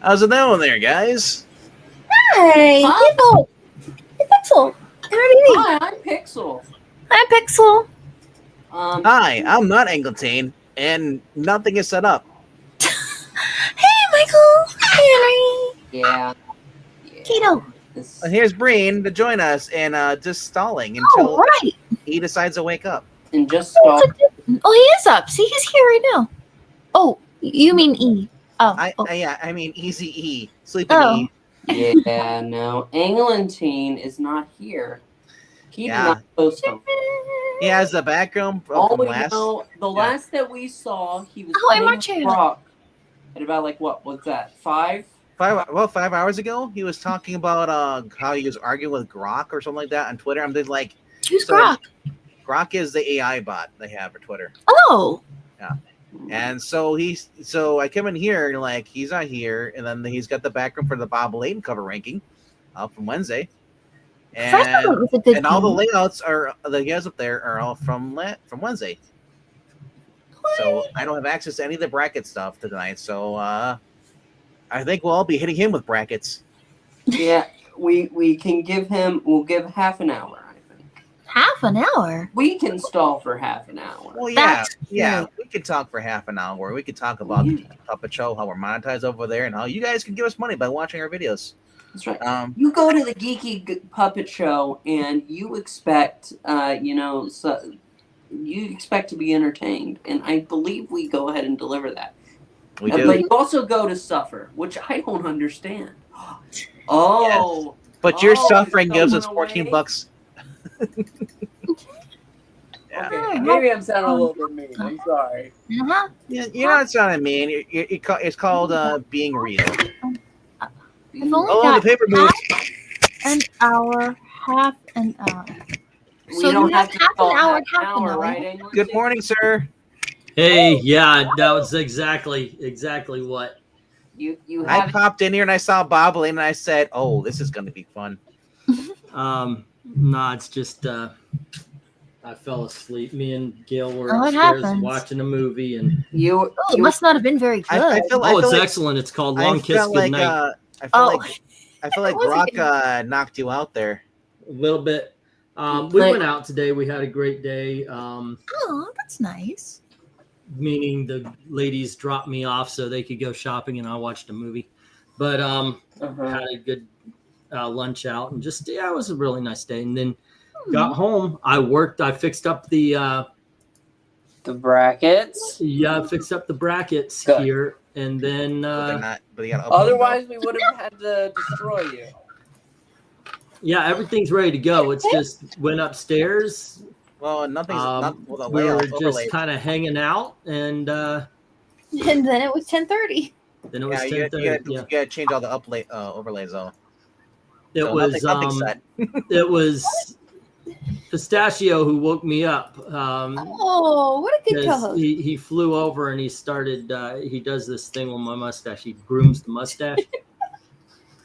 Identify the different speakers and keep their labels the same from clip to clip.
Speaker 1: How's it going there, guys?
Speaker 2: Hi, people. Hey, Pixel. How are you?
Speaker 3: Hi, I'm Pixel.
Speaker 2: Hi, Pixel.
Speaker 1: Hi, I'm not Angleton, and nothing is set up.
Speaker 2: Hey, Michael. Hi, Henry.
Speaker 3: Yeah.
Speaker 2: Keto.
Speaker 1: And here's Breen to join us and just stalling until
Speaker 2: right.
Speaker 1: he decides to wake up.
Speaker 3: And just stop.
Speaker 2: Oh, he is up. See, he's here right now. Oh, you mean E? Oh,
Speaker 1: Yeah, I mean Easy E, Sleeping E.
Speaker 3: Yeah, no, Angleton is not here. He did not post him.
Speaker 1: He has the background from last.
Speaker 3: Know, the last that we saw, he was
Speaker 2: playing
Speaker 3: Brock at about like what was that? 5
Speaker 1: hours ago, he was talking about how he was arguing with Grok or something like that on Twitter. I'm just like,
Speaker 2: who's Grok?
Speaker 1: Grok is the AI bot they have for Twitter.
Speaker 2: Oh.
Speaker 1: Yeah. And so I come in here and like he's not here, and then he's got the background for the Bob Layton cover ranking from Wednesday. And all the layouts that he has up there are all from Wednesday. What? So I don't have access to any of the bracket stuff tonight. So I think we'll all be hitting him with brackets.
Speaker 3: Yeah, we can give him. We'll give half an hour. I think.
Speaker 2: Half an hour.
Speaker 3: We can stall for half an hour.
Speaker 1: Well, yeah. We can talk for half an hour. We could talk about the puppet show, how we're monetized over there, and how you guys can give us money by watching our videos.
Speaker 3: That's right. You go to the Geeky Puppet Show and you expect, you expect to be entertained, and I believe we go ahead and deliver that.
Speaker 1: We do.
Speaker 3: But you also go to suffer, which I don't understand. Oh,
Speaker 1: yes. But your suffering gives us $14.
Speaker 3: Yeah. Okay, maybe I'm sounding a little bit mean. I'm sorry.
Speaker 2: Uh-huh.
Speaker 1: Yeah, you're not sounding mean. It's called being real.
Speaker 2: The
Speaker 1: paper moves.
Speaker 2: Half an hour.
Speaker 3: So we don't have to
Speaker 2: half an hour,
Speaker 3: right?
Speaker 1: Good morning, sir.
Speaker 4: Hey, yeah, that was exactly what.
Speaker 3: You
Speaker 1: I popped in here and I saw Bobbling and I said, "Oh, this is going to be fun."
Speaker 4: No, it's just I fell asleep. Me and Gail were upstairs watching a movie, and
Speaker 2: it must not have been very good.
Speaker 4: It's excellent. It's called Long Kiss Goodnight.
Speaker 1: I feel like Grok knocked you out there
Speaker 4: a little bit. We went out today. We had a great day.
Speaker 2: Oh, that's nice.
Speaker 4: Meaning the ladies dropped me off so they could go shopping, and I watched a movie. But had a good lunch out, and just it was a really nice day. And then got home. I worked. I fixed up the
Speaker 3: brackets.
Speaker 4: Yeah, I fixed up the brackets here, and then
Speaker 3: otherwise we would have had to destroy you.
Speaker 4: Yeah, everything's ready to go. It's just went upstairs.
Speaker 1: Well, nothing's.
Speaker 4: We were just kind of hanging out, and
Speaker 2: then it was 10:30.
Speaker 4: Then it was 10:30.
Speaker 1: You gotta change all the overlays though.
Speaker 4: It was Pistachio who woke me up.
Speaker 2: What a good co-host.
Speaker 4: He flew over and he started. He does this thing with my mustache. He grooms the mustache.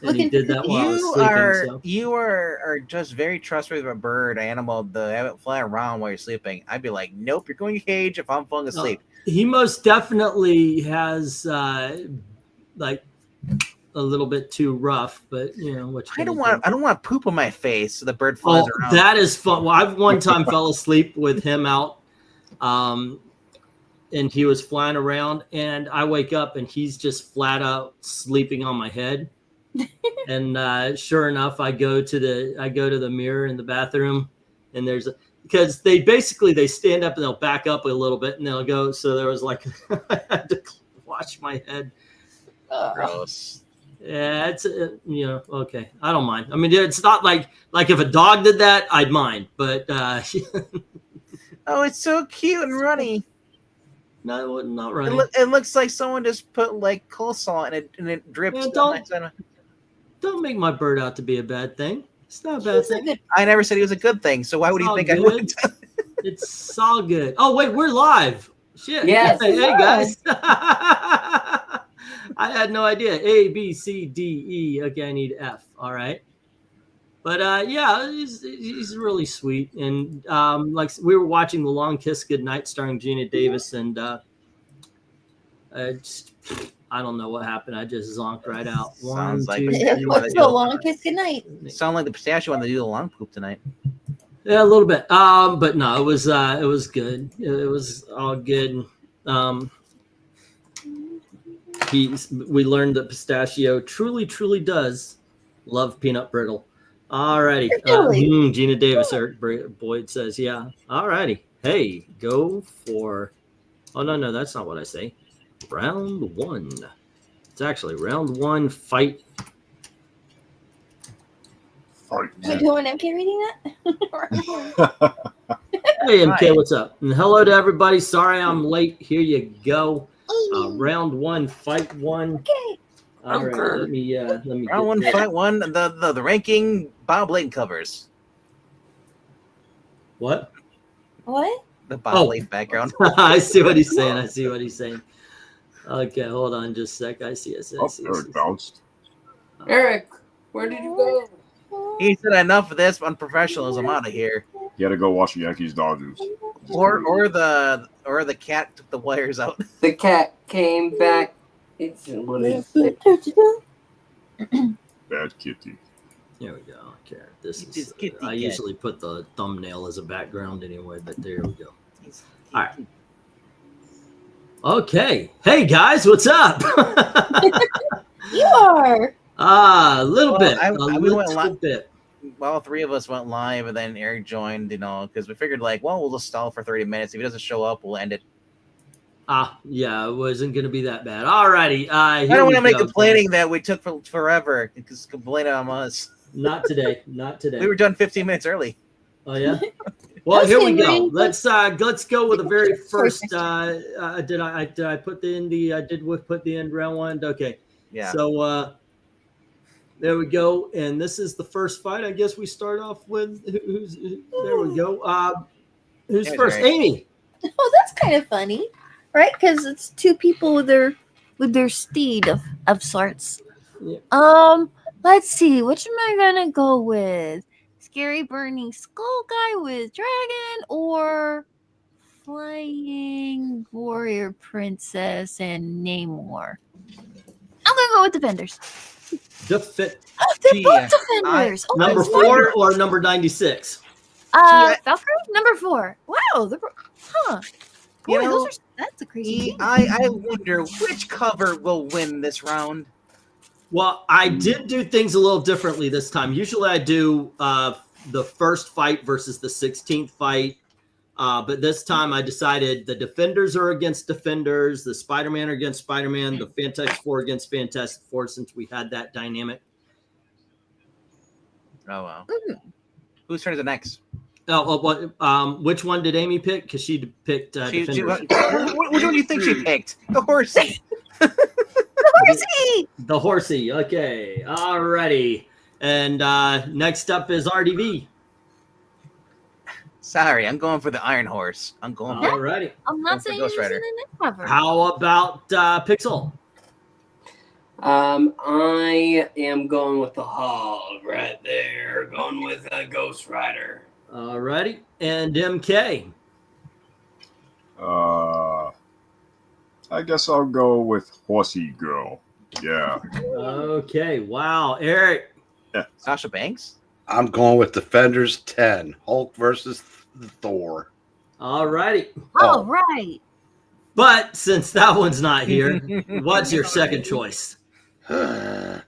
Speaker 4: And he did that while I was sleeping.
Speaker 1: You are just very trustworthy of a bird animal to have it fly around while you're sleeping. I'd be like, nope, you're going to cage if I'm falling asleep.
Speaker 4: He most definitely has like a little bit too rough, but
Speaker 1: I don't want poop on my face so the bird flies around.
Speaker 4: That is fun. Well, I've one time fell asleep with him out, and he was flying around, and I wake up and he's just flat out sleeping on my head. And sure enough, I go to the mirror in the bathroom, and because they stand up and they'll back up a little bit and they'll go. So there was like I had to wash my head.
Speaker 1: Gross.
Speaker 4: Yeah, it's okay. I don't mind. I mean, it's not like if a dog did that, I'd mind. But
Speaker 1: oh, it's so cute and runny.
Speaker 4: No, not runny.
Speaker 1: It looks like someone just put like coleslaw in it and it drips.
Speaker 4: Don't make my bird out to be a bad thing. It's not a bad thing.
Speaker 1: I never said he was a good thing. So why would you think I would?
Speaker 4: It's all good. Oh wait, we're live. Shit.
Speaker 3: Yes.
Speaker 4: Hey guys. I had no idea. A, B, C, D, E. Okay, I need F. All right. But yeah, he's really sweet. And like we were watching The Long Kiss Goodnight starring Gina Davis, and I I don't know what happened. I just zonked right out.
Speaker 1: Sounds like
Speaker 2: What's the long kiss goodnight?
Speaker 1: Sound like the pistachio wanted to do the long poop tonight.
Speaker 4: Yeah, a little bit. But no, it was good. It was all good. We learned that pistachio truly does love peanut brittle. Alrighty. Gina Davis, Eric Boyd says, yeah. Alrighty. Hey, go for. Oh no, that's not what I say. Round 1. It's actually round 1. Fight.
Speaker 2: We're doing MK reading
Speaker 4: that? Hey MK, what's up? And hello to everybody. Sorry I'm late. Here you go. Round 1, fight 1.
Speaker 2: Okay.
Speaker 4: All right, let me
Speaker 1: round 1, fight 1. The ranking Bob Layton covers.
Speaker 4: What?
Speaker 1: The Bob Layton background.
Speaker 4: I see what he's saying. Okay, hold on just a sec. I see.
Speaker 5: Eric bounced.
Speaker 3: Eric, where did you go?
Speaker 1: He said enough of this unprofessionalism, out of here.
Speaker 5: He had to go watch the Yankees Dodgers.
Speaker 1: Or the cat took the wires out.
Speaker 3: The cat came back. What is it?
Speaker 5: Bad kitty.
Speaker 4: There we go. Okay, this is. I usually put the thumbnail as a background anyway, but there we go. All right. Okay. Hey guys, what's up?
Speaker 2: You are.
Speaker 4: A little bit.
Speaker 1: We went live. Well, 3 of us went live, and then Eric joined. Because we figured, we'll just stall for 30 minutes. If he doesn't show up, we'll end it.
Speaker 4: Yeah, it wasn't going to be that bad. Alrighty.
Speaker 1: I don't want to make complaining that we took forever because complain on us.
Speaker 4: Not today.
Speaker 1: We were done 15 minutes early.
Speaker 4: Oh yeah. Well, here we go. Let's go with the very first. Did I put the end round 1? Okay.
Speaker 1: Yeah.
Speaker 4: So there we go, and this is the first fight. I guess we start off with there we go. Who's first? Right. Amy.
Speaker 2: Oh, that's kind of funny, right? Because it's 2 people with their steed of sorts. Yeah. Let's see. Which am I gonna go with? Scary burning skull guy with dragon, or flying warrior princess and Namor? I'm gonna go with defenders.
Speaker 4: They're both
Speaker 2: defenders.
Speaker 4: Number 4 or number 96?
Speaker 2: Valkyrie, number 4. Wow. Boy, that's a crazy.
Speaker 1: I wonder which cover will win this round.
Speaker 4: Well, I did do things a little differently this time. Usually I do the first fight versus the 16th fight. But this time I decided the Defenders are against Defenders, the Spider-Man are against Spider-Man, the Fantastic Four against Fantastic Four, since we had that dynamic.
Speaker 1: Oh, wow. Mm-hmm. Whose turn is it next?
Speaker 4: Which one did Amy pick? Because she picked Defenders.
Speaker 1: Which one do you think she picked? The horsey.
Speaker 4: The horsey. Okay. All righty. And next up is RDV.
Speaker 1: Sorry, I'm going for the Iron Horse. I'm going for
Speaker 4: Alrighty.
Speaker 2: I'm not saying Ghost Rider. Cover.
Speaker 4: How about Pixel?
Speaker 3: I am going with the hog right there. Going with a Ghost Rider.
Speaker 4: Alrighty. And MK?
Speaker 5: I guess I'll go with Horsey Girl. Yeah.
Speaker 4: Okay. Wow. Eric?
Speaker 1: Yeah. Sasha Banks?
Speaker 6: I'm going with Defenders 10. Hulk versus Thor.
Speaker 4: All righty.
Speaker 2: All right.
Speaker 4: But since that one's not here, what's your second choice?
Speaker 6: The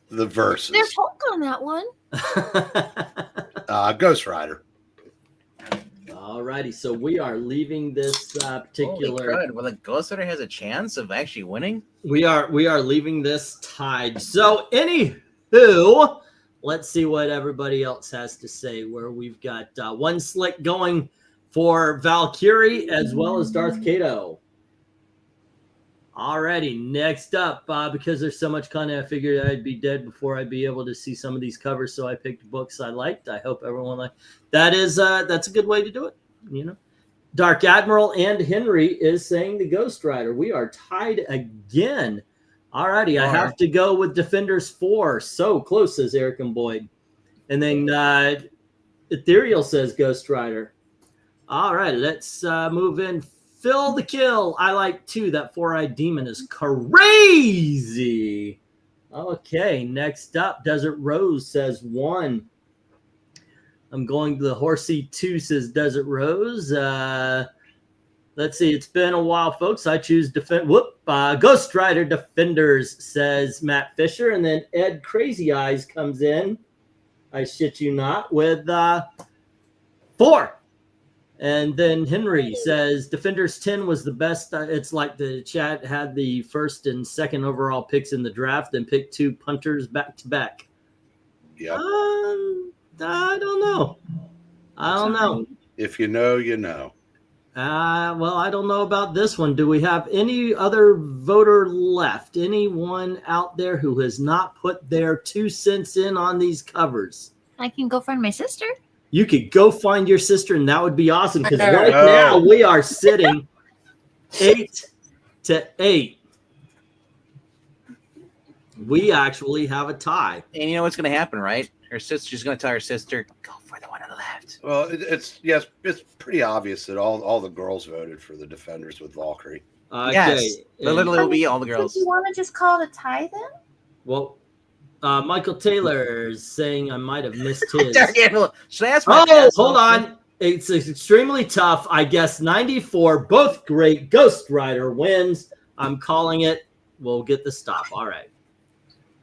Speaker 6: verses.
Speaker 2: There's Hulk on that one.
Speaker 6: Ghost Rider.
Speaker 4: All righty. So we are leaving this particular.
Speaker 1: Holy crud. Well, the Ghost Rider has a chance of actually winning.
Speaker 4: We are leaving this tied. So anywho, let's see what everybody else has to say, where we've got one slick going for Valkyrie as well as Darth Kato. Alrighty, next up, because there's so much content, I figured I'd be dead before I'd be able to see some of these covers, so I picked books I liked. I hope everyone liked. That's a good way to do it, Dark Admiral and Henry is saying the Ghost Rider. We are tied again. Alrighty, I have to go with Defenders 4. So close, says Eric and Boyd. And then Ethereal says Ghost Rider. All right, let's move in Phil the Kill. I like 2. That 4-eyed demon is crazy. Okay, next up, Desert Rose says 1. I'm going to the Horsey 2, says Desert Rose. Let's see. It's been a while, folks. I choose Ghost Rider Defenders, says Matt Fisher. And then Ed Crazy Eyes comes in. I shit you not, with 4. And then Henry says Defenders 10 was the best. It's like the chat had the first and second overall picks in the draft, then picked 2 punters back to back.
Speaker 6: Yeah.
Speaker 4: I don't know.
Speaker 6: If you know, you know.
Speaker 4: Well, I don't know about this one. Do we have any other voter left? Anyone out there who has not put their 2 cents in on these covers?
Speaker 2: I can go find my sister.
Speaker 4: You could go find your sister, and that would be awesome, because right now we are sitting 8-8. We actually have a tie.
Speaker 1: And you know what's going to happen, right? She's going to tell her sister, go for the one on the left.
Speaker 6: Well, it's pretty obvious that all the girls voted for the Defenders with Valkyrie.
Speaker 4: Okay.
Speaker 1: Yes, it literally will be all the girls.
Speaker 2: Do you want to just call it a tie then?
Speaker 4: Well, Michael Taylor is saying I might have missed his.
Speaker 1: Should I ask?
Speaker 4: Hold on. It's extremely tough. I guess 94, both great. Ghost Rider wins. I'm calling it. We'll get the stop. All right.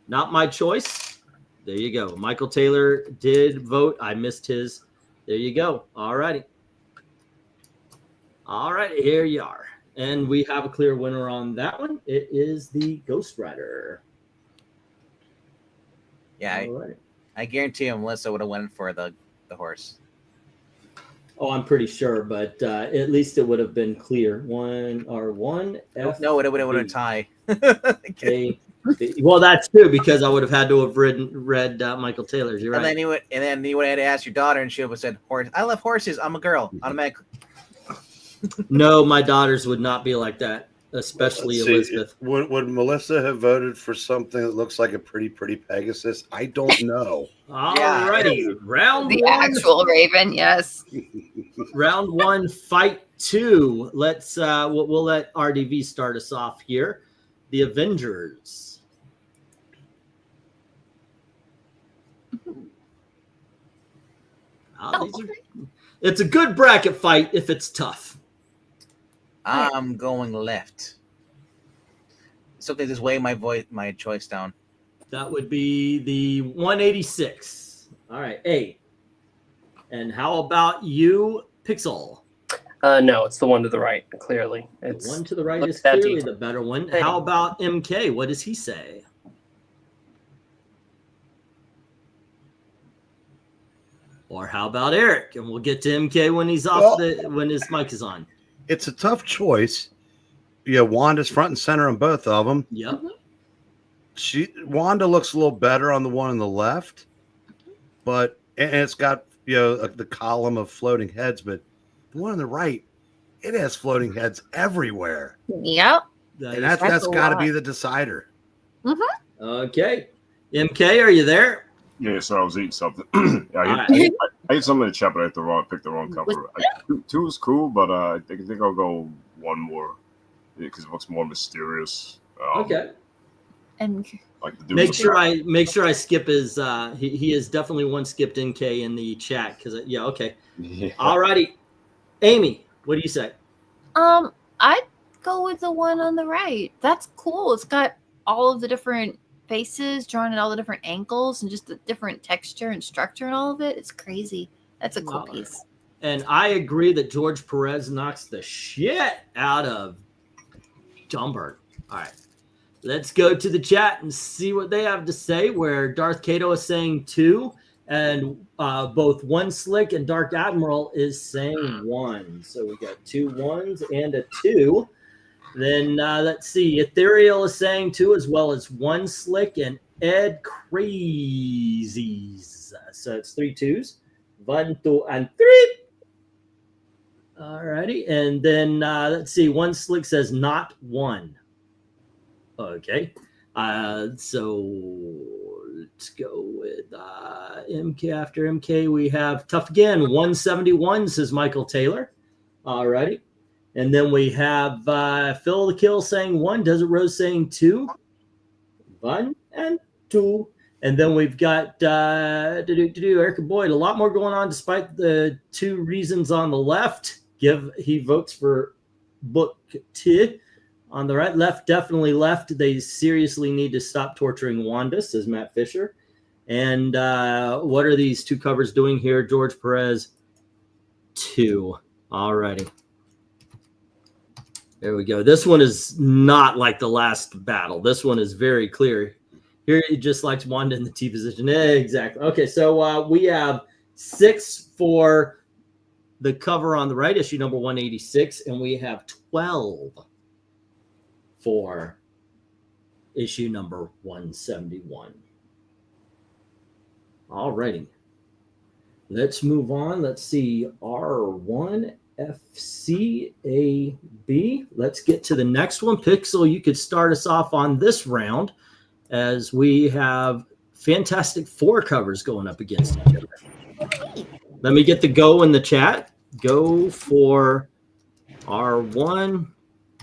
Speaker 4: Not my choice. There you go. Michael Taylor did vote. I missed his. There you go. All righty. All right. Here you are. And we have a clear winner on that one. It is the Ghost Rider.
Speaker 1: Yeah, I guarantee you Melissa would have went for the horse.
Speaker 4: Oh, I'm pretty sure, but at least it would have been clear. One F.
Speaker 1: No, it would have been a tie.
Speaker 4: Well, that's true, because I would have had to have read Michael Taylor's. You're right.
Speaker 1: And then you would have had to ask your daughter, and she would have said, "Horse. I love horses. I'm a girl." Automatically.
Speaker 4: No, my daughters would not be like that, especially Elizabeth.
Speaker 6: Would Melissa have voted for something that looks like a pretty Pegasus? I don't know.
Speaker 4: All righty. Round
Speaker 2: the
Speaker 4: 1.
Speaker 2: actual Raven, yes.
Speaker 4: Round 1, fight 2. Let's we'll let RDV start us off here. The Avengers. It's a good bracket fight if it's tough.
Speaker 1: I'm going left. Something just weigh my choice down.
Speaker 4: That would be the 186. All right, A. And how about you, Pixel?
Speaker 7: No, it's the one to the right, clearly.
Speaker 4: The one to the right is clearly the better one. How about MK? What does he say? Or how about Eric? And we'll get to MK when he's off when his mic is on.
Speaker 6: It's a tough choice. Yeah, Wanda's front and center on both of them.
Speaker 4: Yep.
Speaker 6: Wanda looks a little better on the one on the left, but and it's got the column of floating heads, but the one on the right, it has floating heads everywhere.
Speaker 2: Yep.
Speaker 6: And that's got to be the decider.
Speaker 2: Mm-hmm.
Speaker 4: Okay. MK, are you there?
Speaker 5: Yeah, so I was eating something. I ate something in the chat, but I picked the wrong cover. 2 is cool, but I think I'll go one more because it looks more mysterious.
Speaker 4: Okay.
Speaker 2: And
Speaker 5: like
Speaker 4: make sure I skip his. He is definitely one skipped NK in the chat because okay. Yeah. All righty, Amy, what do you say?
Speaker 2: I'd go with the one on the right. That's cool. It's got all of the different faces drawn at all the different angles and just the different texture and structure and all of it. It's crazy. That's a cool piece.
Speaker 4: And I agree that George Perez knocks the shit out of Dumberg. All right. Let's go to the chat and see what they have to say, where Darth Kato is saying 2, and both One Slick and Dark Admiral is saying 1. So we got 2 1s and a 2. Then let's see. Ethereal is saying 2, as well as One Slick and Ed Crazies. So it's 3 2s. 1, 2, and 3. All righty. And then let's see. One Slick says not 1. Okay. So let's go with MK. After MK, we have Tough Again. 171, says Michael Taylor. All righty. And then we have Phil the Kill saying 1, Desert Rose saying 2. 1 and 2. And then we've got Erica Boyd. A lot more going on despite the 2 reasons on the left. He votes for book T. On the right, left, definitely left. They seriously need to stop torturing Wanda, says Matt Fisher. And what are these 2 covers doing here? George Perez, 2. All righty. There we go. This one is not like the last battle. This one is very clear. Here he just likes Wanda in the T position. Exactly. Okay, so we have 6 for the cover on the right, issue number 186, and we have 12 for issue number 171. All righty. Let's move on. Let's see. R1, FCAB. Let's get to the next one. Pixel, you could start us off on this round as we have Fantastic Four covers going up against each other. Let me get the go in the chat. Go for R1,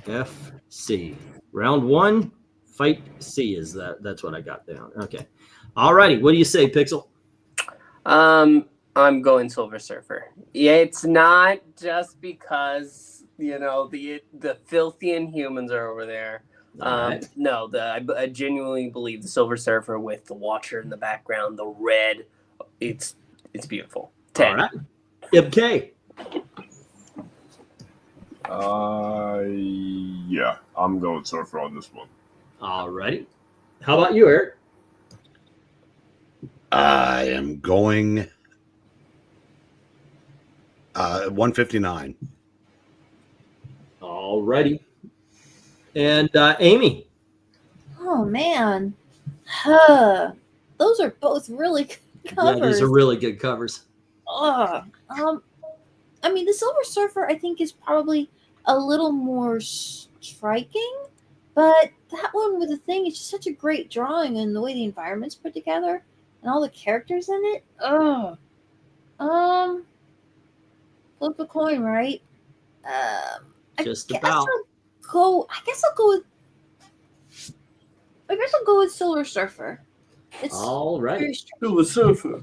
Speaker 4: FC. Round 1, fight C is that's what I got down. Okay. All righty. What do you say, Pixel?
Speaker 7: I'm going Silver Surfer. Yeah, it's not just because, you know, the filthy Inhumans are over there.
Speaker 4: Right.
Speaker 7: No, I genuinely believe the Silver Surfer with the Watcher in the background, the red, it's beautiful. 10.
Speaker 4: All right. MK.
Speaker 5: Yeah, I'm going Surfer on this one.
Speaker 4: All righty. How about you, Eric?
Speaker 6: I am going 159.
Speaker 4: All righty. And Amy.
Speaker 2: Oh man, those are both really good covers.
Speaker 4: Yeah, these are really good covers.
Speaker 2: I mean, the Silver Surfer I think is probably a little more striking, but that one with the thing is just such a great drawing and the way the environment's put together and all the characters in it. Flip a coin, right?
Speaker 4: Just about.
Speaker 2: I guess I'll go with Silver Surfer. It's
Speaker 4: all right.
Speaker 7: Silver Surfer.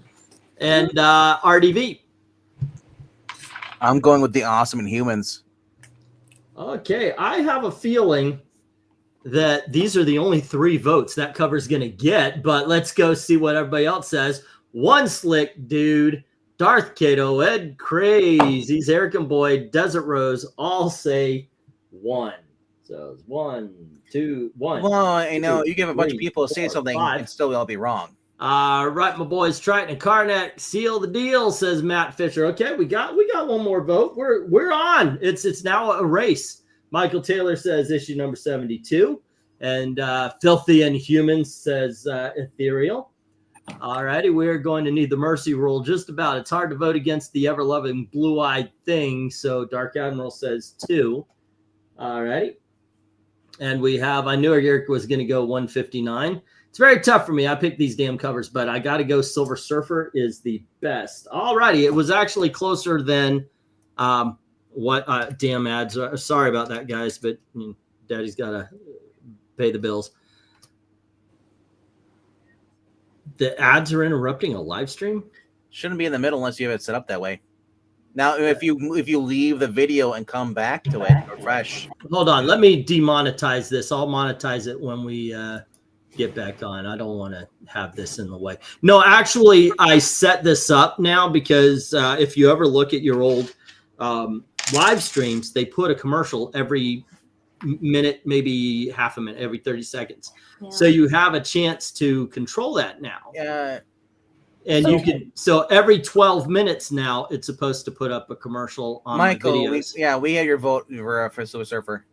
Speaker 4: And RDV.
Speaker 1: I'm going with the Awesome Inhumans.
Speaker 4: Okay, I have a feeling that these are the only 3 votes that cover's going to get, but let's go see what everybody else says. One Slick Dude, Darth Kato, Ed Crazies, Eric and Boyd, Desert Rose all say 1. So it's 1, 2, 1.
Speaker 1: Well, I know
Speaker 4: 2,
Speaker 1: you give a bunch of
Speaker 4: 3,
Speaker 1: people say
Speaker 4: 4,
Speaker 1: something
Speaker 4: 5.
Speaker 1: and still they'll be wrong.
Speaker 4: Right, my boys, Triton and Karnak, seal the deal, says Matt Fisher. Okay, we got one more vote. We're on. It's now a race. Michael Taylor says issue number 72, and Filthy Inhumans says Ethereal. All righty, we're going to need the mercy rule just about. It's hard to vote against the ever-loving blue-eyed thing, so Dark Admiral says 2. All righty. And we have, I knew Eric was going to go 159. It's very tough for me. I picked these damn covers, but I got to go Silver Surfer is the best. All righty. It was actually closer than what damn ads are. Sorry about that, guys, but Daddy's got to pay the bills. The ads are interrupting a live stream?
Speaker 1: Shouldn't be in the middle unless you have it set up that way. Now, if you leave the video and come back to it, refresh.
Speaker 4: Hold on. Let me demonetize this. I'll monetize it when we get back on. I don't want to have this in the way. No, actually, I set this up now because if you ever look at your old live streams, they put a commercial every minute, maybe half a minute, every 30 seconds. Yeah. So you have a chance to control that now.
Speaker 1: Yeah.
Speaker 4: And you can, so every 12 minutes now, it's supposed to put up a commercial on
Speaker 1: Michael,
Speaker 4: videos.
Speaker 1: we had your vote for Silver Surfer.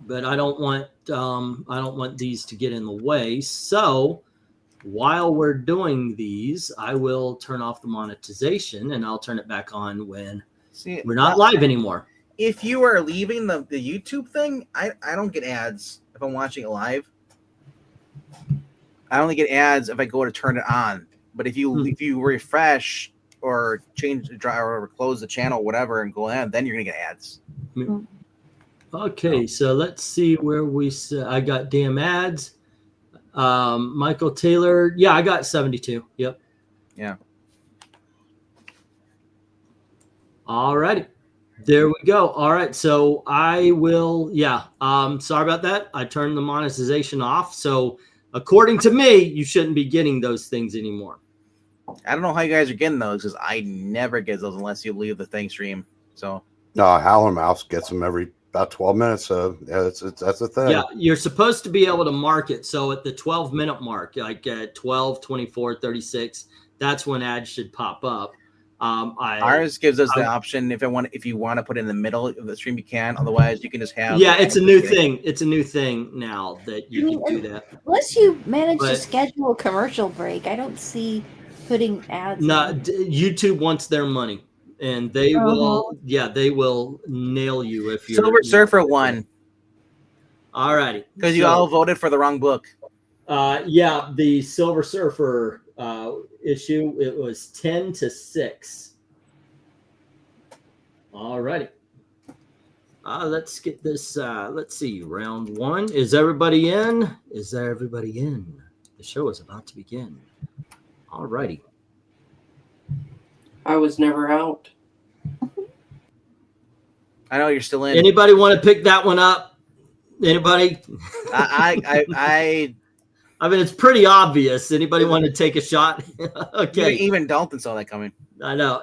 Speaker 4: But I don't want these to get in the way. So while we're doing these, I will turn off the monetization and I'll turn it back on when we're not live anymore.
Speaker 1: If you are leaving the YouTube thing, I don't get ads if I'm watching it live. I only get ads if I go to turn it on. But if you refresh or change or close the channel, whatever, and go in, then you're gonna get ads.
Speaker 4: Okay, so let's see where I got damn ads. Michael Taylor. Yeah, I got 72. Yep.
Speaker 1: Yeah.
Speaker 4: All righty. There we go. All right. So I will, sorry about that. I turned the monetization off. So according to me, you shouldn't be getting those things anymore.
Speaker 1: I don't know how you guys are getting those because I never get those unless you leave the thing stream. So
Speaker 6: No, Howler Mouse gets them every about 12 minutes. So yeah, that's the thing.
Speaker 4: Yeah, you're supposed to be able to mark it. So at the 12-minute mark, like at 12, 24, 36, that's when ads should pop up.
Speaker 1: Ours gives us the option if you want to put it in the middle of the stream, you can. Otherwise, you can just have.
Speaker 4: Yeah, it's a new thing. It's a new thing now that you can do that.
Speaker 2: Unless you manage to schedule a commercial break, I don't see putting ads.
Speaker 4: No, YouTube wants their money, and they will. Yeah, they will nail you if you're.
Speaker 1: Silver Surfer won.
Speaker 4: All righty,
Speaker 1: because you all voted for the wrong book.
Speaker 4: Yeah, the Silver Surfer issue, it was 10-6. All righty. Let's get this. Let's see. Round one. Is everybody in? Is there everybody in? The show is about to begin. All righty.
Speaker 3: I was never out.
Speaker 1: I know you're still in.
Speaker 4: Anybody want to pick that one up? Anybody? I mean, it's pretty obvious. Anybody want to take a shot? Okay.
Speaker 1: Even Dalton saw that coming.
Speaker 4: I know.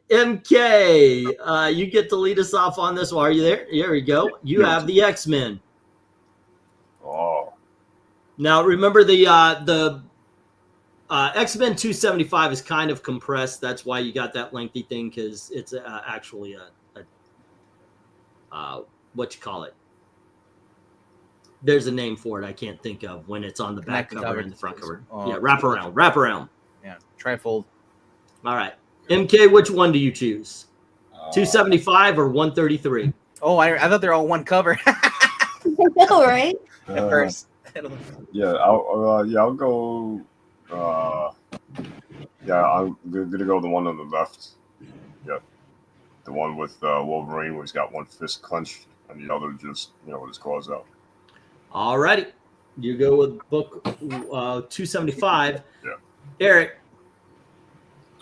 Speaker 4: MK, you get to lead us off on this one. Are you there? Here we go. You have the X-Men.
Speaker 5: Oh.
Speaker 4: Now, remember the X-Men 275 is kind of compressed. That's why you got that lengthy thing, because it's actually what you call it. There's a name for it I can't think of when it's on the back cover and the front cover. Yeah, wrap around.
Speaker 1: Yeah, trifold.
Speaker 4: All right. MK, which one do you choose? 275 or 133?
Speaker 1: Oh, I thought they're all one cover.
Speaker 2: No, right?
Speaker 1: At first.
Speaker 5: Yeah, I'll go. I'm gonna go the one on the left. Yeah, the one with Wolverine, where he's got one fist clenched and the other just with his claws out.
Speaker 4: All righty. You go with book 275.
Speaker 5: Yeah.
Speaker 4: Eric.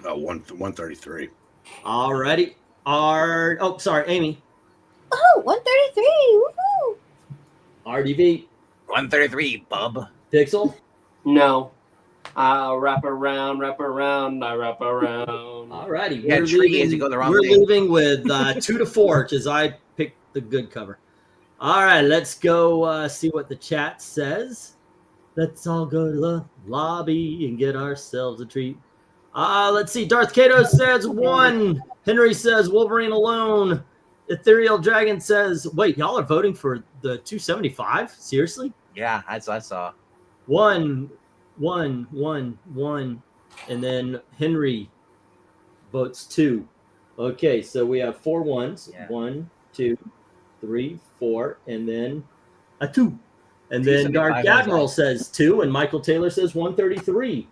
Speaker 6: 133.
Speaker 4: All righty. Sorry, Amy.
Speaker 2: Oh, 133. Woohoo.
Speaker 4: RDV.
Speaker 1: 133, bub.
Speaker 4: Pixel.
Speaker 7: No. I'll wrap around, I wrap around.
Speaker 4: All righty.
Speaker 1: We're
Speaker 4: leaving with 2 to 4 because I picked the good cover. All right, let's go see what the chat says. Let's all go to the lobby and get ourselves a treat. Let's see. Darth Kato says 1. Henry says Wolverine alone. Ethereal Dragon says, wait, y'all are voting for the 275? Seriously?
Speaker 1: Yeah, I saw.
Speaker 4: 1, 1, 1, 1. And then Henry votes 2. Okay, so we have 4 ones. Yeah. 1, 2, 3, 4, and then a 2. And then Dark Admiral says 2, and Michael Taylor says 133.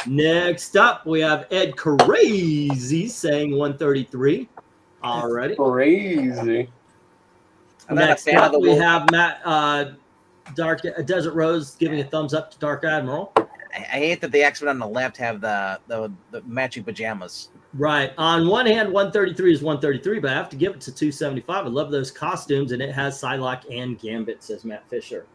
Speaker 4: Next up, we have Ed Crazy saying 133. Alrighty.
Speaker 7: Crazy.
Speaker 4: Next up, we have Matt Dark Desert Rose giving a thumbs up to Dark Admiral.
Speaker 1: I hate that the X-Men on the left have the matching pajamas.
Speaker 4: Right. On one hand, 133 is 133, but I have to give it to 275. I love those costumes, and it has Psylocke and Gambit, says Matt Fisher.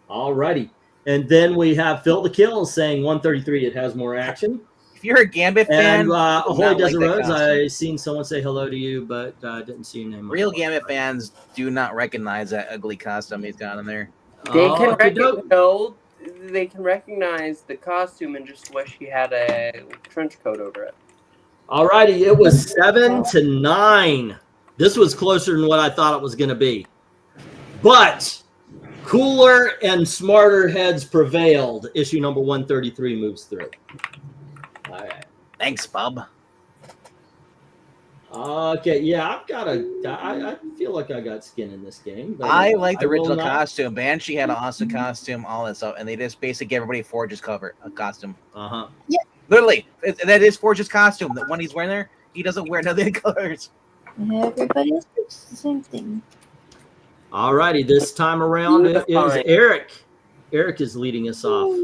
Speaker 4: All righty. And then we have Phil the Kill saying 133. It has more action.
Speaker 1: If you're a Gambit fan,
Speaker 4: and Ahoy Desert Rose, I seen someone say hello to you, but I didn't see your name.
Speaker 1: Real Gambit fans do not recognize that ugly costume he's got in there.
Speaker 7: They can recognize the costume and just wish he had a trench coat over it.
Speaker 4: All righty, it was 7-9. This was closer than what I thought it was going to be. But cooler and smarter heads prevailed. Issue number 133 moves through. All right.
Speaker 1: Thanks, bub.
Speaker 4: Okay, yeah, I feel like I got skin in this game. But
Speaker 1: I like the original costume. Banshee had an awesome costume, all that stuff, and they just basically gave everybody Forge's costume.
Speaker 4: Uh-huh.
Speaker 2: Yeah.
Speaker 1: Literally, that is Forge's costume. The one he's wearing there, he doesn't wear none of the colors.
Speaker 2: Everybody else picks the same thing.
Speaker 4: All righty, this time around it is Eric. Eric is leading us off.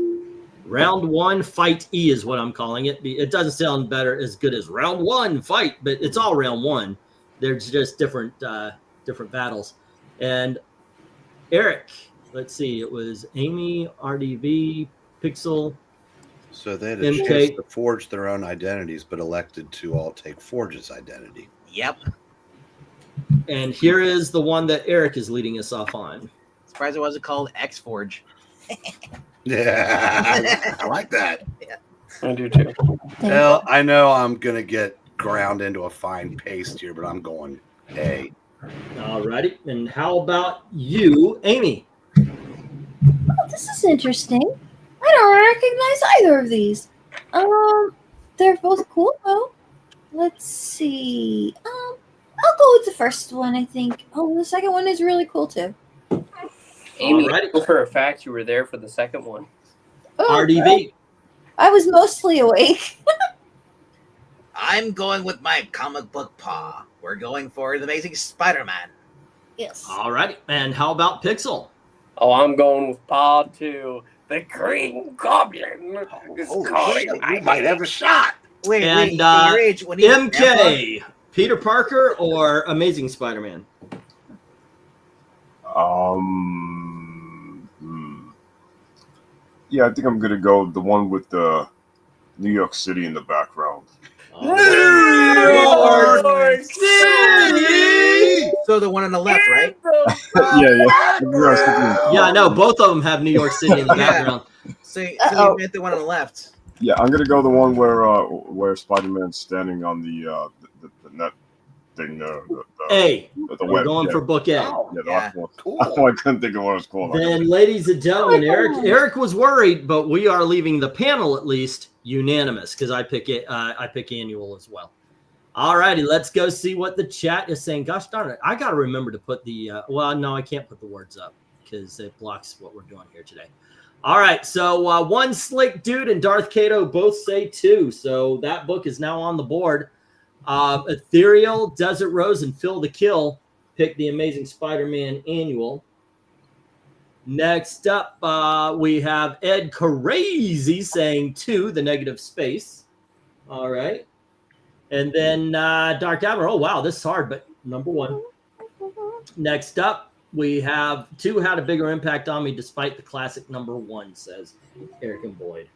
Speaker 4: Round 1, fight E is what I'm calling it. It doesn't sound better as good as round 1, fight, but it's all round 1. There's just different battles. And Eric, let's see, it was Amy, RDV, Pixel.
Speaker 6: So they had a chance to forge their own identities, but elected to all take Forge's identity.
Speaker 1: Yep.
Speaker 4: And here is the one that Eric is leading us off on.
Speaker 1: Surprised it wasn't called X Forge.
Speaker 6: Yeah, I like that.
Speaker 1: Yeah.
Speaker 7: I do too.
Speaker 6: Well, I know I'm gonna get ground into a fine paste here, but I'm going A.
Speaker 4: All righty. And how about you, Amy?
Speaker 2: Oh, this is interesting. I don't recognize either of these. They're both cool though. Let's see. I'll go with the first one, I think. Oh, the second one is really cool too.
Speaker 7: Amy, for a fact, you were there for the second one.
Speaker 2: Oh,
Speaker 4: RDV.
Speaker 2: I was mostly awake.
Speaker 1: I'm going with my comic book paw. We're going for the Amazing Spider-Man.
Speaker 2: Yes.
Speaker 4: All righty. And how about Pixel?
Speaker 7: Oh, I'm going with paw 2. The Green Goblin is calling.
Speaker 6: I might have a shot.
Speaker 1: Wait,
Speaker 4: and
Speaker 1: your age, when you
Speaker 4: MK, Peter Parker or Amazing Spider-Man?
Speaker 5: Yeah, I think I'm gonna go the one with the New York City in the background.
Speaker 4: New York
Speaker 1: City! So the one on the left, right?
Speaker 5: Yeah.
Speaker 4: No, both of them have New York City in the background.
Speaker 1: So you meant the one on the left.
Speaker 5: Yeah, I'm gonna go the one where Spider-Man's standing on the net thing. The
Speaker 4: We're
Speaker 5: web.
Speaker 4: going for book A.
Speaker 5: Yeah.
Speaker 6: Cool.
Speaker 5: I couldn't think of what it was called.
Speaker 4: Then, ladies and gentlemen, Eric was worried, but we are leaving the panel at least unanimous because I pick annual as well. All righty, let's go see what the chat is saying. Gosh darn it, I got to remember to put the well, no, I can't put the words up because it blocks what we're doing here today. All right, so One Slick Dude and Darth Kato both say 2, so that book is now on the board. Ethereal, Desert Rose, and Phil the Kill pick the Amazing Spider-Man annual. Next up, we have Ed Crazy saying 2, the negative space. All right. And then Dark Admiral. Oh, wow, this is hard, but number 1. Next up, we have 2 had a bigger impact on me despite the classic number 1, says Eric and Boyd.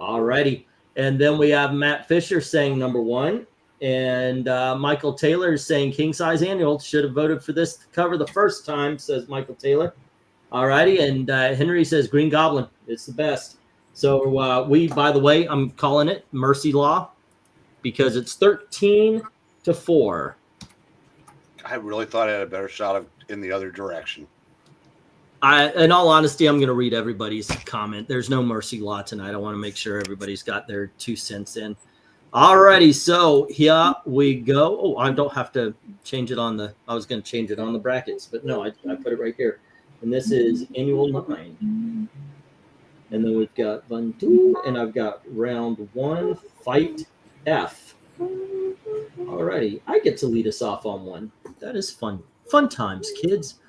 Speaker 4: All righty. And then we have Matt Fisher saying number 1. And Michael Taylor is saying King Size Annual. Should have voted for this cover the first time, says Michael Taylor. All righty. And Henry says Green Goblin. It's the best. So we, by the way, I'm calling it Mercy Law because it's 13-4.
Speaker 6: I really thought I had a better shot in the other direction.
Speaker 4: In all honesty, I'm going to read everybody's comment. There's no mercy law tonight. I want to make sure everybody's got their 2 cents in. All righty, so here we go. Oh, I don't have to change it on I was going to change it on the brackets, but no, I put it right here. And this is annual 9. And then we've got 1, 2, and I've got round 1, fight F. All righty, I get to lead us off on 1. That is fun. Fun times, kids.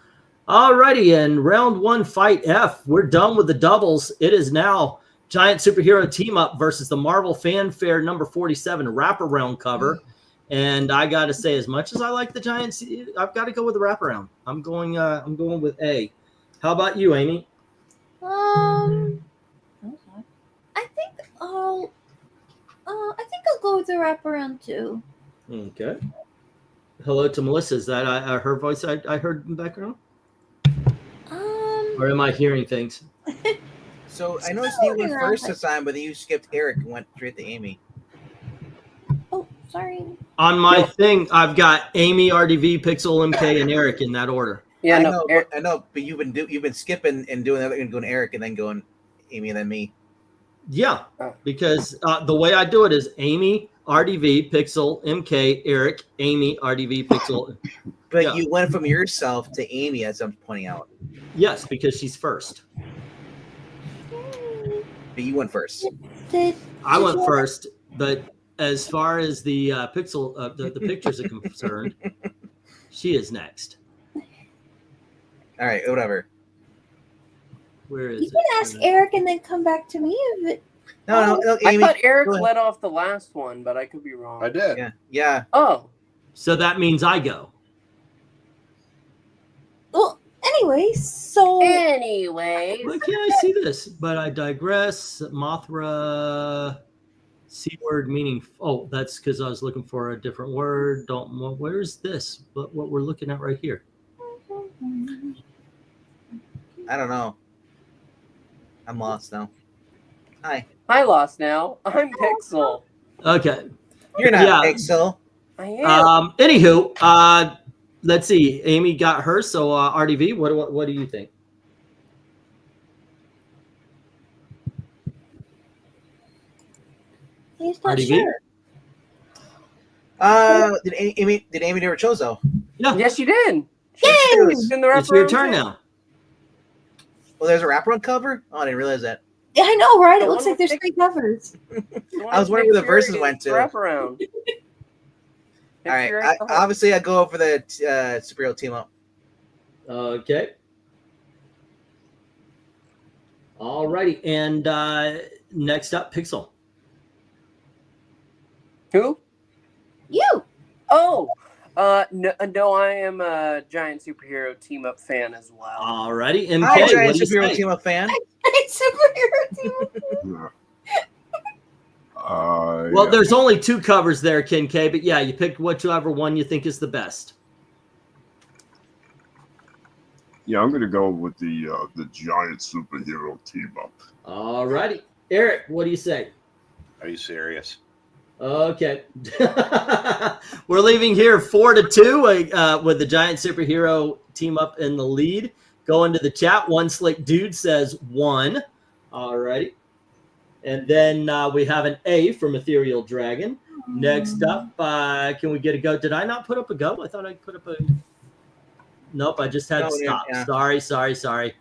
Speaker 4: All righty, and round 1, fight F. We're done with the doubles. It is now Giant Superhero Team Up versus the Marvel Fanfare number 47 wraparound cover. And I got to say, as much as I like the Giants, I've got to go with the wraparound. I'm going with A. How about you, Amy?
Speaker 2: I think I'll go with the wraparound too.
Speaker 4: Okay. Hello to Melissa. Is that her voice I heard in the background? Or am I hearing things?
Speaker 1: So I noticed you went first this time, but then you skipped Eric and went straight to Amy.
Speaker 2: Oh, sorry.
Speaker 4: On my thing, I've got Amy, RDV, Pixel, MK, and Eric in that order.
Speaker 7: Yeah,
Speaker 1: I know, but you've been skipping and doing that and going Eric and then going Amy and then me.
Speaker 4: Yeah, because the way I do it is Amy, RDV, Pixel, MK, Eric, Amy, RDV, Pixel.
Speaker 1: But you went from yourself to Amy, as I'm pointing out.
Speaker 4: Yes, because she's first.
Speaker 1: But you went first.
Speaker 4: I went first, but as far as the Pixel, the pictures are concerned, she is next.
Speaker 1: All right, whatever.
Speaker 4: Where is
Speaker 2: You
Speaker 4: it?
Speaker 2: can ask Eric and then come back to me if it.
Speaker 1: No,
Speaker 7: I
Speaker 1: Amy.
Speaker 7: thought Eric
Speaker 1: go ahead.
Speaker 7: let off the last one, but I could be wrong.
Speaker 6: I did.
Speaker 1: Yeah.
Speaker 7: Oh,
Speaker 4: So that means I go.
Speaker 2: Well, anyway, so
Speaker 7: anyways.
Speaker 4: Why can't I see this? But I digress. Mothra, C word meaning. Oh, that's because I was looking for a different word. Don't. Where's this? What we're looking at right here?
Speaker 1: I don't know. I'm lost now. Hi.
Speaker 7: I lost now. I'm Pixel.
Speaker 4: Okay.
Speaker 1: You're not
Speaker 4: Yeah.
Speaker 1: Pixel.
Speaker 7: I am.
Speaker 4: Anywho, let's see. Amy got her. So RDV, what do you think?
Speaker 2: he's not
Speaker 4: RDV?
Speaker 2: sure.
Speaker 1: Did Amy do her Chozo?
Speaker 4: Yeah.
Speaker 7: Yes, you did.
Speaker 1: Yay!
Speaker 7: She's in the
Speaker 4: It's your
Speaker 7: wraparound
Speaker 4: turn
Speaker 7: too.
Speaker 4: now.
Speaker 1: Well, there's a wraparound cover? Oh, I didn't realize that.
Speaker 2: Yeah, I know, right? It
Speaker 7: The
Speaker 2: looks
Speaker 7: one
Speaker 2: like there's
Speaker 7: with
Speaker 2: 3 covers.
Speaker 7: The one
Speaker 1: I was
Speaker 7: with
Speaker 1: wondering where the
Speaker 7: Nick
Speaker 1: verses
Speaker 7: Fury
Speaker 1: went to.
Speaker 7: Wraparound.
Speaker 1: All right. Obviously, I go for the superhero team up.
Speaker 4: Okay. Alrighty. And next up, Pixel.
Speaker 7: Who?
Speaker 2: You.
Speaker 7: Oh, no, I am a giant superhero team up fan as well.
Speaker 4: Alrighty. MK,
Speaker 1: Hi,
Speaker 4: what
Speaker 1: giant
Speaker 4: do you
Speaker 1: superhero
Speaker 4: say?
Speaker 1: team up fan.
Speaker 2: Superhero team.
Speaker 5: Yeah.
Speaker 4: Well,
Speaker 5: Yeah.
Speaker 4: there's only 2 covers there, Ken K, but yeah, you pick whichever one you think is the best.
Speaker 5: Yeah, I'm gonna go with the giant superhero team up.
Speaker 4: Alrighty. Eric, what do you say?
Speaker 6: Are you serious?
Speaker 4: Okay. We're leaving here 4-2 with the giant superhero team up in the lead. Going to the chat. One Slick Dude says 1. Alrighty. And then we have an A from Ethereal Dragon. Next up, can we get a go? Did I not put up a go? I thought I put up a... Nope, I just had
Speaker 1: Oh,
Speaker 4: stop.
Speaker 1: yeah.
Speaker 4: Sorry.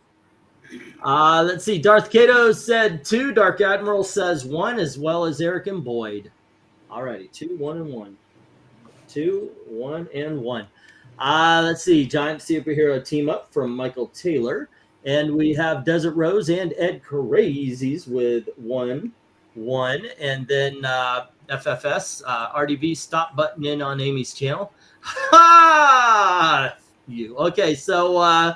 Speaker 4: Let's see. Darth Kato said 2. Dark Admiral says 1, as well as Eric and Boyd. Alrighty, 2, 1, and 1. 2, 1, and 1. Let's see. Giant superhero team up from Michael Taylor. And we have Desert Rose and Ed Crazies with 1, 1. And then FFS, RDV, stop button in on Amy's channel. Ha! You. Okay, so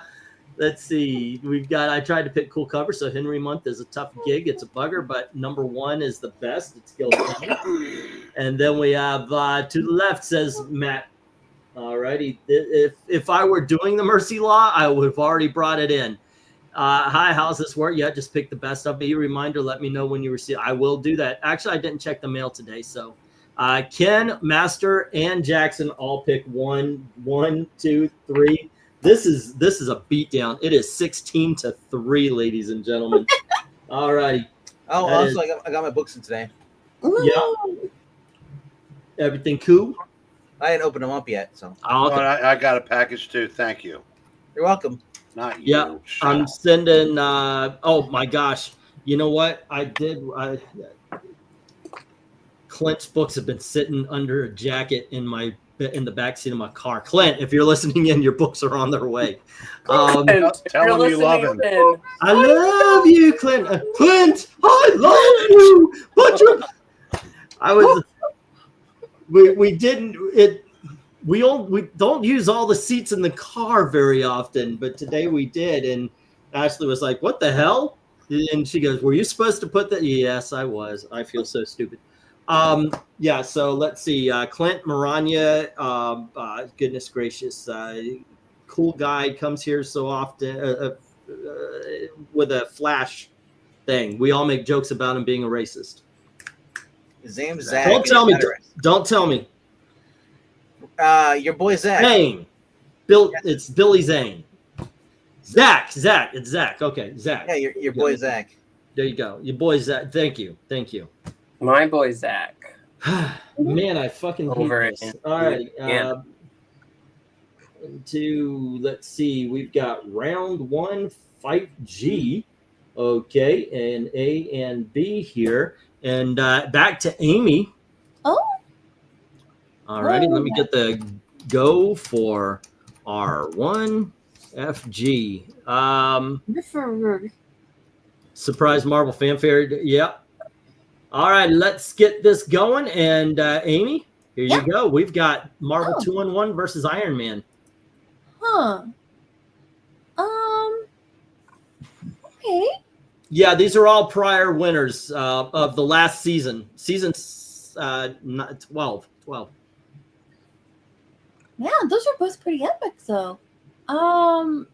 Speaker 4: let's see. I tried to pick cool covers. So Henry Month is a tough gig. It's a bugger, but number 1 is the best. It's Gil Kane. And then we have to the left says Matt. Alrighty. If I were doing the Mercy Law, I would have already brought it in. Hi, how's this work? Yeah, just pick the best of me. Reminder, let me know when you receive. I will do that. Actually, I didn't check the mail today. So Ken, Master, and Jackson all pick 1, 1, 2, 3. This is a beatdown. It is 16-3, ladies and gentlemen. All righty.
Speaker 1: Oh,
Speaker 4: That
Speaker 1: also,
Speaker 4: is-
Speaker 1: I got my books in today.
Speaker 4: Yeah. Everything cool?
Speaker 1: I didn't open them up yet, so
Speaker 4: Oh, okay.
Speaker 6: Well, I got a package too. Thank you.
Speaker 1: you're welcome.
Speaker 6: Not you.
Speaker 4: Yeah,
Speaker 6: Shut
Speaker 4: I'm
Speaker 6: up.
Speaker 4: sending. Oh my gosh! You know what I did? Clint's books have been sitting under a jacket in the backseat of my car. Clint, if you're listening in, your books are on their way.
Speaker 6: Tell him you love him.
Speaker 4: I love you, Clint. Clint, I love you. But I was. We didn't it. We don't use all the seats in the car very often, but today we did. And Ashley was like, "What the hell?" And she goes, "Were you supposed to put that?" Yes, I was. I feel so stupid. Yeah. So let's see. Clint Maranya. Goodness gracious. Cool guy comes here so often with a flash thing. We all make jokes about him being a racist.
Speaker 1: His name's Zach.
Speaker 4: Don't tell me. Don't tell me.
Speaker 1: Your boy Zach.
Speaker 4: Zane. Bill. It's Billy Zane. Zach. It's Zach. Okay, Zach.
Speaker 1: Yeah, your boy Zach.
Speaker 4: There you go. Your boy Zach. Thank you.
Speaker 7: My boy Zach.
Speaker 4: Man, I fucking hate
Speaker 7: Over
Speaker 4: this.
Speaker 7: it.
Speaker 4: All right.
Speaker 7: Yeah.
Speaker 4: Let's see. We've got round 1, fight G. Okay, and A and B here. And back to Amy.
Speaker 2: Oh.
Speaker 4: All righty. Let me get the go for R1. FG.
Speaker 2: Frug.
Speaker 4: Surprise Marvel fanfare. Yep. All right, let's get this going. And Amy, here you go. We've got Marvel 2-in-1 versus Iron Man.
Speaker 2: Huh. Okay.
Speaker 4: Yeah, these are all prior winners of the last season. Season 12.
Speaker 2: Yeah, those are both pretty epic, though. I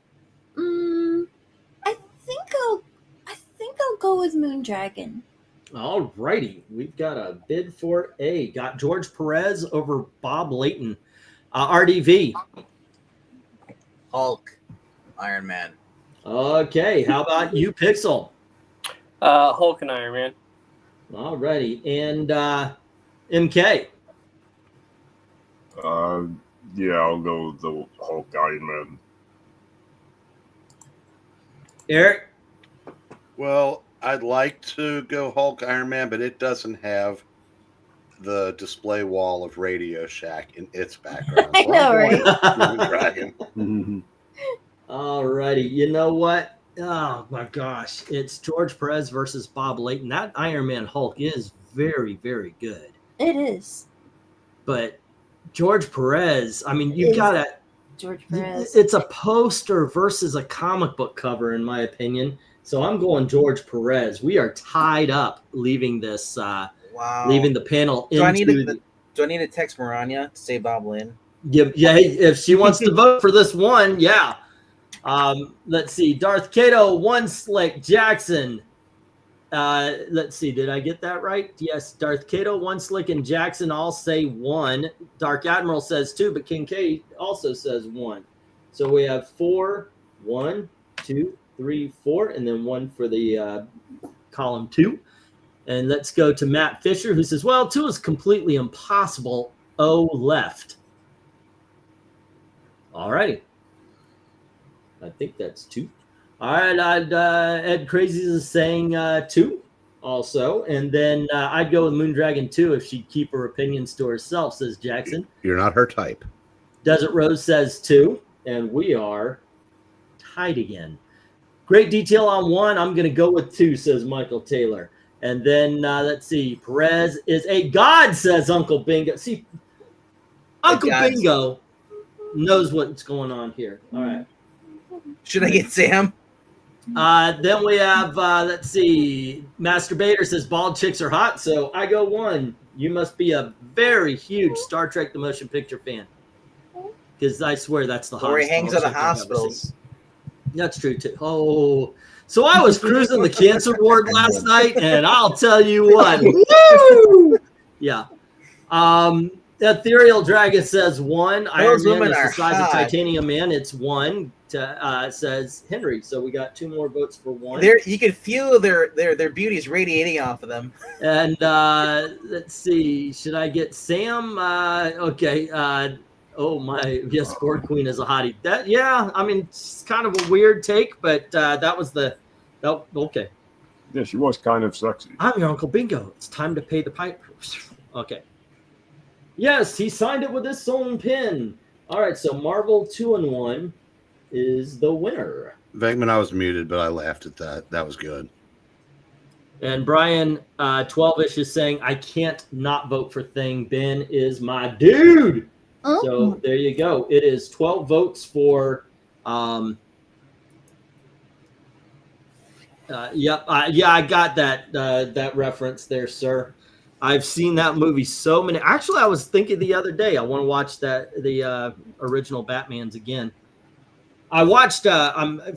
Speaker 2: think I'll go with Moondragon.
Speaker 4: All righty, we've got a bid for A. Got George Perez over Bob Layton. RDV.
Speaker 1: Hulk, Iron Man.
Speaker 4: Okay, how about you, Pixel?
Speaker 7: Hulk and Iron Man.
Speaker 4: All righty, and MK.
Speaker 5: Yeah, I'll go with the Hulk Iron Man.
Speaker 4: Eric.
Speaker 6: Well, I'd like to go Hulk Iron Man, but it doesn't have the display wall of Radio Shack in its background.
Speaker 2: I know, right?
Speaker 6: Dragon.
Speaker 4: All righty, you know what? Oh my gosh, it's George Perez versus Bob Layton. That Iron Man Hulk is very, very good.
Speaker 2: It is.
Speaker 4: But George Perez, I mean, you got to.
Speaker 2: George Perez.
Speaker 4: It's a poster versus a comic book cover, in my opinion. So I'm going George Perez. We are tied up, leaving this.
Speaker 1: Wow.
Speaker 4: Leaving the panel.
Speaker 1: Do I need to text Maranya to say Bob Lynn?
Speaker 4: Yeah, if she wants to vote for this one, yeah. Let's see. Darth Kato, One Slick, Jackson. Let's see. Did I get that right? Yes. Darth Kato, One Slick, and Jackson all say 1. Dark Admiral says 2, but Kincaid also says 1. So we have 4, 1, 2, 3, 4, and then 1 for the column 2. And let's go to Matt Fisher, who says, well, 2 is completely impossible. O left. All righty. I think that's 2. All right. Ed Crazy is saying 2 also. And then I'd go with Moondragon 2 if she'd keep her opinions to herself, says Jackson.
Speaker 6: You're not her type.
Speaker 4: Desert Rose says 2. And we are tied again. Great detail on 1. I'm going to go with 2, says Michael Taylor. And then let's see. Perez is a god, says Uncle Bingo. See, Uncle Bingo knows what's going on here. All right.
Speaker 1: Should I get Sam?
Speaker 4: Then we have, let's see. Masturbator says bald chicks are hot. So I go 1. You must be a very huge Star Trek the Motion Picture fan. Because I swear that's the hottest.
Speaker 1: Or he hangs out of hospitals.
Speaker 4: That's true, too. Oh. So I was cruising the cancer ward last night, and I'll tell you what. Woo! Yeah. Ethereal Dragon says 1. Iron Man is the size of Titanium Man. It's 1. Says Henry. So we got 2 more votes for 1.
Speaker 1: You can feel their beauties radiating off of them.
Speaker 4: And let's see. Should I get Sam? Okay. Oh my! Yes, Board Queen is a hottie. Yeah. I mean, it's kind of a weird take, but that was the. Oh, okay.
Speaker 5: Yeah, she was kind of sexy.
Speaker 4: I'm your Uncle Bingo. It's time to pay the pipe. Okay. Yes, he signed it with his own pen. All right, so Marvel 2-in-1 is the winner.
Speaker 6: Venkman, I was muted, but I laughed at that. That was good.
Speaker 4: And Brian 12ish is saying, I can't not vote for Thing. Ben is my dude. Oh. So there you go. It is 12 votes for yep. Yeah, I got that reference there, sir. I've seen that movie so many. Actually, I was thinking the other day I want to watch the original Batman's again. I watched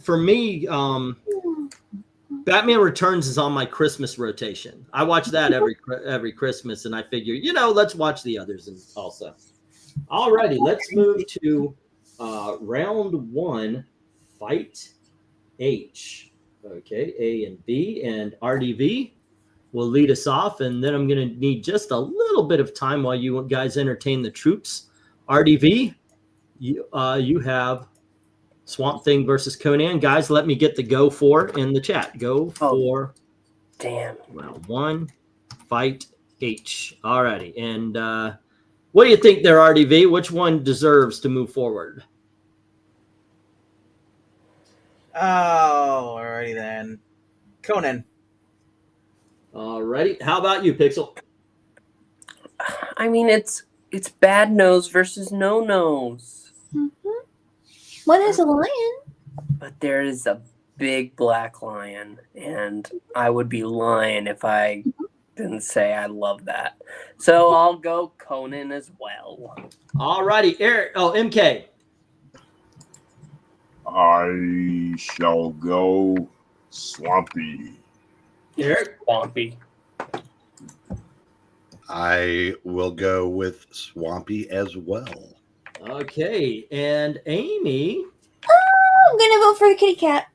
Speaker 4: for me Batman Returns is on my Christmas rotation. I watch that every Christmas, and I figure, let's watch the others also. Alrighty, let's move to round 1, Fight H. Okay, A and B, and RDV will lead us off, and then I'm going to need just a little bit of time while you guys entertain the troops. RDV, you have Swamp Thing versus Conan. Guys, let me get the go for in the chat. Go for round 1, Fight H. Alrighty, and what do you think there, RDV? Which one deserves to move forward?
Speaker 1: Oh, alrighty then. Conan.
Speaker 4: Alrighty. How about you, Pixel?
Speaker 7: I mean, it's bad nose versus no nose.
Speaker 2: What is a lion?
Speaker 7: But there is a big black lion, and I would be lying if I didn't say I love that. So I'll go Conan as well.
Speaker 4: Alrighty, Eric. Oh, MK.
Speaker 5: I shall go Swampy.
Speaker 4: Eric.
Speaker 7: Swampy.
Speaker 6: I will go with Swampy as well.
Speaker 4: Okay, and Amy.
Speaker 2: I'm gonna vote for the kitty cat.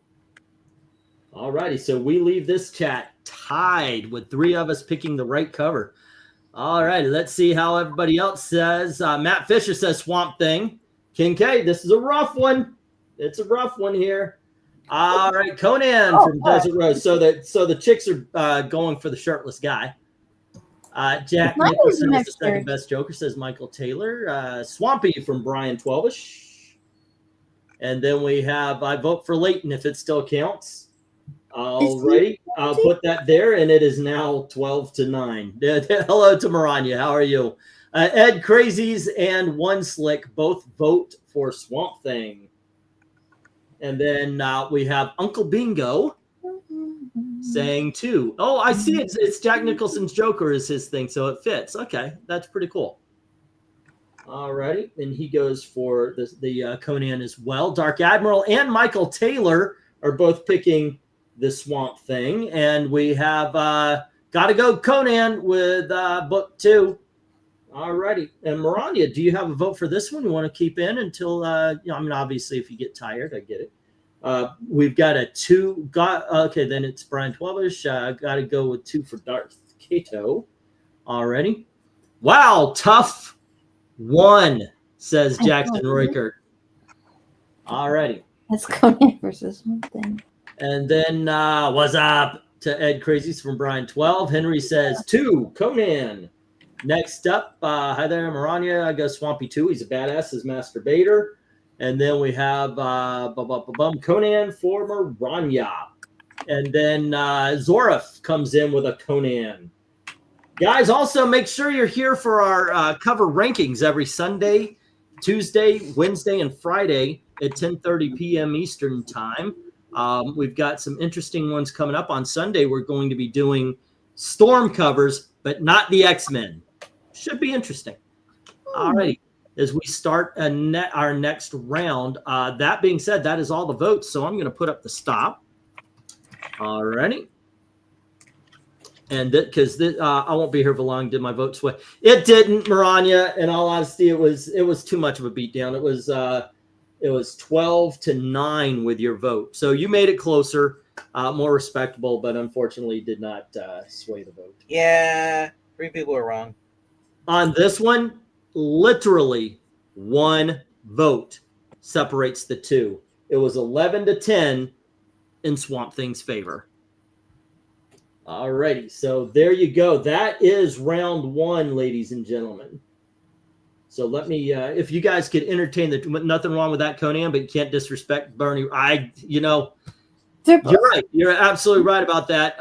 Speaker 4: Alrighty, so we leave this chat tied with 3 of us picking the right cover. All right, let's see how everybody else says. Matt Fisher says Swamp Thing. Kincaid, this is a rough one. It's a rough one here. All right, Conan from Desert Rose. So the chicks are going for the shirtless guy. Jack Nicholson is the second best Joker, says Michael Taylor. Swampy from Brian Twelvish. And then we have I vote for Leighton if it still counts. All right, I'll put that there, and it is now 12-9. Hello to Maranya. How are you? Ed Crazies and One Slick both vote for Swamp Thing. And then we have Uncle Bingo saying 2. Oh, I see it. It's Jack Nicholson's Joker is his thing, so it fits. Okay, that's pretty cool. All righty, and he goes for the Conan as well. Dark Admiral and Michael Taylor are both picking the Swamp Thing, and we have Gotta Go Conan with book 2. Alrighty, and Maranya, do you have a vote for this one? You want to keep in until I mean, obviously, if you get tired, I get it. We've got a 2. Okay, then it's Brian Twelvish. Gotta go with 2 for Darth Kato. Already, wow, tough 1, says Jackson Roykert. Alrighty,
Speaker 2: Let's Conan versus Swamp Thing.
Speaker 4: and then what's up to Ed Crazies from Brian 12. Henry says 2, Conan. Next up, hi there, Maranya. I go Swampy 2. He's a badass, says Masturbator. And then we have Conan for Maranya. And then Zorif comes in with a Conan. Guys, also make sure you're here for our cover rankings every Sunday, Tuesday, Wednesday, and Friday at 10:30 p.m. Eastern Time. We've got some interesting ones coming up. On Sunday, we're going to be doing Storm covers, but not the X-Men. Should be interesting. All right, as we start our next round. That being said, that is all the votes, so I'm going to put up the stop. All righty. And because I won't be here for long, did my vote sway? It didn't, Maranya. In all honesty, it was too much of a beatdown. It was 12-9 with your vote, so you made it closer, more respectable, but unfortunately did not sway the vote.
Speaker 1: Yeah, 3 people are wrong.
Speaker 4: On this one, literally 1 vote separates the 2. It was 11-10 in Swamp Thing's favor. Alrighty, so there you go. That is round 1, ladies and gentlemen. So let me, if you guys could entertain nothing wrong with that, Conan, but you can't disrespect Bernie. You're right. You're absolutely right about that.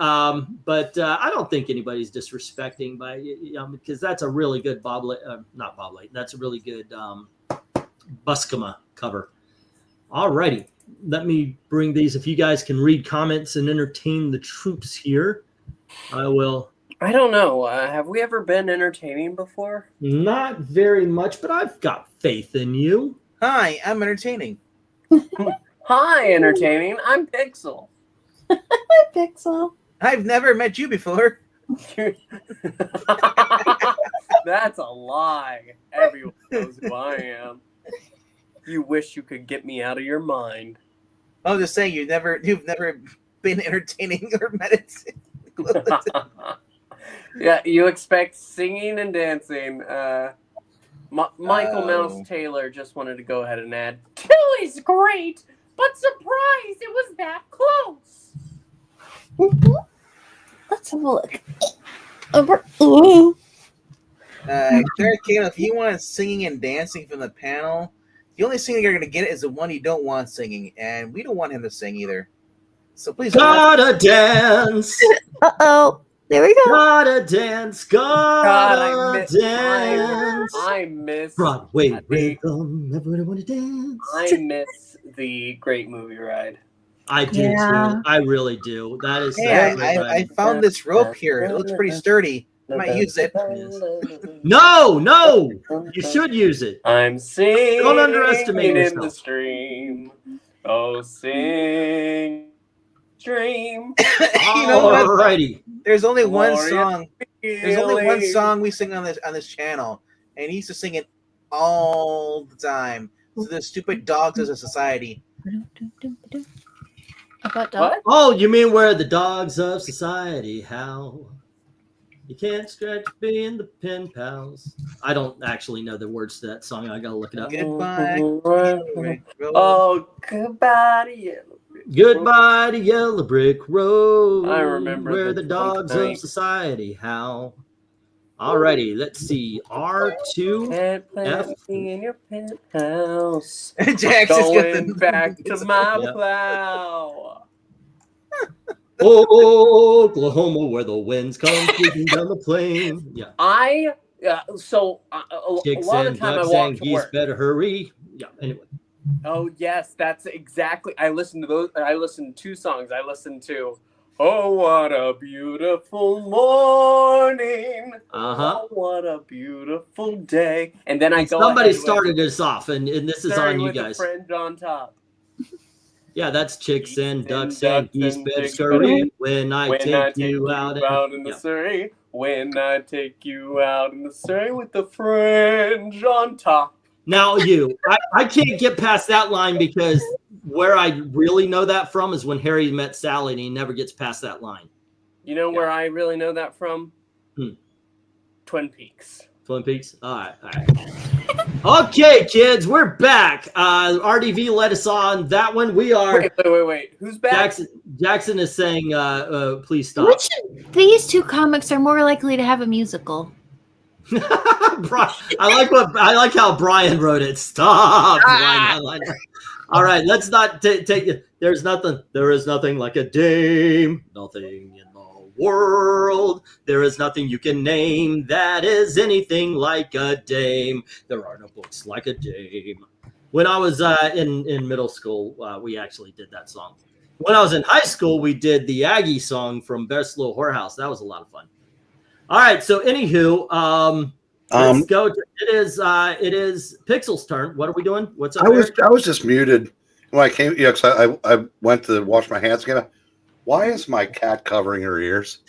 Speaker 4: But I don't think anybody's disrespecting because that's a really good not Bob Light. That's a really good Buscema cover. All righty. Let me bring these. If you guys can read comments and entertain the troops here, I will.
Speaker 7: I don't know. Have we ever been entertaining before?
Speaker 4: Not very much, but I've got faith in you.
Speaker 1: Hi, I'm entertaining.
Speaker 7: Hi, entertaining. I'm Pixel.
Speaker 2: Hi, Pixel.
Speaker 1: I've never met you before.
Speaker 7: That's a lie. Everyone knows who I am. You wish you could get me out of your mind.
Speaker 1: I'll just say you've never been entertaining or meditating.
Speaker 7: Yeah, you expect singing and dancing. Michael Mouse Taylor just wanted to go ahead and add, Tilly's great, but surprise, it was that close.
Speaker 2: Let's have a look.
Speaker 1: Derek Kane, if you want singing and dancing from the panel, The only singer you're gonna get is the one you don't want singing, and we don't want him to sing either. So please.
Speaker 4: Gotta dance.
Speaker 2: Uh-oh. There we go.
Speaker 4: Gotta dance. Gotta dance.
Speaker 7: I miss
Speaker 4: Broadway rhythm. Everybody want to dance.
Speaker 7: I miss the Great Movie Ride.
Speaker 4: I do too. I really do. That is.
Speaker 1: Hey, I found this rope here. It looks pretty sturdy. I might use it.
Speaker 4: No, you should use it.
Speaker 7: I'm singing.
Speaker 4: Don't underestimate
Speaker 7: in
Speaker 4: yourself.
Speaker 7: the stream. Oh, sing, stream.
Speaker 1: You know what?
Speaker 4: Alrighty.
Speaker 1: There's only one
Speaker 7: Glorious
Speaker 1: song. There's only one
Speaker 7: feeling.
Speaker 1: song we sing on this channel, and he used to sing it all the time. So the stupid dogs as a society.
Speaker 2: About dog?
Speaker 7: What?
Speaker 4: Oh, you mean where the dogs of society howl? You can't stretch being the pen pals. I don't actually know the words to that song. I gotta look it up.
Speaker 1: Goodbye.
Speaker 7: Oh, goodbye to you.
Speaker 4: Goodbye to Yellow Brick Road.
Speaker 7: I remember
Speaker 4: where
Speaker 7: the
Speaker 4: the dogs
Speaker 7: night.
Speaker 4: of society howl. Alrighty, let's see. R2.
Speaker 7: Can't play
Speaker 4: F.
Speaker 7: everything in your penthouse.
Speaker 1: Jax is
Speaker 7: Going
Speaker 1: good.
Speaker 7: back to my
Speaker 4: Yeah.
Speaker 7: plow.
Speaker 4: Oh, Oklahoma, where the winds come sweeping down the plain. Yeah.
Speaker 7: A
Speaker 4: Chicks
Speaker 7: lot of
Speaker 4: and
Speaker 7: the time I
Speaker 4: ducks
Speaker 7: walk
Speaker 4: and
Speaker 7: to
Speaker 4: geese
Speaker 7: work.
Speaker 4: better hurry. Yeah, anyway.
Speaker 7: Oh yes, that's exactly. I listened to those. I listened to two songs. I listened to "Oh What a Beautiful Morning," "Oh What a Beautiful Day," and then I go.
Speaker 4: Somebody
Speaker 7: ahead with
Speaker 4: started us off, and this is
Speaker 7: "Starting
Speaker 4: on you
Speaker 7: with a
Speaker 4: guys.
Speaker 7: Fringe on top.
Speaker 4: Yeah, that's chicks and ducks
Speaker 7: and
Speaker 4: and geese
Speaker 7: and
Speaker 4: better
Speaker 7: chicks
Speaker 4: scurry
Speaker 7: better-
Speaker 4: when I
Speaker 7: When
Speaker 4: take
Speaker 7: I take
Speaker 4: you out.
Speaker 7: in the
Speaker 4: Yeah.
Speaker 7: Surrey, when I take you out in the Surrey with the fringe on top.
Speaker 4: Now I can't get past that line because where I really know that from is when Harry met Sally, and he never gets past that line.
Speaker 7: You know where I really know that from? Twin Peaks.
Speaker 4: Twin Peaks. All right. Okay, kids, we're back. RDV let us on that one. We are.
Speaker 7: Wait. Who's back?
Speaker 4: Jackson is saying, please stop.
Speaker 2: Which of these two comics are more likely to have a musical?
Speaker 4: I like how Brian wrote it. Stop. All right, let's not take it. There is nothing like a dame. Nothing in the world. There is nothing you can name that is anything like a dame. There are no books like a dame. When I was in middle school, we actually did that song. When I was in high school, we did the Aggie song from Best Little Whorehouse. That was a lot of fun. All right, so anywho, let's go. It is Pixel's turn. What are we doing? What's up?
Speaker 6: I was just muted when I came. Yeah, because I went to wash my hands again. Why is my cat covering her ears?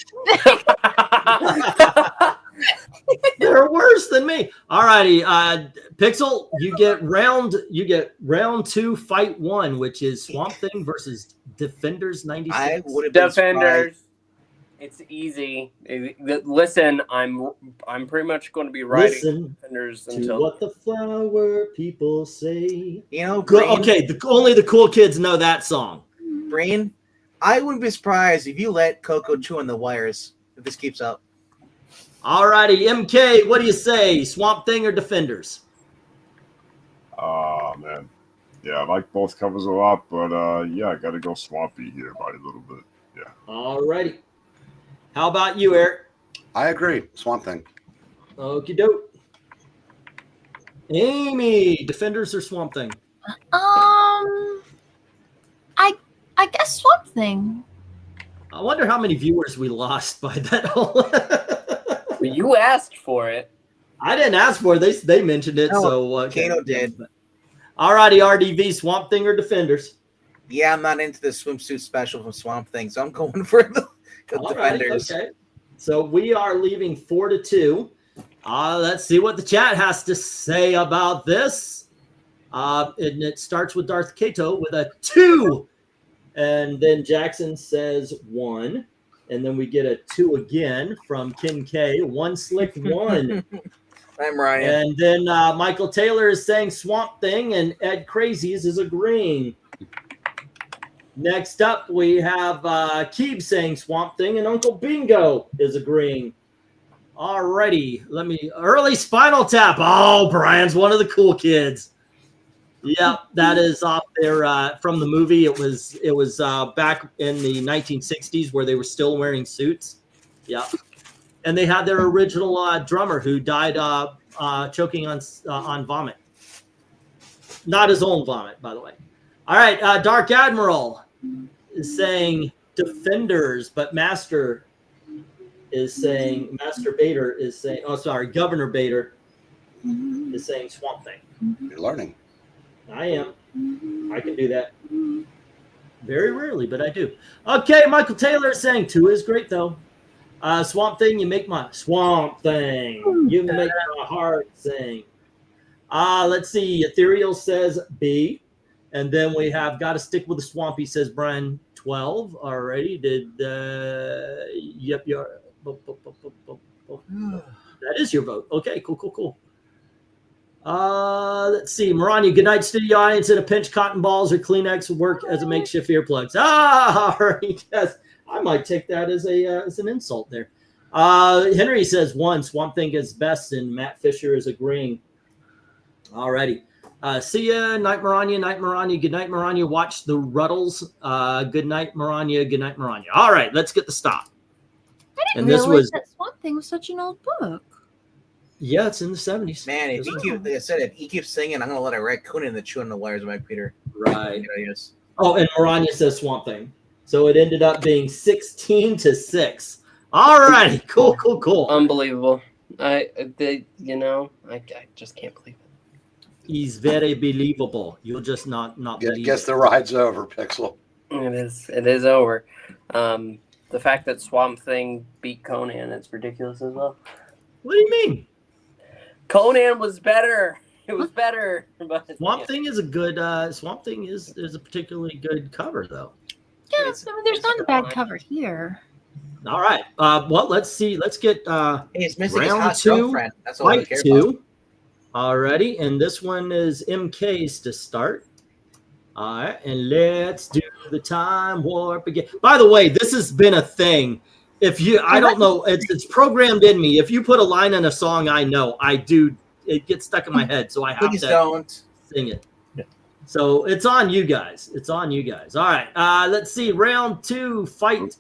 Speaker 4: They're worse than me. All righty, Pixel, you get round 2, fight 1, which is Swamp Thing versus Defenders 96.
Speaker 1: I would have been
Speaker 7: Defenders. It's easy. Listen, I'm pretty much going to be writing Defenders
Speaker 4: to
Speaker 7: until
Speaker 4: what the flower people say.
Speaker 1: You know,
Speaker 4: okay, only the cool kids know that song.
Speaker 1: Brain, I wouldn't be surprised if you let Coco chew on the wires if this keeps up.
Speaker 4: All righty, MK, what do you say? Swamp Thing or Defenders?
Speaker 5: Man. Yeah, I like both covers a lot, but yeah, I got to go Swampy here by a little bit. Yeah.
Speaker 4: All righty. How about you, Eric?
Speaker 6: I agree. Swamp Thing.
Speaker 4: Okie doke. Amy, Defenders or Swamp Thing?
Speaker 2: I guess Swamp Thing.
Speaker 4: I wonder how many viewers we lost by that whole.
Speaker 7: You asked for it.
Speaker 4: I didn't ask for it. They mentioned it,
Speaker 1: No,
Speaker 4: so
Speaker 1: Kano did.
Speaker 4: All righty, RDV, Swamp Thing or Defenders?
Speaker 1: Yeah, I'm not into the swimsuit special from Swamp Thing, so I'm going for the Defenders.
Speaker 4: Right, okay. So we are leaving 4-2. Let's see what the chat has to say about this. And it starts with Darth Kato with a 2. And then Jackson says 1. And then we get a 2 again from Ken K. 1 slick 1.
Speaker 1: I'm Ryan.
Speaker 4: And then Michael Taylor is saying Swamp Thing, and Ed Crazies is agreeing. Next up, we have Keeb saying Swamp Thing, and Uncle Bingo is agreeing. Alrighty, early Spinal Tap. Oh, Brian's one of the cool kids. Yeah, that is off there from the movie. It was back in the 1960s where they were still wearing suits. Yeah, and they had their original drummer who died choking on vomit. Not his own vomit, by the way. All right, Dark Admiral is saying Defenders, but Master Bader is saying, oh, sorry, Governor Bader is saying Swamp Thing.
Speaker 6: You're learning.
Speaker 4: I am. I can do that. Very rarely, but I do. Okay, Michael Taylor is saying 2 is great, though. Swamp Thing, you make my Swamp Thing. You make my heart sing. Let's see. Ethereal says B. And then we have Got to Stick with the Swampy, says Brian 12. Alrighty. Yep. That is your vote. Okay, cool. Let's see. Maranya, good night, studio audience. In a pinch, cotton balls or Kleenex will work as a makeshift earplugs. All right. Yes. I might take that as an insult there. Henry says 1. Swamp Thing is best, and Matt Fisher is agreeing. Alrighty. See ya. Night Maranya. Night Maranya. Good night, Maranya. Watch the Ruddles. Good night, Maranya. Good night, Maranya. All right, let's get the stop.
Speaker 2: I didn't realize that Swamp Thing was such an old book.
Speaker 4: Yeah, it's in the 70s.
Speaker 1: Man, if he keeps singing, I'm gonna let a raccoon in the chewing the wires of my Peter.
Speaker 4: Right. Oh, and Maranya says Swamp Thing. So it ended up being 16-6. All righty. Cool.
Speaker 7: Unbelievable. I just can't believe it.
Speaker 4: He's very believable. You'll just not believe
Speaker 6: Guess
Speaker 4: it.
Speaker 6: the ride's over, Pixel.
Speaker 7: It is over. The fact that Swamp Thing beat Conan is ridiculous as well.
Speaker 4: What do you mean?
Speaker 7: Conan was better. It was better. But
Speaker 4: Swamp Thing is a good. Swamp Thing is a particularly good cover, though.
Speaker 2: Yeah, there's not a bad cover here.
Speaker 4: All right. Well, let's see. Let's get
Speaker 1: he's missing his
Speaker 4: round
Speaker 1: hot
Speaker 4: 2,
Speaker 1: girlfriend. That's all I care
Speaker 4: fight 2.
Speaker 1: about.
Speaker 4: Alrighty, and this one is MK's to start. All right, and let's do the time warp again. By the way, this has been a thing. I don't know, it's programmed in me. If you put a line in a song I know, it gets stuck in my head, so I have to sing it. Yeah. So it's on you guys. All right, let's see. Round 2, fight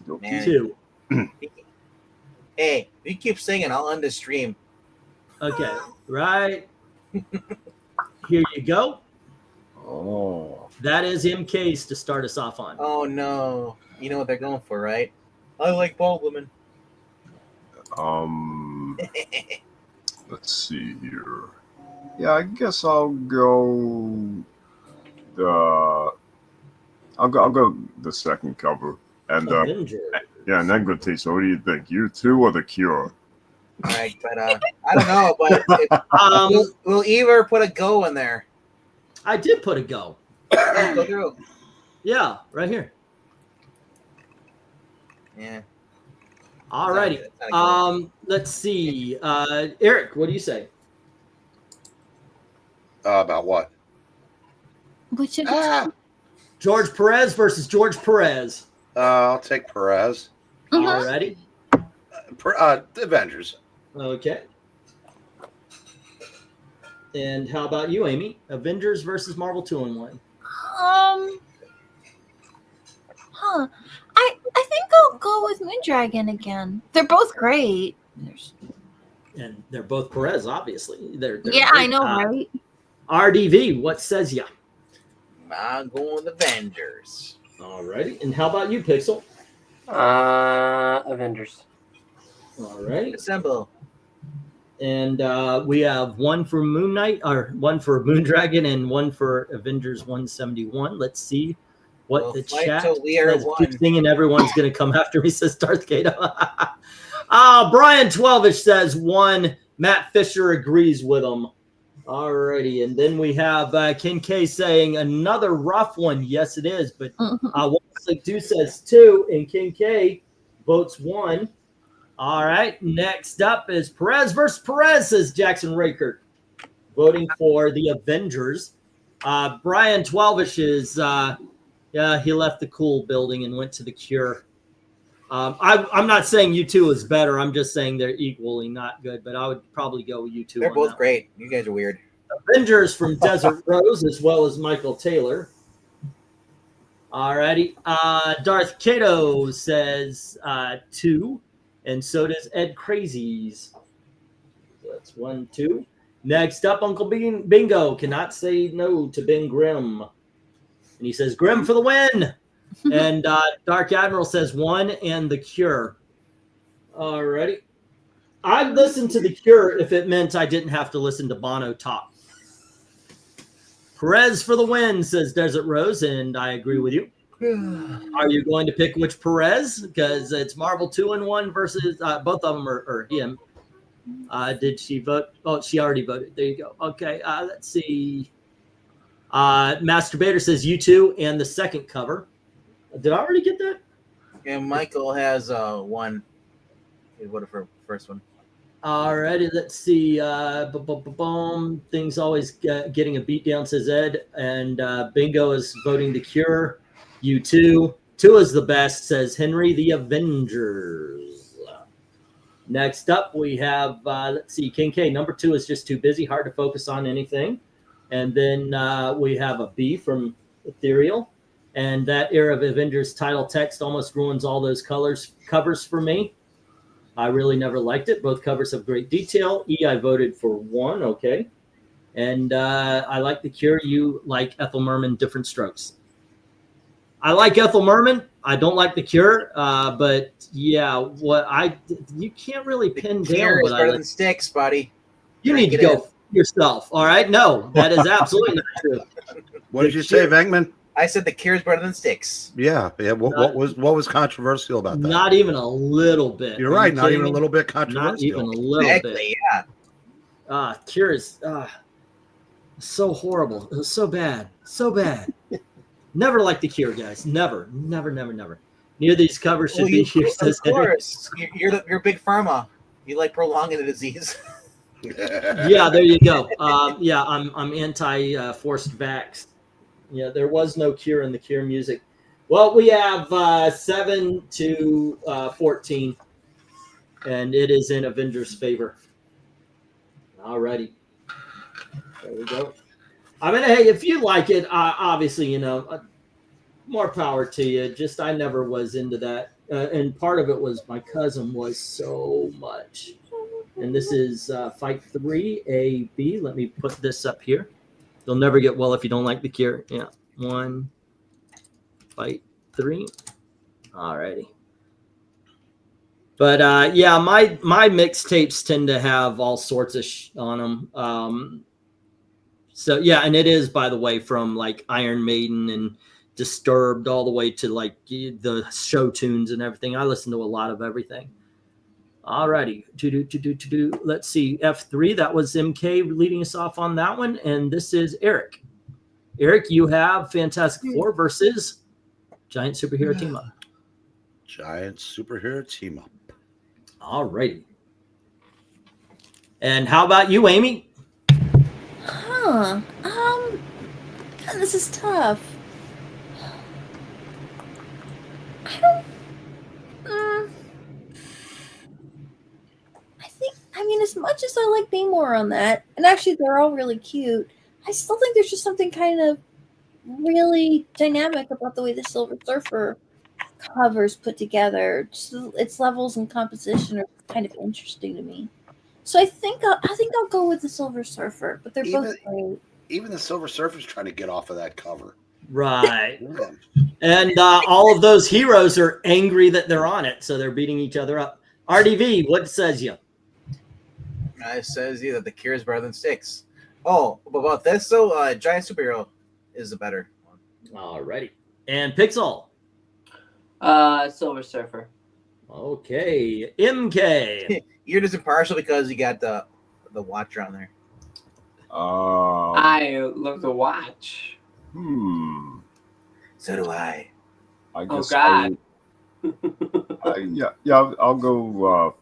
Speaker 4: 2.
Speaker 1: Hey, you keep singing, I'll end the stream.
Speaker 4: Okay, right. Here you go.
Speaker 5: Oh.
Speaker 4: That is MK's to start us off on.
Speaker 1: Oh, no. You know what they're going for, right? I like bald women.
Speaker 5: Let's see here. Yeah, I guess I'll go the second cover. And yeah, and then good taste. So what do you think? You 2 or the Cure?
Speaker 1: All right, but I don't know, but we'll either put a go in there.
Speaker 4: I did put a go.
Speaker 1: Yeah, go through.
Speaker 4: Yeah, right here.
Speaker 1: Yeah.
Speaker 4: All righty. Let's see. Eric, what do you say?
Speaker 6: About what?
Speaker 2: Which is
Speaker 4: George Perez versus George Perez.
Speaker 6: I'll take Perez.
Speaker 4: All righty.
Speaker 6: The Avengers.
Speaker 4: Okay. And how about you, Amy? Avengers versus Marvel 2-in-1.
Speaker 2: I think I'll go with Moondragon again. They're both great.
Speaker 4: And they're both Perez, obviously. They're
Speaker 2: yeah,
Speaker 4: great.
Speaker 2: I know, right?
Speaker 4: RDV, what says ya?
Speaker 1: I'm going with Avengers.
Speaker 4: All righty. And how about you, Pixel?
Speaker 7: Avengers.
Speaker 4: All right.
Speaker 1: Assemble.
Speaker 4: And we have 1 for Moon Knight, or 1 for Moondragon, and 1 for Avengers 171. Let's see what the chat says. Keep singing, everyone's going to come after me, says Darth Kato. Brian 12ish says 1. Matt Fisher agrees with him. All righty. And then we have Ken K saying another rough one. Yes, it is. But One62 says 2, and Ken K votes 1. All right. Next up is Perez versus Perez, says Jackson Rakert, voting for the Avengers. Brian 12ish is, he left the cool building and went to the Cure. I'm not saying U2 is better. I'm just saying they're equally not good, but I would probably go with U2.
Speaker 1: They're both great. You guys are weird.
Speaker 4: Avengers from Desert Rose, as well as Michael Taylor. Alrighty. Darth Kato says 2, and so does Ed Crazies. So that's 1, 2. Next up, Uncle Bingo cannot say no to Ben Grimm. And he says, Grimm for the win. And Dark Admiral says 1 and The Cure. Alrighty. I'd listen to The Cure if it meant I didn't have to listen to Bono talk. Perez for the win, says Desert Rose, and I agree with you. Are you going to pick which Perez? Because it's Marvel 2-1 versus both of them are him. Did she vote? Oh, she already voted. There you go. Okay, let's see. Masturbator says U2 and the second cover. Did I already get that?
Speaker 1: And Michael has 1. He voted for first one.
Speaker 4: Alrighty, let's see. Things always getting a beat down, says Ed. And Bingo is voting The Cure. U2. 2 is the best, says Henry. The Avengers. Next up, we have, let's see, King K. Number 2 is just too busy, hard to focus on anything. And then we have a B from Ethereal. And that era of Avengers title text almost ruins all those covers for me. I really never liked it. Both covers have great detail. E, I voted for 1. Okay. And I like The Cure. You like Ethel Merman, Different Strokes. I like Ethel Merman. I don't like The Cure. But yeah, you can't really pin
Speaker 1: The
Speaker 4: down
Speaker 1: Cure is
Speaker 4: what I
Speaker 1: better
Speaker 4: like.
Speaker 1: than Sticks, buddy.
Speaker 4: You need to go yourself. All right. No, that is absolutely not true.
Speaker 6: What did you say, Venkman?
Speaker 1: I said The Cure is better than Sticks.
Speaker 6: Yeah. What was controversial about that?
Speaker 4: Not even a little bit.
Speaker 6: You're right. Not even a little bit controversial.
Speaker 4: Not even a little bit.
Speaker 1: Yeah.
Speaker 4: Cure is so horrible. It was so bad. So bad. Never liked The Cure, guys. Never. Near these covers should be here.
Speaker 1: Of course. You're big pharma. You like prolonging the disease.
Speaker 4: Yeah, there you go. Yeah, I'm anti forced vax. Yeah, there was no Cure in The Cure music. Well, we have 7 to 14, and it is in Avengers' favor. Alrighty, there we go. I mean, hey, if you like it, obviously, more power to you. Just I never was into that, and part of it was my cousin was so much. And this is Fight 3, A, B. Let me put this up here. You'll never get well if you don't like The Cure. Yeah. 1, Fight 3. Alrighty. But yeah, my mixtapes tend to have all sorts of on them. So yeah, and it is, by the way, from like Iron Maiden and Disturbed all the way to like the show tunes and everything. I listen to a lot of everything. Alrighty, let's see, F3, that was MK leading us off on that one, and this is Eric. Eric, you have Fantastic Four versus Giant Superhero Team Up.
Speaker 6: Giant Superhero Team Up.
Speaker 4: Alrighty. And how about you, Amy?
Speaker 2: God, this is tough. I mean, as much as I like Namor on that, and actually they're all really cute, I still think there's just something kind of really dynamic about the way the Silver Surfer covers put together. Just its levels and composition are kind of interesting to me. So I think I'll go with the Silver Surfer, but they're both great.
Speaker 6: Even the Silver Surfer's trying to get off of that cover.
Speaker 4: Right. And all of those heroes are angry that they're on it, so they're beating each other up. RDV, what says you?
Speaker 1: It says that The Cure is better than Sticks. Oh, about this though, Giant Superhero is the better one.
Speaker 4: Alrighty. And Pixel?
Speaker 3: Silver Surfer.
Speaker 4: Okay. MK.
Speaker 1: You're just impartial because you got the Watcher on there.
Speaker 3: I love the watch.
Speaker 1: So do I.
Speaker 5: I guess
Speaker 3: God.
Speaker 5: I'll go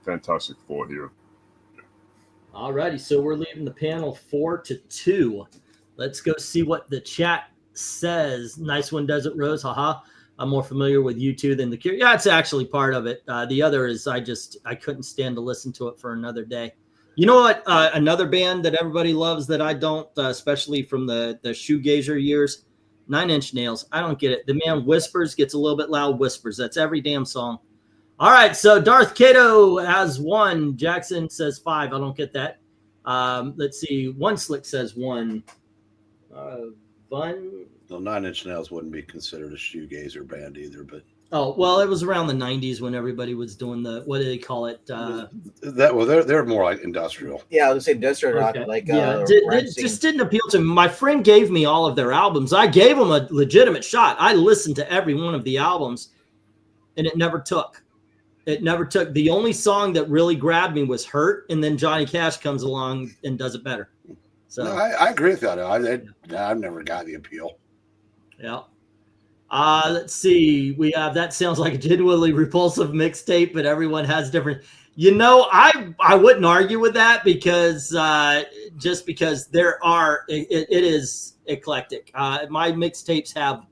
Speaker 5: Fantastic Four here.
Speaker 4: Alrighty, so we're leaving the panel 4-2. Let's go see what the chat says. Nice one, Desert Rose. Haha. I'm more familiar with U2 than The Cure. Yeah, it's actually part of it. The other is I couldn't stand to listen to it for another day. You know what? Another band that everybody loves that I don't, especially from the shoegazer years, 9 Inch Nails. I don't get it. The man whispers, gets a little bit loud, whispers. That's every damn song. All right, so Darth Kato has 1. Jackson says 5. I don't get that. Let's see. One Slick says 1. Fun.
Speaker 6: Well, 9 Inch Nails wouldn't be considered a shoegazer band either, but
Speaker 4: Oh, well, it was around the 90s when everybody was doing the, what do they call it?
Speaker 6: they're more like industrial.
Speaker 1: Yeah, I would say industrial rock.
Speaker 4: Okay.
Speaker 1: Like
Speaker 4: yeah, it just didn't appeal to me. My friend gave me all of their albums. I gave them a legitimate shot. I listened to every one of the albums, and it never took. It never took. The only song that really grabbed me was Hurt, and then Johnny Cash comes along and does it better. So
Speaker 6: No, I agree with that. I've never got the appeal.
Speaker 4: yeah. Let's see. We have That Sounds Like a Genuinely Repulsive mixtape, but everyone has different. You know, I wouldn't argue with that because just because there are it is eclectic. My mixtapes have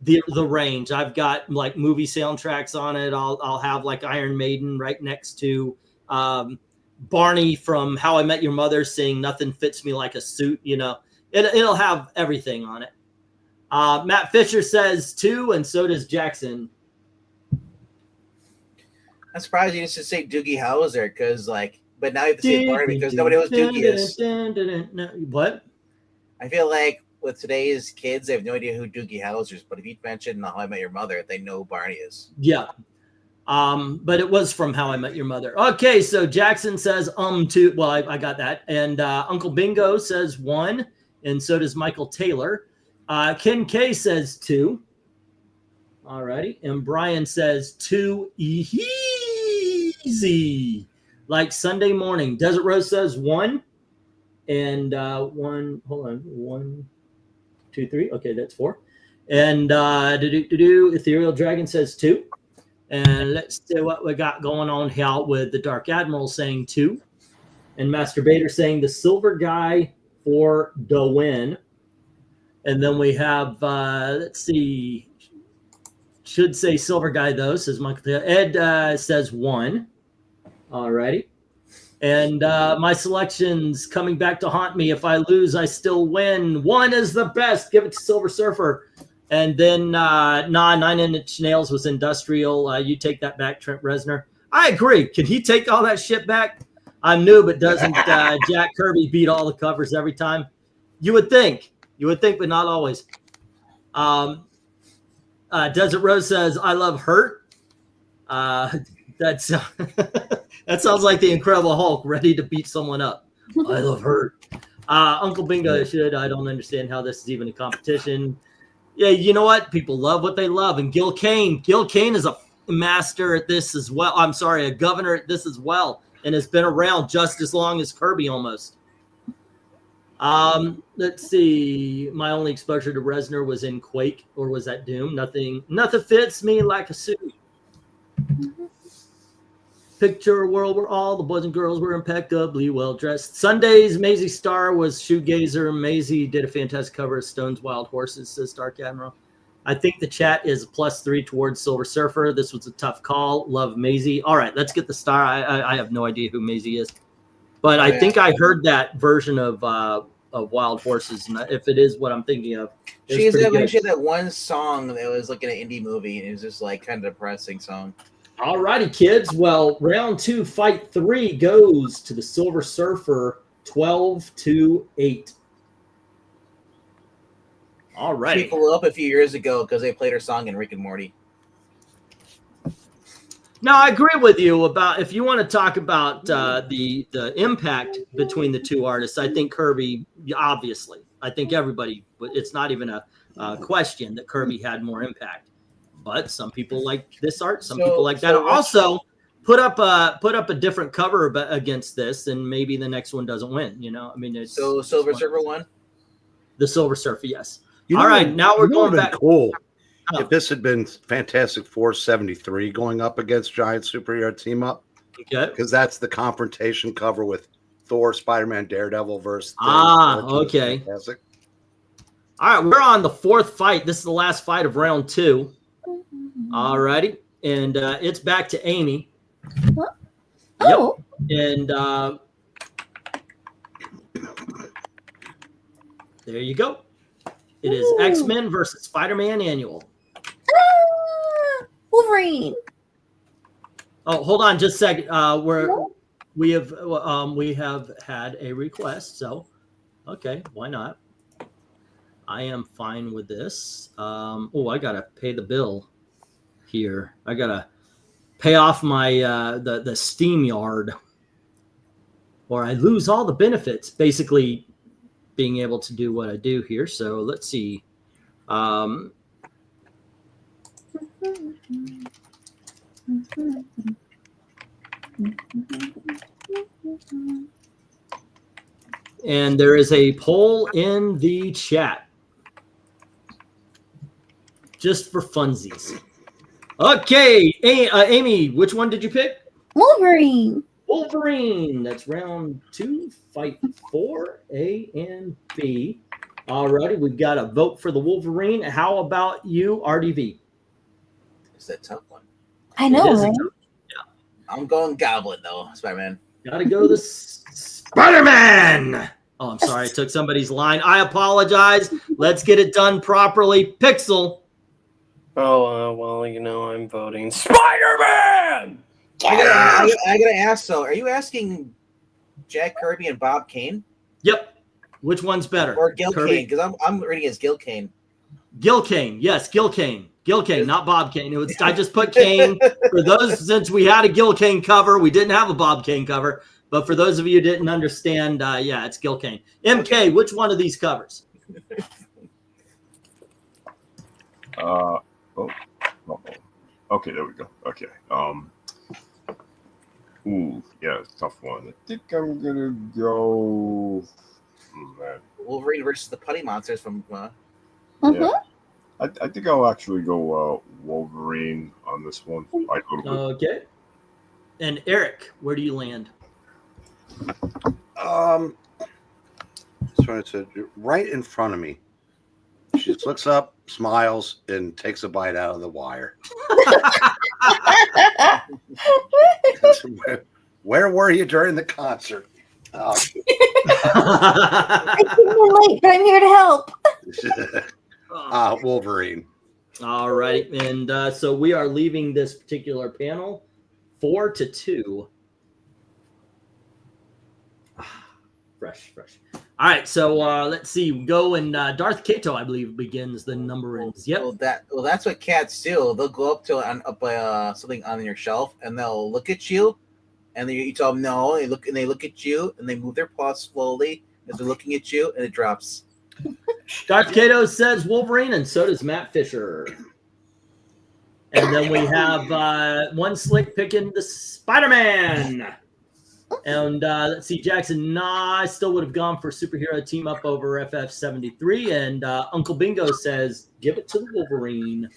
Speaker 4: the range. I've got like movie soundtracks on it. I'll have like Iron Maiden right next to Barney from How I Met Your Mother saying "Nothing Fits Me Like a Suit." You know, it'll have everything on it. Matt Fisher says 2, and so does Jackson.
Speaker 1: I'm surprised you didn't just say Doogie Howser because, like, but now you have to say Barney because nobody knows Doogie is.
Speaker 4: What?
Speaker 1: I feel like with today's kids, they have no idea who Doogie Howser is. But if you mention How I Met Your Mother, they know who Barney is.
Speaker 4: Yeah. But it was from How I Met Your Mother. Okay, so Jackson says 2. Well, I got that. And Uncle Bingo says 1, and so does Michael Taylor. Ken K says 2. All righty. And Brian says 2 easy. Like Sunday morning. Desert Rose says 1. And 1, hold on. 1, 2, 3. Okay, that's 4. And Ethereal Dragon says 2. And let's see what we got going on here with the Dark Admiral saying 2. And Masturbator saying the silver guy for the win. And then we have, let's see, should say silver guy, though, says Michael. Ed says 1. All righty. And my selections coming back to haunt me. If I lose, I still win. 1 is the best. Give it to Silver Surfer. And then, 9 Inch Nails was industrial. You take that back, Trent Reznor. I agree. Can he take all that shit back? I'm new, but doesn't Jack Kirby beat all the covers every time? You would think. You would think, but not always. Desert Rose says, I love Hurt. That sounds like the Incredible Hulk ready to beat someone up. I love Hurt. Uncle Bingo should. I don't understand how this is even a competition. Yeah, you know what? People love what they love. And Gil Kane. Gil Kane is a master at this as well. I'm sorry, a governor at this as well. And has been around just as long as Kirby almost. Let's see. My only exposure to Reznor was in Quake, or was that Doom? Nothing fits me like a suit. Picture a world where all the boys and girls were impeccably well dressed. Sundays, Maisie Starr was shoegazer. Maisie did a fantastic cover of Stone's Wild Horses, says Dark Admiral. I think the chat is +3 towards Silver Surfer. This was a tough call. Love Maisie. All right, let's get the star. I have no idea who Maisie is. But I think I heard that version of Wild Horses, and if it is what I'm thinking of,
Speaker 1: she had that one song that was like in an indie movie, and it was just like kind of depressing song.
Speaker 4: All righty, kids. Well, round 2, fight 3 goes to the Silver Surfer, 12-8. All right.
Speaker 1: She blew up a few years ago because they played her song in Rick and Morty.
Speaker 4: Now, I agree with you about if you want to talk about the impact between the two artists. I think Kirby, obviously, I think everybody. It's not even a question that Kirby had more impact. But some people like this art, some people like that. Also, put up a different cover against this, and maybe the next one doesn't win. You know, I mean, it's
Speaker 1: so Silver Surfer won.
Speaker 4: The Silver Surfer, yes. All right, now we're going back.
Speaker 6: Cool. Oh. If this had been Fantastic Four 73 going up against Giant Superhero Team Up, okay, because that's the confrontation cover with Thor, Spider-Man, Daredevil versus.
Speaker 4: Okay.
Speaker 6: Fantastic.
Speaker 4: All right, we're on the 4th fight. This is the last fight of round 2. All righty, and it's back to Amy.
Speaker 2: Oh.
Speaker 4: Yep. And There you go. It is
Speaker 2: Ooh.
Speaker 4: X-Men versus Spider-Man Annual.
Speaker 2: Wolverine.
Speaker 4: Oh, hold on just a second. We have had a request, so okay, why not? I am fine with this. Oh, I gotta pay the bill here. I gotta pay off my the SteamYard, or I lose all the benefits. Basically, being able to do what I do here. So let's see. And there is a poll in the chat, just for funsies. Okay, Amy, which one did you pick?
Speaker 2: Wolverine.
Speaker 4: Wolverine. That's round 2, fight 4, A and B. Alrighty, we've got a vote for the Wolverine. How about you, RDV?
Speaker 1: It's a tough one.
Speaker 2: I know, right?
Speaker 4: Yeah.
Speaker 1: I'm going Goblin though, Spider-Man.
Speaker 4: Gotta go the Spider-Man. Oh, I'm sorry, I took somebody's line. I apologize. Let's get it done properly. Pixel.
Speaker 7: Oh, well, you know, I'm voting Spider-Man!
Speaker 1: I gotta ask, so are you asking Jack Kirby and Bob Kane?
Speaker 4: Yep. Which one's better?
Speaker 1: Or Gil
Speaker 4: Kirby?
Speaker 1: Kane, because I'm reading as Gil Kane.
Speaker 4: Gil Kane. Yes, Gil Kane. Gil Kane, not Bob Kane. It was, I just put Kane for those, since we had a Gil Kane cover. We didn't have a Bob Kane cover. But for those of you who didn't understand, yeah, it's Gil Kane. MK, which one of these covers?
Speaker 5: Okay, there we go. Okay. Ooh, yeah, it's a tough one. I think I'm gonna go. Man.
Speaker 1: Wolverine versus the Putty Monsters from.
Speaker 5: Yeah. I think I'll actually go Wolverine on this one.
Speaker 4: Okay. And Eric, where do you land?
Speaker 6: So it's right in front of me. She just looks up, smiles, and takes a bite out of the wire. Where were you during the concert?
Speaker 2: I came in late, but I'm here to help.
Speaker 6: Wolverine.
Speaker 4: All right. And so we are leaving this particular panel 4-2. Fresh. All right, so let's see. Go and Darth Kato, I believe, begins the number ends. Yep.
Speaker 1: Well, that's what cats do. They'll go up to something on your shelf, and they'll look at you, and then you tell them no. They look at you, and they move their paws slowly as they're looking at you, and it drops.
Speaker 4: Darth Kato says Wolverine, and so does Matt Fisher. And then we have One Slick picking the Spider-Man. And let's see, Jackson, I still would have gone for superhero team up over FF73. And Uncle Bingo says, give it to the Wolverine.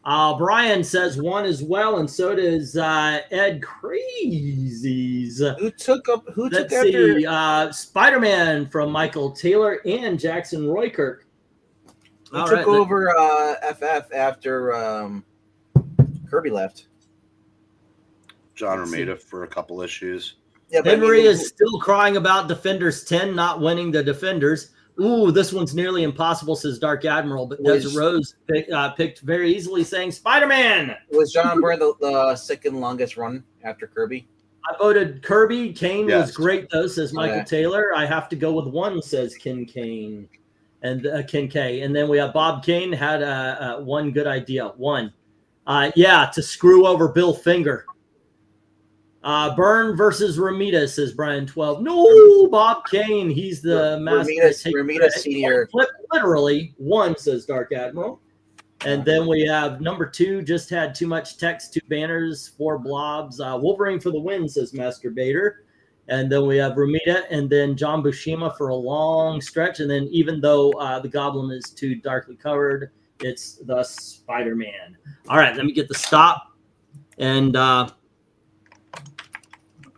Speaker 4: Brian says one as well, and so does Ed Crazies.
Speaker 1: Who took after
Speaker 4: Spider-Man from Michael Taylor and Jackson Roykirk.
Speaker 1: Who took over FF after Kirby left?
Speaker 6: John Romita for a couple issues.
Speaker 1: Yeah,
Speaker 4: Henry is still crying about Defenders 10 not winning the Defenders. Ooh, this one's nearly impossible, says Dark Admiral, but Desert Rose picked very easily, saying Spider-Man.
Speaker 1: Was John Byrne the second longest run after Kirby?
Speaker 4: I voted Kirby. Kane was great, though, says Michael Taylor. I have to go with one, says Ken Kane. And Ken K. And then we have Bob Kane had one good idea. One. To screw over Bill Finger. Byrne versus Romita, says Brian 12. No, Bob Kane. He's the master.
Speaker 1: Romita Senior.
Speaker 4: Literally one, says Dark Admiral. And then we have number 2, just had too much text, 2 banners, 4 blobs. Wolverine for the win, says Masturbator. And then we have Romita and then John Buscema for a long stretch. And then even though the Goblin is too darkly covered, it's the Spider-Man. All right, let me get the stop. And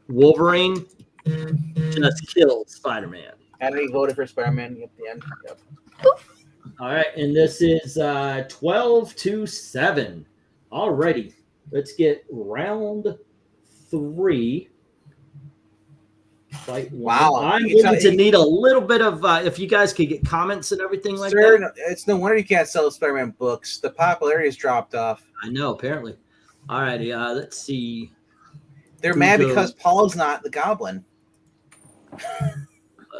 Speaker 4: Wolverine just killed Spider-Man.
Speaker 1: And he voted for Spider-Man at the end. Yep.
Speaker 4: All right, and this is 12-7. Alrighty, let's get round 3. fight one.
Speaker 1: Wow.
Speaker 4: I'm going to need a little bit of if you guys could get comments and everything like that.
Speaker 1: It's no wonder you can't sell Spider-Man books. The popularity has dropped off.
Speaker 4: I know, apparently. All righty, let's see.
Speaker 1: They're mad because Paul's not the Goblin.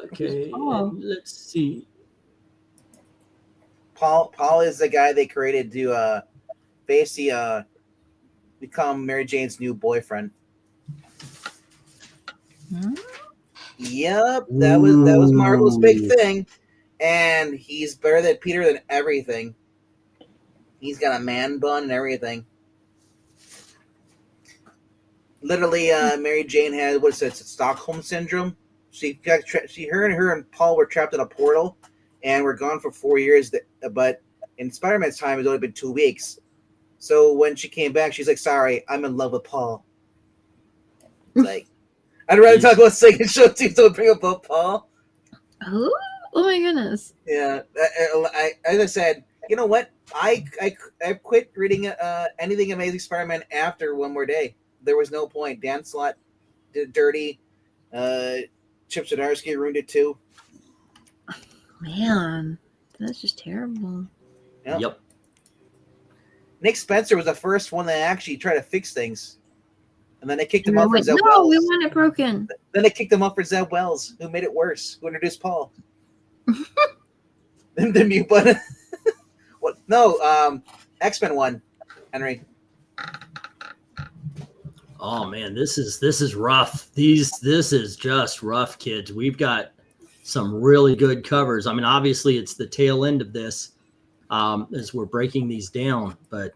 Speaker 4: Okay, let's see.
Speaker 1: Paul is the guy they created to basically become Mary Jane's new boyfriend. Yep, that was Marvel's big thing, and he's better than Peter than everything. He's got a man bun and everything. Literally, Mary Jane had Stockholm syndrome. Her and Paul were trapped in a portal, and were gone for 4 years. But in Spider-Man's time, it's only been 2 weeks. So when she came back, she's like, "Sorry, I'm in love with Paul." Like, I'd rather talk about second show too, so bring up Paul.
Speaker 2: Oh my goodness.
Speaker 1: Yeah, as I said, you know what? I quit reading anything Amazing Spider-Man after One More Day. There was no point. Dan Slott did dirty. Chip Zdarsky ruined it too.
Speaker 2: Man, that's just terrible.
Speaker 4: Yep.
Speaker 1: Nick Spencer was the first one that actually tried to fix things. And then they kicked him off for Zeb
Speaker 2: No,
Speaker 1: Wells.
Speaker 2: we want it broken.
Speaker 1: Then they kicked him off for Zeb Wells, who made it worse, who introduced Paul. the mute button. What? No, X-Men one, Henry.
Speaker 4: Oh man, this is rough. This is just rough, kids. We've got some really good covers. I mean, obviously it's the tail end of this as we're breaking these down, but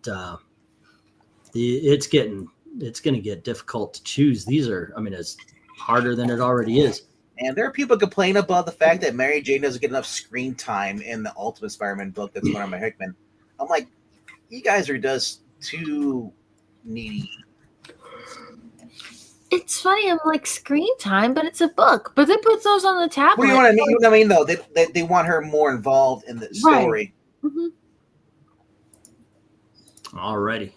Speaker 4: it's going to get difficult to choose. These are, I mean, it's harder than it already is.
Speaker 1: And there are people complaining about the fact that Mary Jane doesn't get enough screen time in the Ultimate Spider-Man book that's one of my Hickman. I'm like, you guys are just too needy.
Speaker 2: It's funny, I'm like, screen time, but it's a book. But they put those on the tablet.
Speaker 1: What do you want to mean? You know what I mean, though? They want her more involved in the story.
Speaker 2: Right. Mm-hmm.
Speaker 4: Alrighty.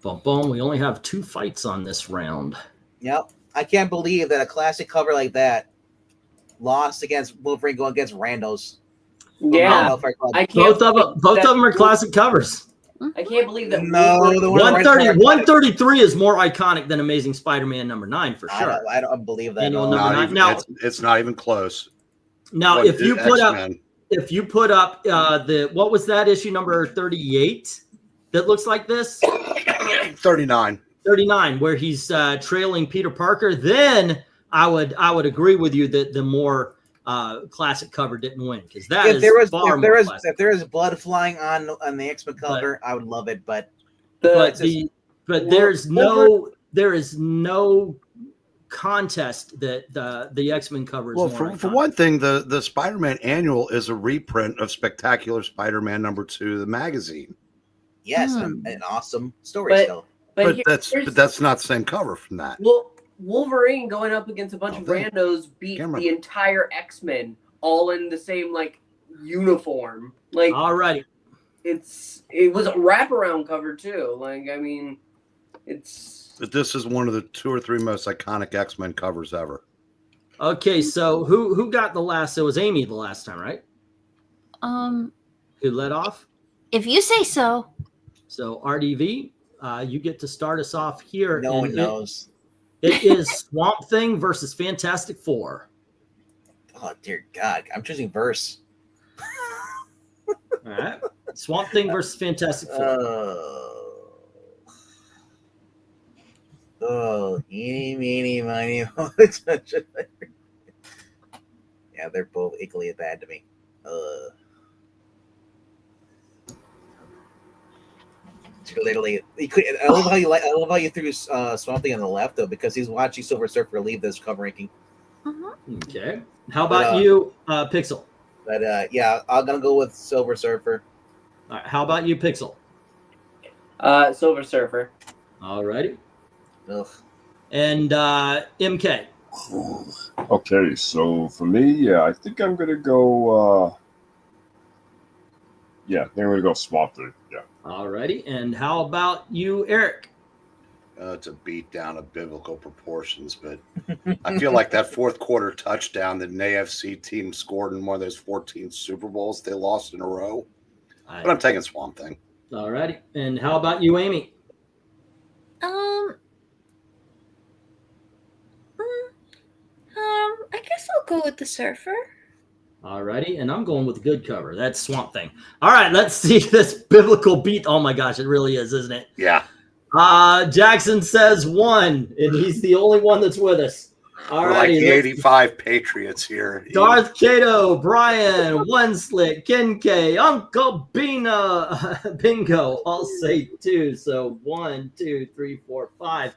Speaker 4: Boom, boom. We only have 2 fights on this round.
Speaker 1: Yep. I can't believe that a classic cover like that lost against Wolverine going against Randos.
Speaker 3: Yeah.
Speaker 4: Both of them are classic covers.
Speaker 3: I can't believe that.
Speaker 1: No, the
Speaker 4: 133 is more iconic than Amazing Spider-Man #9 for sure.
Speaker 1: I don't believe that.
Speaker 4: Now,
Speaker 6: it's not even close.
Speaker 4: Now, if you put up the what was that issue number 38 that looks like this?
Speaker 6: 39,
Speaker 4: where he's trailing Peter Parker, then I would agree with you that the more classic cover didn't win, because that
Speaker 1: if
Speaker 4: is
Speaker 1: there was blood flying on the X-Men cover, I would love it. But there is no contest that the X-Men cover is.
Speaker 6: Well,
Speaker 4: more
Speaker 6: for one thing, the Spider-Man annual is a reprint of Spectacular Spider-Man #2, the magazine.
Speaker 1: Yes, an awesome story still.
Speaker 6: But that's not the same cover from that.
Speaker 3: Well, Wolverine going up against a bunch of randos beat the entire X-Men all in the same uniform.
Speaker 4: Alrighty.
Speaker 3: It was a wraparound cover too. I mean,
Speaker 6: But this is one of the 2 or 3 most iconic X-Men covers ever.
Speaker 4: Okay, so who got the last? It was Amy the last time, right? Who led off?
Speaker 2: If you say so.
Speaker 4: So RDV, you get to start us off here.
Speaker 1: No one knows.
Speaker 4: It is Swamp Thing versus Fantastic Four.
Speaker 1: Oh dear God, I'm choosing verse.
Speaker 4: All right, Swamp Thing versus Fantastic Four.
Speaker 1: Eeny, meeny, miny. Yeah, they're both equally bad to me. Literally, I love how you threw Swamp Thing on the left though, because he's watching Silver Surfer leave this cover ranking.
Speaker 4: Okay, how about you, Pixel?
Speaker 1: But yeah, I'm gonna go with Silver Surfer.
Speaker 4: All right, how about you, Pixel?
Speaker 3: Silver Surfer.
Speaker 4: Alrighty.
Speaker 1: Ugh.
Speaker 4: And MK.
Speaker 5: Okay, so for me, I think I'm gonna go. I think I'm gonna go Swamp Thing. Yeah.
Speaker 4: Alrighty, and how about you, Eric?
Speaker 6: It's a beat down of biblical proportions, but I feel like that fourth quarter touchdown that an AFC team scored in one of those 14 Super Bowls they lost in a row. But I'm taking Swamp Thing.
Speaker 4: All righty. And how about you, Amy?
Speaker 2: I guess I'll go with the Surfer.
Speaker 4: All righty. And I'm going with a good cover. That's Swamp Thing. All right. Let's see this biblical beat. Oh my gosh, it really is, isn't it?
Speaker 6: Yeah.
Speaker 4: Jackson says 1, and he's the only one that's with us. All right,
Speaker 6: like the 85 Patriots here.
Speaker 4: Darth Cato, Brian, One Slick, Ken K, Uncle Bina, Bingo. I'll say 2. So 1, 2, 3, 4, 5.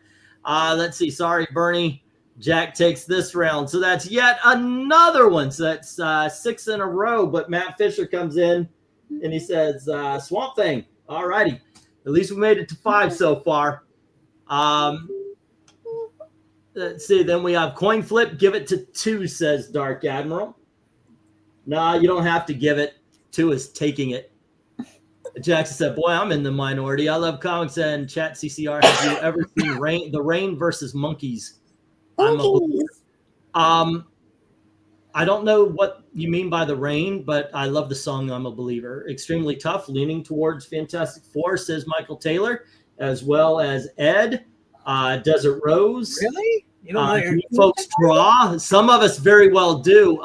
Speaker 4: Let's see. Sorry, Bernie. Jack takes this round. So that's yet another one. So that's 6 in a row. But Matt Fisher comes in and he says, Swamp Thing. All righty. At least we made it to 5 so far. Let's see. Then we have Coin Flip. Give it to 2, says Dark Admiral. Nah, you don't have to give it. 2 is taking it. Jackson said, boy, I'm in the minority. I love comics and chat CCR. Have you ever seen the Rain versus Monkeys? I don't know what you mean by the Rain, but I love the song I'm a Believer. Extremely tough, leaning towards Fantastic Four, says Michael Taylor, as well as Ed, Desert Rose.
Speaker 1: Really? You don't know
Speaker 4: you folks draw. Some of us very well do.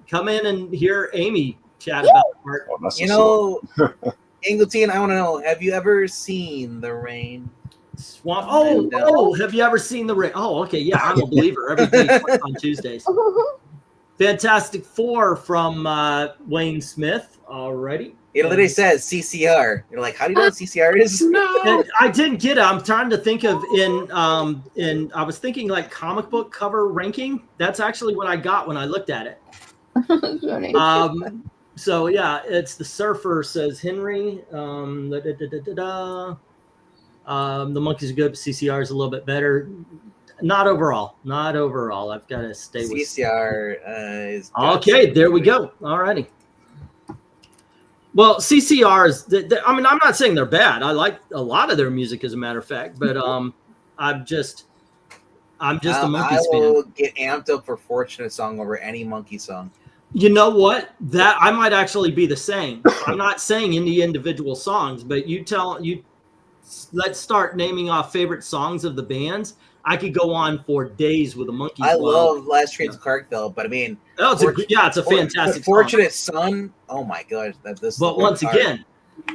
Speaker 4: Come in and hear Amy chat about art.
Speaker 1: You know, Ingleton, I want to know, have you ever seen The Rain?
Speaker 4: Swamp. Have you ever seen The Rain? Oh, okay. Yeah, I'm a Believer. Every day on Tuesdays. Fantastic Four from Wayne Smith. Alrighty.
Speaker 1: It literally says CCR. You're like, how do you know what CCR is?
Speaker 4: No, I didn't get it. I'm trying to think of I was thinking like comic book cover ranking. That's actually what I got when I looked at it. So yeah, it's the Surfer, says Henry. The Monkeys are good, but CCR is a little bit better. Not overall. I've got to stay with
Speaker 1: CCR. Is
Speaker 4: okay, there we go. All righty. Well, CCR is. I'm not saying they're bad. I like a lot of their music, as a matter of fact. But I'm just a Monkeys fan.
Speaker 1: I will get amped up for Fortunate Song over any Monkey song.
Speaker 4: You know what? That I might actually be the same. I'm not saying any individual songs, but let's start naming off favorite songs of the bands. I could go on for days with the Monkeys.
Speaker 1: I love Last Train to Clarkville, but I mean,
Speaker 4: it's a fantastic.
Speaker 1: Fortunate Son. Oh my god, this.
Speaker 4: But once again,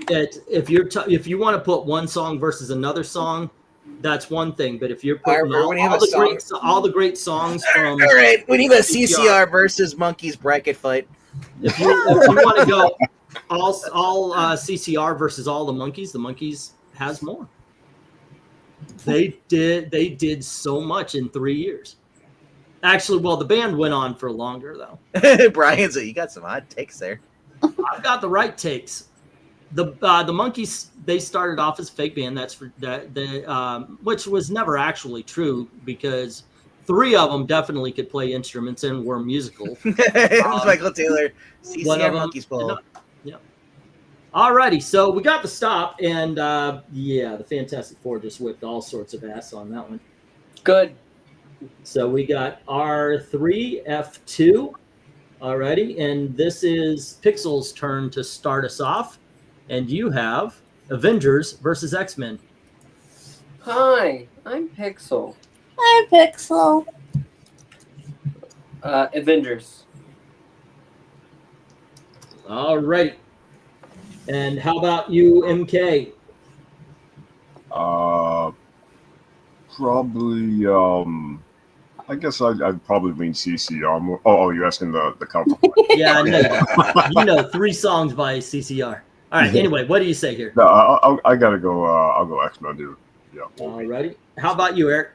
Speaker 4: if you want to put one song versus another song, that's one thing. But if you're putting all the great songs from,
Speaker 1: all right, we need a CCR versus Monkeys bracket fight.
Speaker 4: If you want to go all CCR versus all the Monkeys has more. They did so much in 3 years. Actually, well, the band went on for longer though.
Speaker 1: Brian's you got some hot takes there.
Speaker 4: I've got the right takes. The Monkeys, they started off as a fake band. Which was never actually true, because 3 of them definitely could play instruments and were musical.
Speaker 1: Michael Taylor, CCR Monkeys Ball.
Speaker 4: Alrighty, so we got the stop, and the Fantastic Four just whipped all sorts of ass on that one.
Speaker 7: Good.
Speaker 4: So we got R3, F2. Alrighty, and this is Pixel's turn to start us off, and you have Avengers versus X-Men.
Speaker 7: Hi, I'm Pixel.
Speaker 2: Hi, Pixel.
Speaker 7: Avengers.
Speaker 4: Alrighty. And how about you, MK?
Speaker 5: Probably. I guess I'd probably lean CCR. Oh, you're asking the cover.
Speaker 4: Yeah, I know. You know 3 songs by CCR. All right. Anyway, what do you say here?
Speaker 5: No, I gotta go. I'll go X-Men, dude. Yeah.
Speaker 4: Alrighty. How about you, Eric?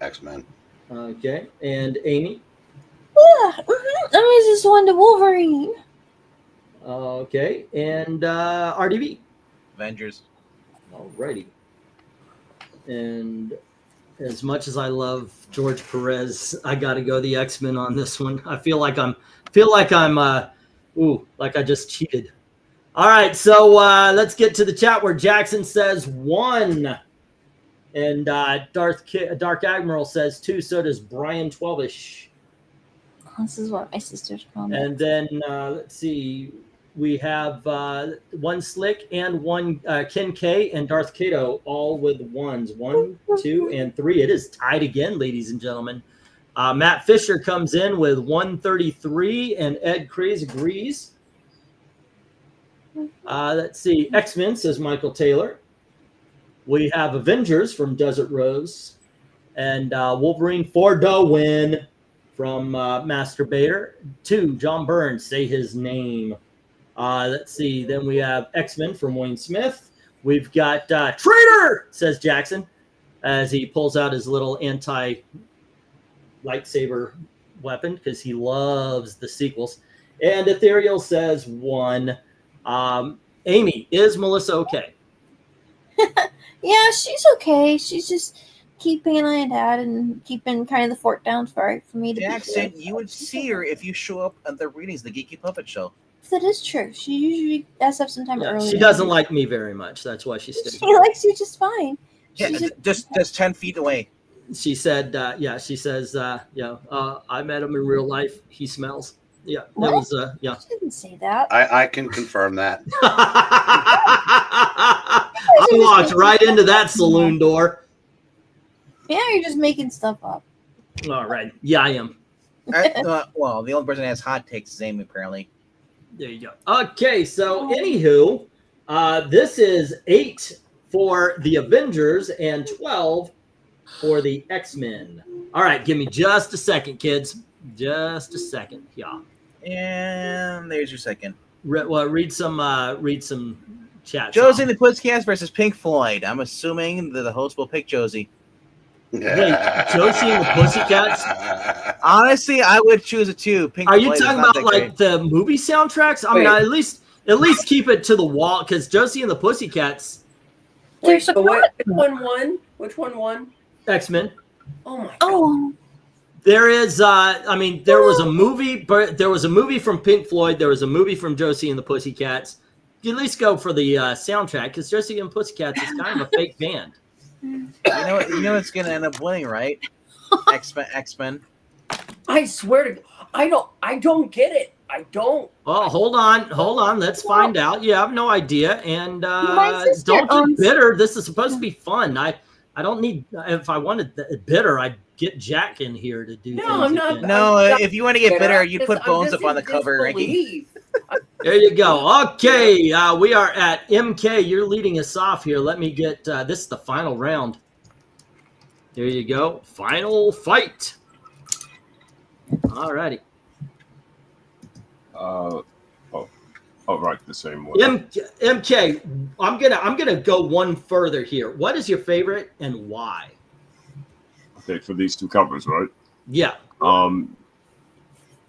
Speaker 6: X-Men.
Speaker 4: Okay. And Amy?
Speaker 2: I was just one to Wolverine.
Speaker 4: Okay, and RDB?
Speaker 1: Avengers.
Speaker 4: Alrighty. And as much as I love George Perez, I got to go the X-Men on this one. I feel like I'm like I just cheated. All right, so let's get to the chat where Jackson says 1. And Dark Admiral says 2. So does Brian 12ish.
Speaker 2: This is what my sister's comment.
Speaker 4: And then let's see, we have 1 Slick and 1 Ken K and Darth Kato, all with 1s. 1, 2, and 3. It is tied again, ladies and gentlemen. Matt Fisher comes in with 133, and Ed Craze agrees. Let's see, X-Men, says Michael Taylor. We have Avengers from Desert Rose, and Wolverine for the win from Masturbator. 2, John Burns, say his name. Let's see, then we have X-Men from Wayne Smith. We've got Traitor, says Jackson, as he pulls out his little anti-lightsaber weapon because he loves the sequels. And Ethereal says 1. Amy, is Melissa okay?
Speaker 2: Yeah, she's okay. She's just keeping an eye on Dad and keeping kind of the fort down for me to
Speaker 1: Jackson,
Speaker 2: be
Speaker 1: you would see her if you show up at the readings, the Geeky Puppet Show.
Speaker 2: That is true. She usually does have some time early.
Speaker 4: She doesn't like me very much. That's why she stays.
Speaker 2: She likes you just fine.
Speaker 1: Yeah, just 10 feet away.
Speaker 4: She said, she says, I met him in real life. He smells. Yeah, that
Speaker 2: What?
Speaker 4: was, yeah.
Speaker 2: She didn't say that.
Speaker 6: I can confirm that.
Speaker 4: I walked right into that saloon door.
Speaker 2: Yeah, you're just making stuff up.
Speaker 4: All right. Yeah, I am.
Speaker 1: Well, the only person that has hot takes is Amy, apparently.
Speaker 4: There you go. Okay, so anywho, this is 8 for the Avengers and 12 for the X-Men. All right, give me just a second, kids. Just a second. Yeah.
Speaker 1: And there's your second.
Speaker 4: Read some chat.
Speaker 1: Josie and the Pussycats versus Pink Floyd. I'm assuming that the host will pick Josie.
Speaker 4: Wait, Josie and the Pussycats?
Speaker 1: Honestly, I would choose it too. Pink
Speaker 4: Are you
Speaker 1: Floyd
Speaker 4: talking about like the movie soundtracks? I mean, at least keep it to the wall because Josie and the Pussycats.
Speaker 2: There's
Speaker 7: So which one won? Which one won?
Speaker 4: X-Men.
Speaker 7: Oh my god.
Speaker 2: Oh,
Speaker 4: There is, there was a movie, but there was a movie from Pink Floyd. There was a movie from Josie and the Pussycats. You at least go for the soundtrack because Josie and Pussycats is kind of a fake band.
Speaker 1: You know it's gonna end up winning, right? X-Men.
Speaker 7: I swear to I don't get it. I don't.
Speaker 4: Oh, hold on. Let's find out. You have no idea, and
Speaker 2: My sister
Speaker 4: don't get
Speaker 2: owns-
Speaker 4: bitter. This is supposed to be fun. I don't need. If I wanted bitter, I'd get Jack in here to do.
Speaker 7: No,
Speaker 4: things
Speaker 7: I'm not.
Speaker 4: again.
Speaker 1: No, if you want to get bitter,
Speaker 7: I'm
Speaker 1: you
Speaker 7: just-
Speaker 1: put
Speaker 7: I'm
Speaker 1: Bones
Speaker 7: just
Speaker 1: up on the
Speaker 7: in
Speaker 1: cover ranking.
Speaker 7: disbelief.
Speaker 4: There you go. Okay, we are at MK. You're leading us off here. Let me get this is the final round. There you go. Final fight. All righty.
Speaker 5: Right, the same one.
Speaker 4: MK, I'm gonna go one further here. What is your favorite and why?
Speaker 5: Okay, for these 2 covers, right?
Speaker 4: Yeah.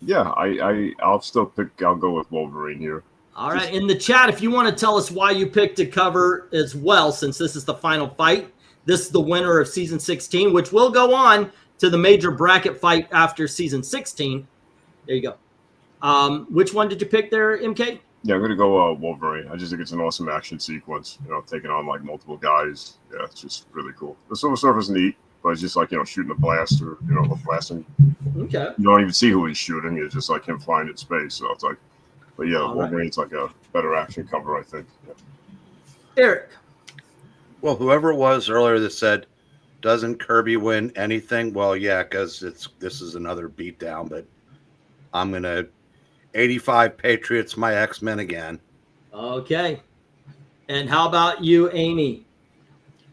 Speaker 5: Yeah, I'll go with Wolverine here.
Speaker 4: All right. In the chat, if you want to tell us why you picked a cover as well, since this is the final fight. This is the winner of season 16, which will go on to the major bracket fight after season 16. There you go. Which one did you pick there, MK?
Speaker 5: Yeah, I'm gonna go Wolverine. I just think it's an awesome action sequence. Taking on like multiple guys. Yeah, it's just really cool. The Silver Surfer's neat, but it's just like shooting a blaster. Blasting.
Speaker 4: Okay.
Speaker 5: You don't even see who he's shooting. It's just like him flying in space. So it's like, but yeah,
Speaker 4: All
Speaker 5: Wolverine's like a better action cover, I think. Yeah.
Speaker 4: Eric.
Speaker 6: Well, whoever it was earlier that said, doesn't Kirby win anything? Well, yeah, because this is another beatdown, but I'm going to 85 Patriots, my X-Men again.
Speaker 4: Okay. And how about you, Amy?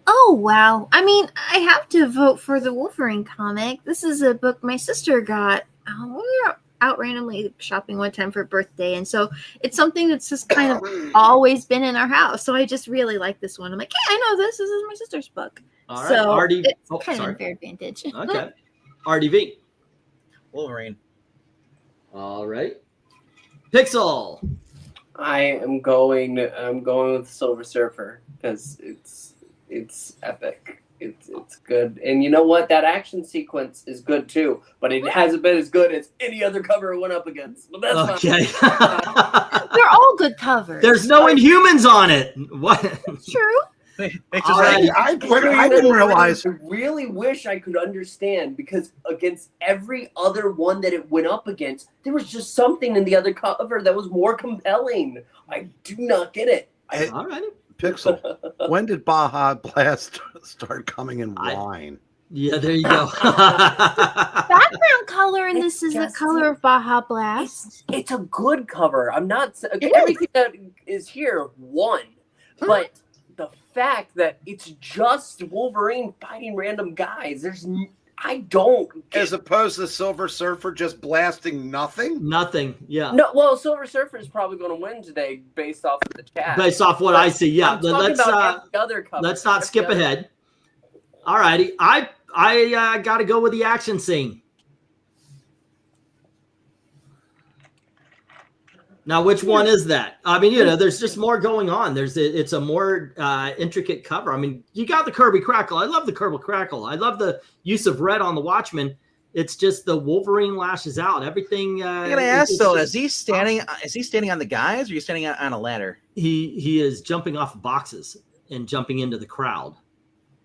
Speaker 2: Oh, wow. I mean, I have to vote for the Wolverine comic. This is a book my sister got. We were out randomly shopping one time for a birthday, and so it's something that's just kind of always been in our house. So I just really like this one. I'm like, hey, I know this. This is my sister's book.
Speaker 4: All right.
Speaker 2: So
Speaker 4: RD
Speaker 2: it's kind of an unfair advantage.
Speaker 4: Okay. RDV.
Speaker 1: Wolverine.
Speaker 4: All right. Pixel.
Speaker 7: I'm going with Silver Surfer because it's epic. It's good, and you know what? That action sequence is good too, but it hasn't been as good as any other cover it went up against. But that's
Speaker 4: Okay.
Speaker 2: They're all good covers.
Speaker 4: There's no Inhumans on it. What?
Speaker 2: True.
Speaker 6: I didn't realize.
Speaker 7: I really wish I could understand, because against every other one that it went up against, there was just something in the other cover that was more compelling. I do not get it.
Speaker 4: All right.
Speaker 6: Pixel, when did Baja Blast start coming in wine?
Speaker 4: Yeah, there you go.
Speaker 2: Background color in this is the color of Baja Blast.
Speaker 7: It's a good cover. I'm not everything that is here won, but the fact that it's just Wolverine fighting random guys, I don't.
Speaker 6: As opposed to Silver Surfer just blasting nothing?
Speaker 4: Nothing, yeah.
Speaker 7: No, well, Silver Surfer is probably going to win today based off of the chat.
Speaker 4: Based off what I see, yeah.
Speaker 7: Let's
Speaker 4: not skip ahead. All righty. I got to go with the action scene. Now, which one is that? I mean, there's just more going on. It's a more intricate cover. I mean, you got the Kirby Crackle. I love the Kirby Crackle. I love the use of red on the Watchmen. It's just the Wolverine lashes out. Everything.
Speaker 1: I'm gonna ask though: is he standing? Is he standing on the guys, or are you standing on a ladder?
Speaker 4: He is jumping off of boxes and jumping into the crowd.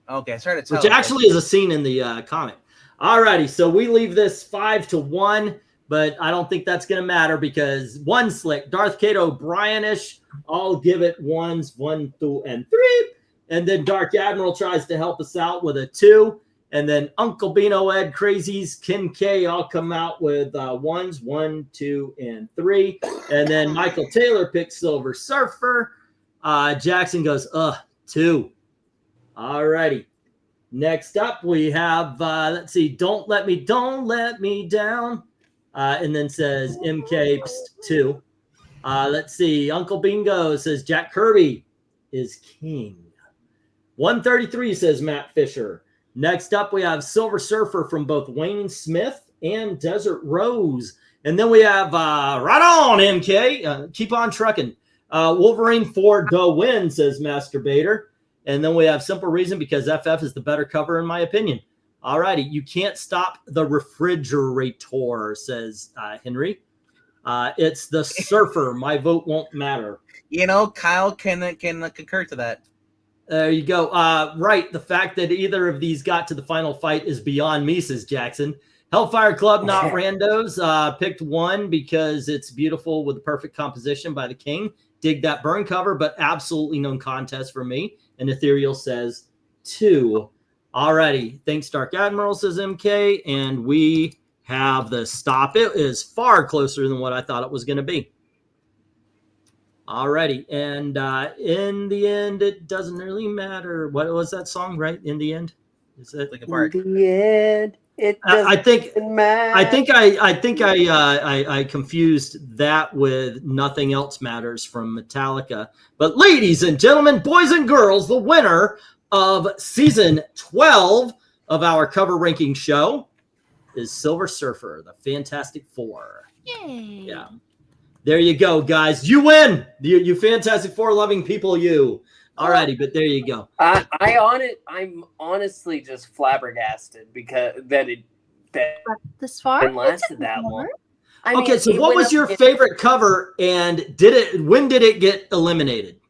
Speaker 1: Okay, sorry to tell.
Speaker 4: Which actually is a scene in the comic. All righty, so we leave this 5-1. But I don't think that's going to matter because one slick, Darth Kato, Brian-ish, I'll give it 1s, 1, 2, and 3. And then Dark Admiral tries to help us out with a 2. And then Uncle Beano, Ed, Crazies, Ken K, all come out with 1s, 1, 2, and 3. And then Michael Taylor picks Silver Surfer. Jackson goes, 2. All righty. Next up, we have, let's see, Don't Let Me Down. And then says MK 2. Let's see. Uncle Bingo says Jack Kirby is king. 133 says Matt Fisher. Next up, we have Silver Surfer from both Wayne Smith and Desert Rose. And then we have right on MK. Keep on trucking. Wolverine for the win, says Masturbator. And then we have Simple Reason because FF is the better cover in my opinion. All righty, you can't stop the refrigerator, says Henry. It's the Surfer. My vote won't matter.
Speaker 1: Kyle can concur to that.
Speaker 4: There you go. Right, the fact that either of these got to the final fight is beyond me, says Jackson. Hellfire Club, not randos. Picked 1 because it's beautiful with the perfect composition by the King. Dig that burn cover, but absolutely no contest for me. And Ethereal says 2. Alrighty, thanks Dark Admiral, says MK, and we have the stop. It is far closer than what I thought it was going to be. Alrighty, and in the end, it doesn't really matter. What was that song, right? In the end? Is it like a part?
Speaker 7: In the end, it doesn't matter.
Speaker 4: I think I confused that with Nothing Else Matters from Metallica. But ladies and gentlemen, boys and girls, the winner of season 12 of our cover ranking show is Silver Surfer, the Fantastic Four.
Speaker 2: Yay.
Speaker 4: Yeah. There you go, guys. You win. You Fantastic Four loving people, you. Alrighty, but there you go.
Speaker 7: I'm honestly just flabbergasted because that
Speaker 2: this far
Speaker 7: lasted that long.
Speaker 4: Okay, so what was your favorite cover, and when did it get eliminated?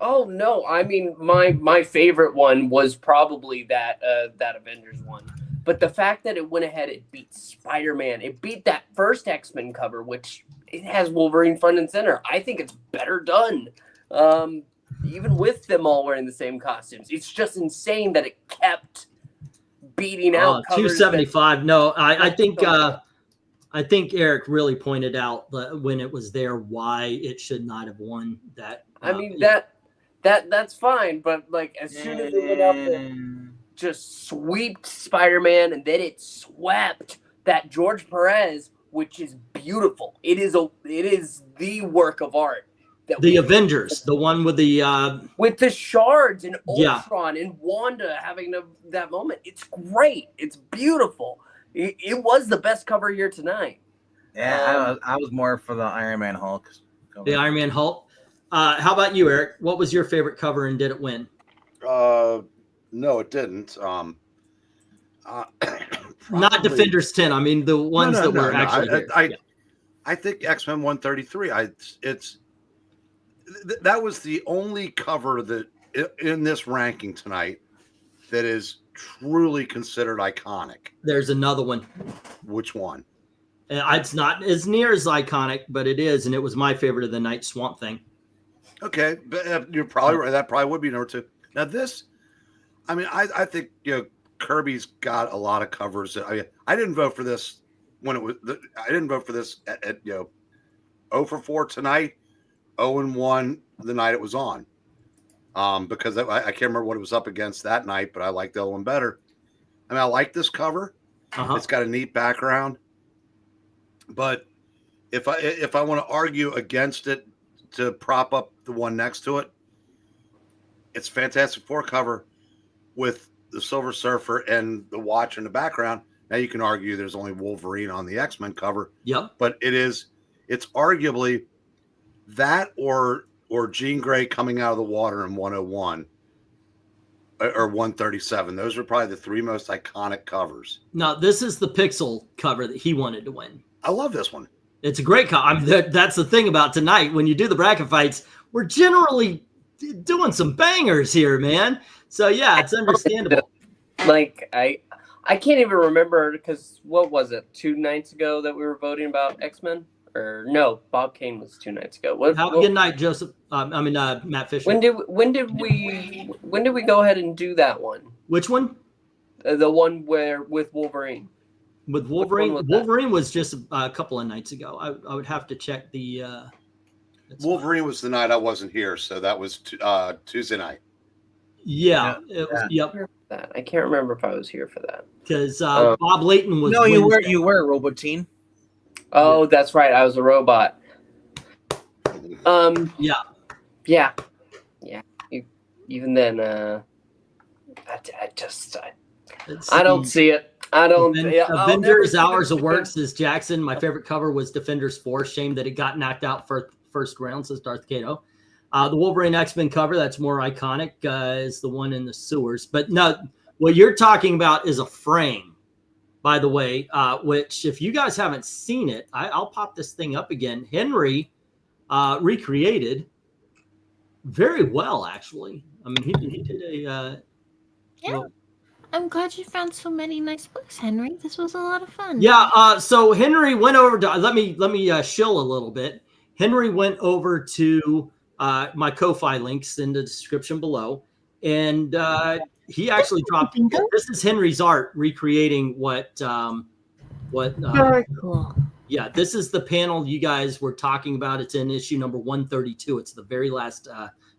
Speaker 7: Oh no! I mean, my favorite one was probably that Avengers one. But the fact that it went ahead, it beat Spider-Man. It beat that first X-Men cover, which it has Wolverine front and center. I think it's better done, even with them all wearing the same costumes. It's just insane that it kept beating out.
Speaker 4: 275. No, I think Eric really pointed out when it was there why it should not have won that.
Speaker 7: I mean that's fine, but like as soon as it went up and just swept Spider-Man, and then it swept that George Perez, which is beautiful. It is the work of art.
Speaker 4: The Avengers, the one with the
Speaker 7: shards and Ultron and Wanda having that moment. It's great. It's beautiful. It was the best cover here tonight.
Speaker 1: Yeah, I was more for the Iron Man Hulk cover.
Speaker 4: The Iron Man Hulk. How about you, Eric? What was your favorite cover, and did it win?
Speaker 6: No, it didn't.
Speaker 4: Not Defenders 10. I mean the ones that were actually here.
Speaker 6: I think X-Men 133. That was the only cover that in this ranking tonight that is truly considered iconic?
Speaker 4: There's another one.
Speaker 6: Which one?
Speaker 4: It's not as near as iconic, but it is, and it was my favorite of the night, Swamp Thing.
Speaker 6: Okay, but you're probably right. That probably would be number 2. Now this, I mean, I think Kirby's got a lot of covers. I didn't vote for this when it was. I didn't vote for this at 0 for 4 tonight, 0-1 the night it was on. Because I can't remember what it was up against that night, but I liked the other one better. I mean, I like this cover. It's got a neat background. But if I want to argue against it to prop up the one next to it, it's Fantastic Four cover with the Silver Surfer and the Watch in the background. Now you can argue there's only Wolverine on the X-Men cover.
Speaker 4: Yep.
Speaker 6: But it's arguably that or Jean Grey coming out of the water in 101 or 137. Those are probably the 3 most iconic covers.
Speaker 4: No, this is the Pixel cover that he wanted to win.
Speaker 6: I love this one.
Speaker 4: It's a great cover. I mean, that's the thing about tonight. When you do the bracket fights, we're generally doing some bangers here, man. So yeah, it's understandable.
Speaker 7: Like I can't even remember, because what was it, 2 nights ago that we were voting about X-Men? Or no, Bob Kane was 2 nights ago.
Speaker 4: Good night, Joseph. Matt Fisher.
Speaker 7: When did we go ahead and do that one?
Speaker 4: Which one?
Speaker 7: The one with Wolverine.
Speaker 4: With Wolverine, Wolverine was just a couple of nights ago. I would have to check the.
Speaker 6: Wolverine was the night I wasn't here, so that was Tuesday night.
Speaker 4: Yeah. Yep.
Speaker 7: I can't remember if I was here for that.
Speaker 4: Because Bob Layton was.
Speaker 1: No, you were Robotine.
Speaker 7: Oh, that's right. I was a robot. Yeah. Even then, I don't see it. I don't.
Speaker 4: Avengers Hours of Work, says Jackson. My favorite cover was Defenders 4. Shame that it got knocked out first round, says Darth Kato. The Wolverine X-Men cover, that's more iconic, is the one in the sewers. But no, what you're talking about is a frame, by the way, which if you guys haven't seen it, I'll pop this thing up again. Henry recreated very well, actually. I mean, he did a...
Speaker 2: yeah. I'm glad you found so many nice books, Henry. This was a lot of fun.
Speaker 4: Yeah, so Henry went over to... Let me shill a little bit. Henry went over to my Ko-Fi links in the description below, and he actually dropped... This is Henry's art recreating what
Speaker 2: very cool.
Speaker 4: Yeah, this is the panel you guys were talking about. It's in issue number 132. It's the very last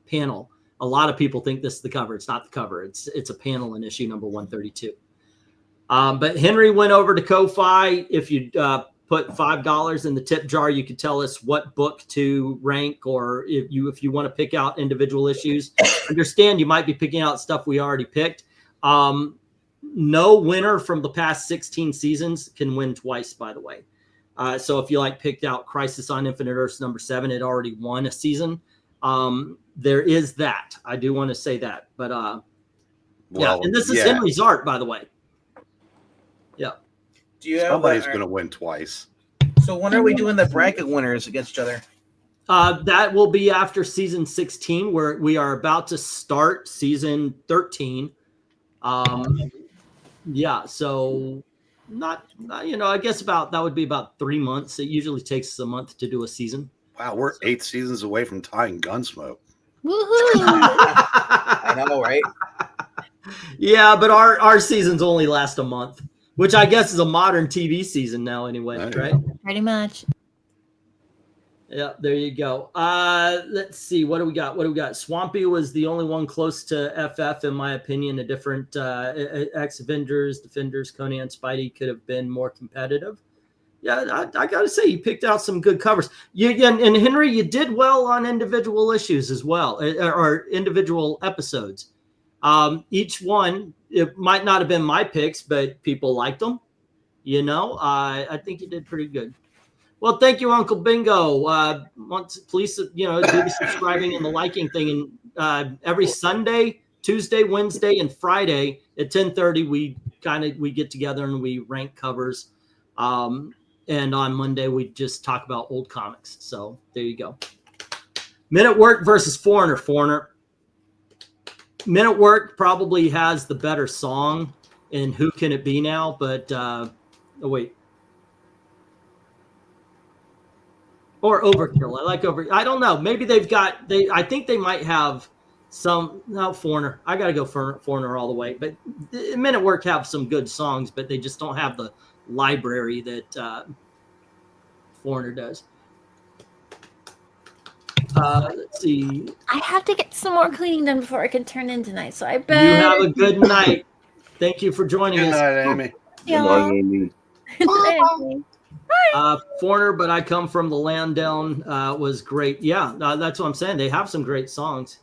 Speaker 4: panel. A lot of people think this is the cover. It's not the cover. It's a panel in issue number 132. But Henry went over to Ko-Fi. If you put $5 in the tip jar, you could tell us what book to rank, or if you want to pick out individual issues. Understand you might be picking out stuff we already picked. No winner from the past 16 seasons can win twice, by the way. So if you picked out Crisis on Infinite Earths number 7, it already won a season. There is that. I do want to say that, but yeah. And this is Henry's art, by the way. Yeah.
Speaker 6: Somebody's going to win twice.
Speaker 1: So when are we doing the bracket winners against each other?
Speaker 4: That will be after season 16, where we are about to start season 13. Yeah. So not I guess that would be about 3 months. It usually takes a month to do a season.
Speaker 6: Wow, we're 8 seasons away from tying Gunsmoke.
Speaker 2: Woohoo!
Speaker 1: I know, right?
Speaker 4: Yeah, but our seasons only last a month, which I guess is a modern TV season now anyway, right?
Speaker 2: Pretty much.
Speaker 4: Yeah, there you go. Let's see. What do we got? Swampy was the only one close to FF, in my opinion. A different X-Avengers, Defenders, Conan, Spidey could have been more competitive. Yeah, I got to say, you picked out some good covers. And Henry, you did well on individual issues as well, or individual episodes. Each one, it might not have been my picks, but people liked them. I think you did pretty good. Well, thank you, Uncle Bingo. Please, do the subscribing and the liking thing. And every Sunday, Tuesday, Wednesday, and Friday at 10:30, we get together and we rank covers. And on Monday, we just talk about old comics. So there you go. Men at Work versus Foreigner. Men at Work probably has the better song in Who Can It Be Now, but oh wait. Or Overkill. I like I don't know. Maybe I think they might have Foreigner. I got to go Foreigner all the way. But Men at Work have some good songs, but they just don't have the library that Foreigner does. Let's see.
Speaker 2: I have to get some more cleaning done before I can turn in tonight. So I bet
Speaker 4: you have a good night. Thank you for joining us.
Speaker 6: Good night, Amy.
Speaker 5: Good night, Amy.
Speaker 4: Foreigner, but I Come From the Land Down was great. Yeah, that's what I'm saying. They have some great songs.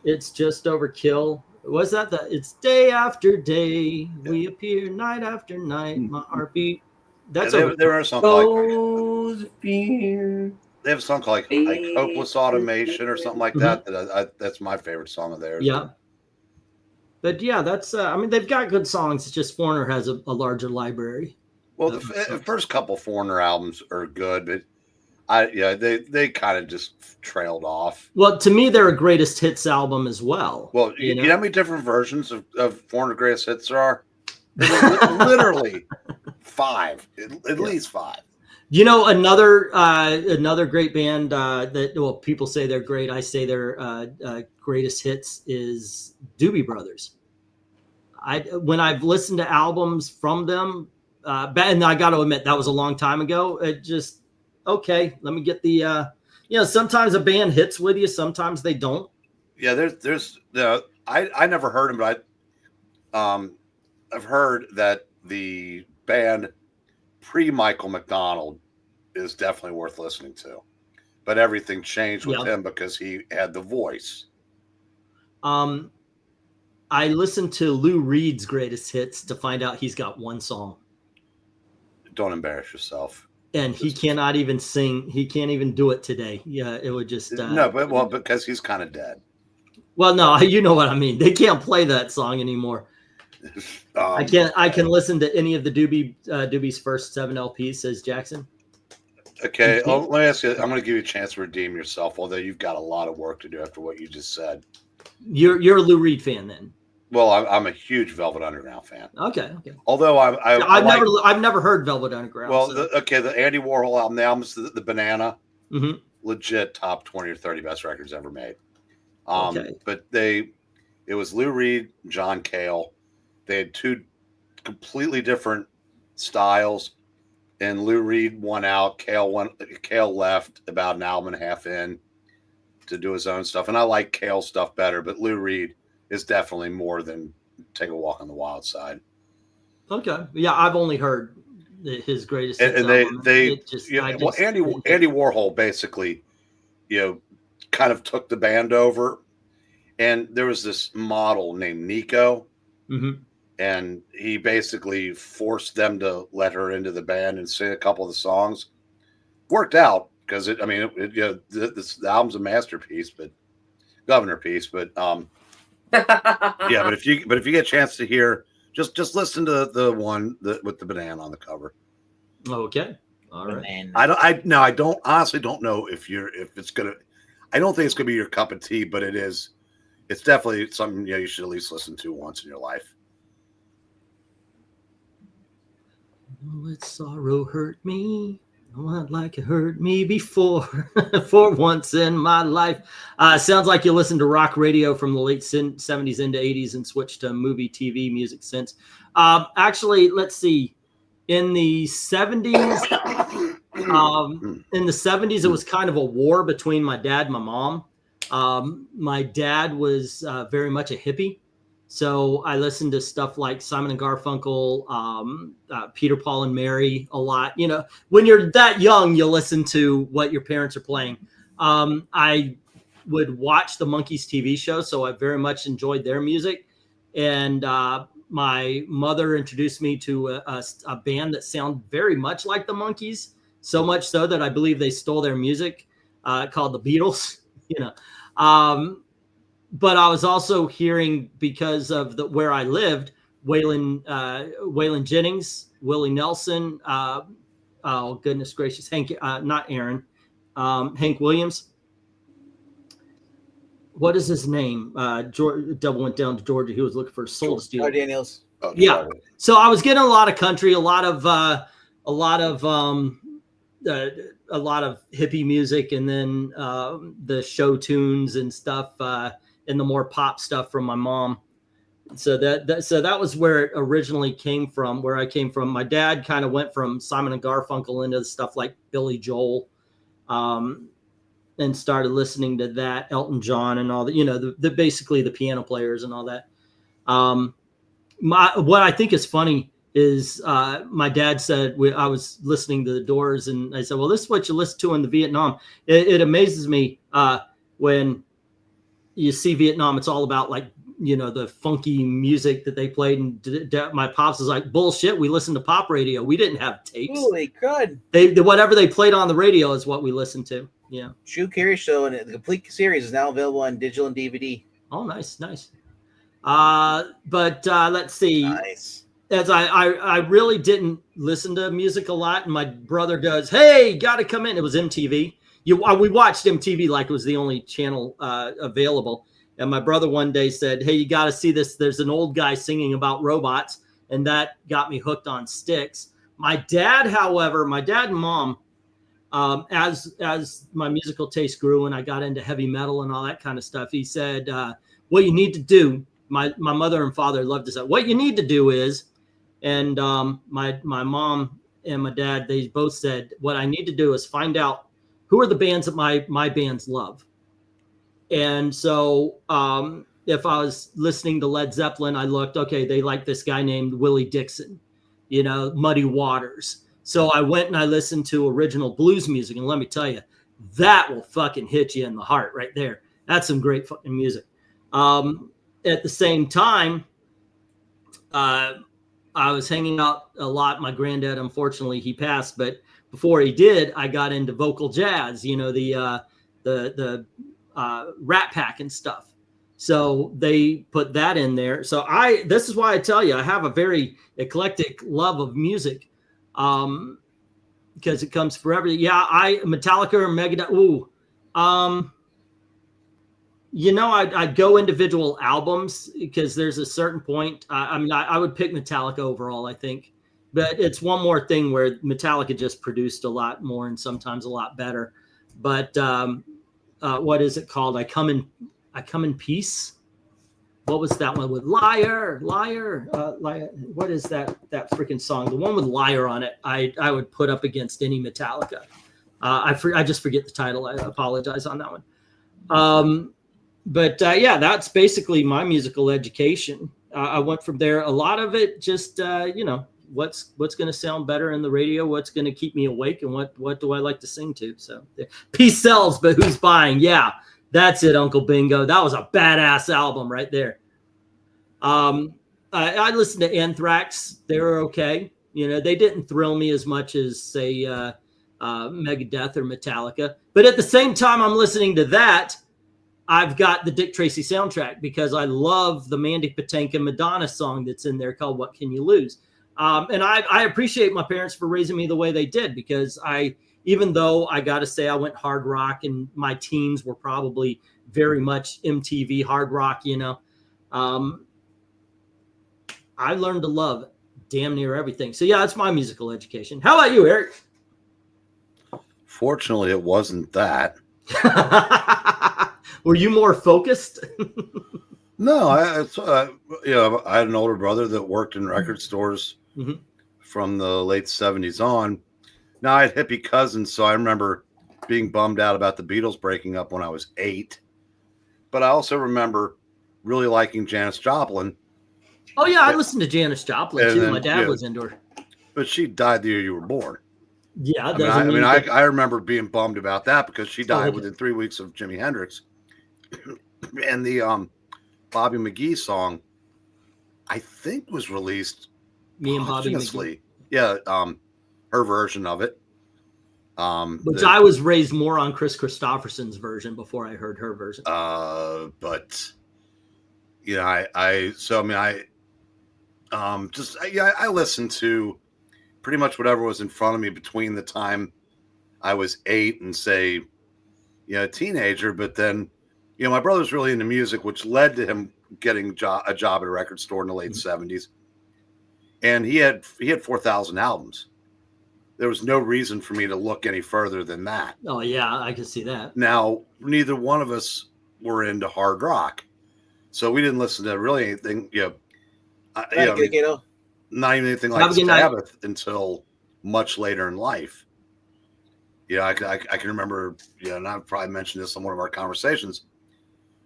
Speaker 4: It's Just Overkill. Was that it's Day After Day, we appear night after night, my heartbeat. That's
Speaker 6: there are some
Speaker 3: Those fear.
Speaker 6: They have a song called like Hopeless Automation or something like that. That's my favorite song of theirs.
Speaker 4: Yeah. But yeah, that's I mean, they've got good songs. It's just Foreigner has a larger library.
Speaker 6: Well, the first couple Foreigner albums are good, but they kind of just trailed off.
Speaker 4: Well, to me, they're a greatest hits album as well.
Speaker 6: Well, you know how many different versions of Foreigner greatest hits there are? Literally 5, at least 5.
Speaker 4: You know, another great band that people say they're great. I say their greatest hits is Doobie Brothers. When I've listened to albums from them, and I got to admit that was a long time ago. It just okay. Let me get the sometimes a band hits with you, sometimes they don't.
Speaker 6: Yeah, there's I never heard them, but I've heard that the band pre-Michael McDonald is definitely worth listening to, but everything changed with him because he had the voice.
Speaker 4: I listened to Lou Reed's greatest hits to find out he's got one song.
Speaker 6: Don't embarrass yourself.
Speaker 4: And he cannot even sing. He can't even do it today. Yeah, it would just
Speaker 6: no, but because he's kind of dead.
Speaker 4: Well, no, you know what I mean. They can't play that song anymore. I can listen to any of the Doobie's first 7 LPs, says Jackson.
Speaker 6: Okay, let me ask you. I'm going to give you a chance to redeem yourself, although you've got a lot of work to do after what you just said.
Speaker 4: You're a Lou Reed fan then?
Speaker 6: Well, I'm a huge Velvet Underground fan.
Speaker 4: Okay.
Speaker 6: Although
Speaker 4: I've never heard Velvet Underground.
Speaker 6: Well, the Andy Warhol album, the album's the Banana, legit top 20 or 30 best records ever made. But it was Lou Reed, John Cale. They had 2 completely different styles, and Lou Reed won out. Cale left about an album and a half in to do his own stuff, and I like Cale's stuff better, but Lou Reed is definitely more than Take a Walk on the Wild Side.
Speaker 4: Okay, yeah, I've only heard his greatest.
Speaker 6: And Andy Warhol basically, kind of took the band over, and there was this model named Nico, and he basically forced them to let her into the band and sing a couple of the songs. Worked out because the album's a masterpiece, but governor piece, but yeah, but if you get a chance to hear, just listen to the one with the banana on the cover.
Speaker 4: Okay, all right.
Speaker 6: I don't honestly don't know if it's gonna. I don't think it's gonna be your cup of tea, but it's definitely something you should at least listen to once in your life.
Speaker 4: Oh, its sorrow hurt me. Not like it hurt me before, for once in my life. Sounds like you listened to rock radio from the late 70s into 80s and switched to movie, TV, music since. Actually, let's see. In the 70s, it was kind of a war between my dad and my mom. My dad was very much a hippie. So I listened to stuff like Simon and Garfunkel, Peter, Paul, and Mary a lot. When you're that young, you listen to what your parents are playing. I would watch the Monkees TV show, so I very much enjoyed their music. And my mother introduced me to a band that sounded very much like the Monkees, so much so that I believe they stole their music, called the Beatles. But I was also hearing, because of where I lived, Waylon Jennings, Willie Nelson, oh goodness gracious, Hank Williams. what is his name? Devil Went Down to Georgia. He was looking for a soul to steal.
Speaker 1: Daniels.
Speaker 6: Oh,
Speaker 4: Yeah.
Speaker 6: sorry.
Speaker 4: So I was getting a lot of country, a lot of hippie music, and then the show tunes and stuff, and the more pop stuff from my mom. So that was where it originally came from. Where I came from, my dad kind of went from Simon and Garfunkel into stuff like Billy Joel, and started listening to that, Elton John, and all that. You know, the basically the piano players and all that. What I think is funny is my dad said, I was listening to the Doors, and I said, well, this is what you listen to in the Vietnam. It amazes me when you see Vietnam, it's all about like, you know, the funky music that they played. And my pops was like, bullshit, we listened to pop radio. We didn't have tapes.
Speaker 1: Holy crud.
Speaker 4: Whatever they played on the radio is what we listened to. Yeah.
Speaker 1: Drew Carey Show, and the complete series is now available on digital and DVD.
Speaker 4: Oh, nice. But let's see.
Speaker 1: Nice.
Speaker 4: As I really didn't listen to music a lot, and my brother goes, "Hey, got to come in." It was MTV. We watched MTV like it was the only channel available. And my brother one day said, "Hey, you got to see this. There's an old guy singing about robots," and that got me hooked on Styx. My dad, however, my dad and mom, as my musical taste grew and I got into heavy metal and all that kind of stuff, he said, "What you need to do." My mother and father loved to say, "What you need to do is," and my mom and my dad, they both said, "What I need to do is find out who are the bands that my bands love." And so if I was listening to Led Zeppelin, I looked, okay, they like this guy named Willie Dixon, you know, Muddy Waters. So I went and I listened to original blues music, and let me tell you, that will fucking hit you in the heart right there. That's some great fucking music. At the same time, I was hanging out a lot. My granddad, unfortunately, he passed, but before he did, I got into vocal jazz, you know, the Rat Pack and stuff. So they put that in there. So this is why I tell you, I have a very eclectic love of music, because it comes forever. Yeah, Metallica or Megadeth. Ooh, you know, I'd go individual albums because there's a certain point. I mean, I would pick Metallica overall, I think. But it's one more thing where Metallica just produced a lot more and sometimes a lot better. But what is it called? I Come in Peace. What was that one with Liar? What is that freaking song? The one with Liar on it. I would put up against any Metallica. I just forget the title. I apologize on that one. But yeah, that's basically my musical education. I went from there. A lot of it just, you know, what's going to sound better in the radio, what's going to keep me awake, and what do I like to sing to. So peace sells, but who's buying? Yeah, that's it, Uncle Bingo. That was a badass album right there. I listened to Anthrax. They were okay. You know, they didn't thrill me as much as, say, Megadeth or Metallica. But at the same time I'm listening to that, I've got the Dick Tracy soundtrack because I love the Mandy Patinkin Madonna song that's in there called What Can You Lose? And I appreciate my parents for raising me the way they did, because even though I got to say I went hard rock and my teens were probably very much MTV hard rock, you know, I learned to love damn near everything. So yeah, that's my musical education. How about you, Eric?
Speaker 6: Fortunately, it wasn't that.
Speaker 4: Were you more focused?
Speaker 6: No, I had an older brother that worked in record stores from the late 70s on. Now I had hippie cousins, so I remember being bummed out about the Beatles breaking up when I was 8. But I also remember really liking Janis Joplin.
Speaker 4: Oh yeah, I listened to Janis Joplin too. My dad was into her.
Speaker 6: But she died the year you were born.
Speaker 4: Yeah,
Speaker 6: I remember being bummed about that because she died within 3 weeks of Jimi Hendrix. And the Bobby McGee song, I think, was released.
Speaker 4: Me and Bobby McGee.
Speaker 6: Yeah, her version of it.
Speaker 4: I was raised more on Chris Christopherson's version before I heard her version.
Speaker 6: But you know, I listened to pretty much whatever was in front of me between the time I was 8 and, say, you know, a teenager. But then You know, my brother's really into music, which led to him getting a job at a record store in the late 70s. And he had 4,000 albums. There was no reason for me to look any further than that.
Speaker 4: Oh yeah, I can see that.
Speaker 6: Now, neither one of us were into hard rock, so we didn't listen to really anything. Not even anything like Sabbath until much later in life. Yeah, I can remember. And I've probably mentioned this on one of our conversations.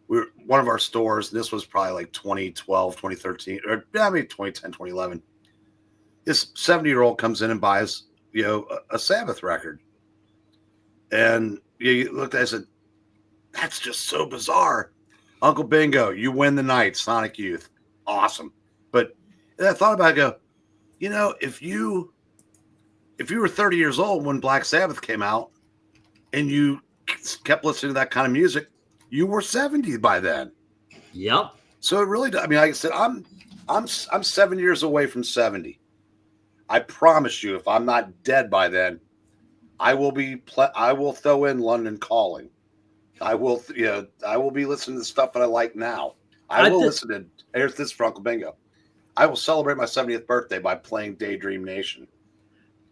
Speaker 6: One of our stores. This was probably like 2012, 2013, or maybe 2010, 2011. This 70-year-old comes in and buys a Sabbath record, and you looked at it and said, "That's just so bizarre." Uncle Bingo, you win the night. Sonic Youth, awesome. But I thought about it, if you were 30 years old when Black Sabbath came out, and you kept listening to that kind of music, you were 70 by then.
Speaker 4: Yep.
Speaker 6: So it really, like I said, I'm 7 years away from 70. I promise you, if I'm not dead by then, I will throw in London Calling. I will be listening to the stuff that I like now. I will listen to. Here's this for Uncle Bingo. I will celebrate my 70th birthday by playing Daydream Nation.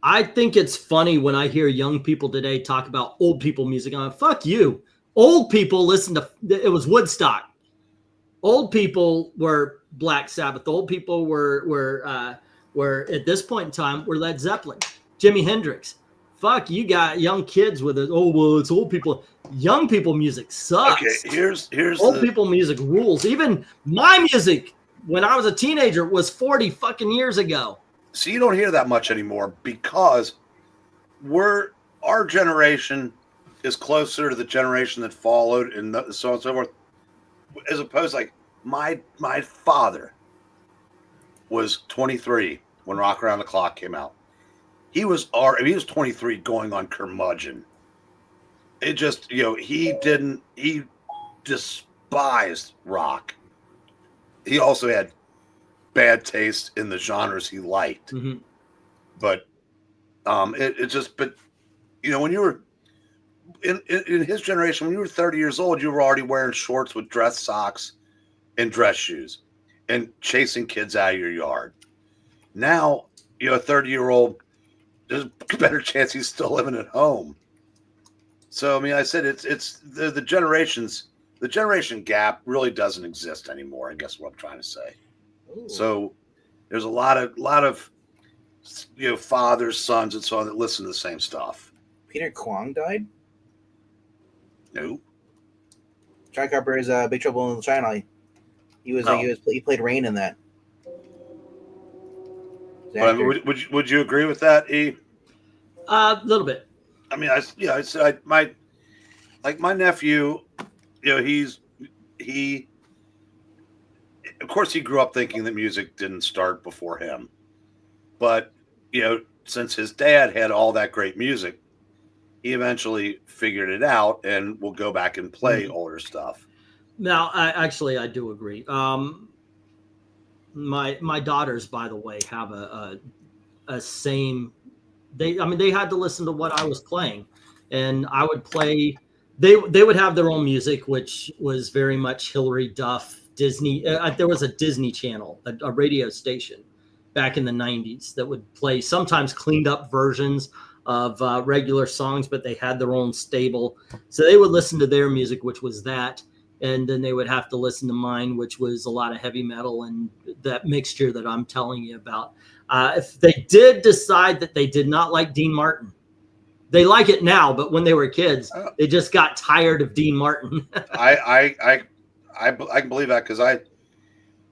Speaker 4: I think it's funny when I hear young people today talk about old people music. I'm like, fuck you. Old people listen to. It was Woodstock. Old people were Black Sabbath. Old people were at this point in time were Led Zeppelin, Jimi Hendrix. Fuck, you got young kids with it. Oh, well, it's old people. Young people music sucks.
Speaker 6: Okay, here's
Speaker 4: old people music rules. Even my music when I was a teenager was 40 fucking years ago.
Speaker 6: So you don't hear that much anymore because our generation is closer to the generation that followed and so on and so forth. As opposed, like my father was 23 when Rock Around the Clock came out. He was 23 going on curmudgeon. It just, he despised rock. He also had bad taste in the genres he liked.
Speaker 4: Mm-hmm.
Speaker 6: But when you were in his generation, when you were 30 years old, you were already wearing shorts with dress socks and dress shoes and chasing kids out of your yard. Now, a 30-year-old, there's a better chance he's still living at home. So, I said it's the generations. The generation gap really doesn't exist anymore. I guess what I'm trying to say. Ooh. So, there's a lot of fathers, sons, and so on that listen to the same stuff.
Speaker 1: Peter Kwong died?
Speaker 6: No.
Speaker 1: John Carpenter's Big Trouble in Little China. He played Rain in that.
Speaker 6: Would you agree with that, E?
Speaker 4: A little bit.
Speaker 6: My nephew, he of course he grew up thinking that music didn't start before him. But, since his dad had all that great music, he eventually figured it out and will go back and play older stuff.
Speaker 4: Now, I do agree. My daughters, by the way, have a same. They had to listen to what I was playing, and I would play. They would have their own music, which was very much Hillary Duff, Disney. There was a Disney Channel, a radio station, back in the 90s that would play sometimes cleaned up versions of regular songs, but they had their own stable. So they would listen to their music, which was that. And then they would have to listen to mine, which was a lot of heavy metal and that mixture that I'm telling you about. If they did decide that they did not like Dean Martin, they like it now, but when they were kids, they just got tired of Dean Martin.
Speaker 6: I can believe that because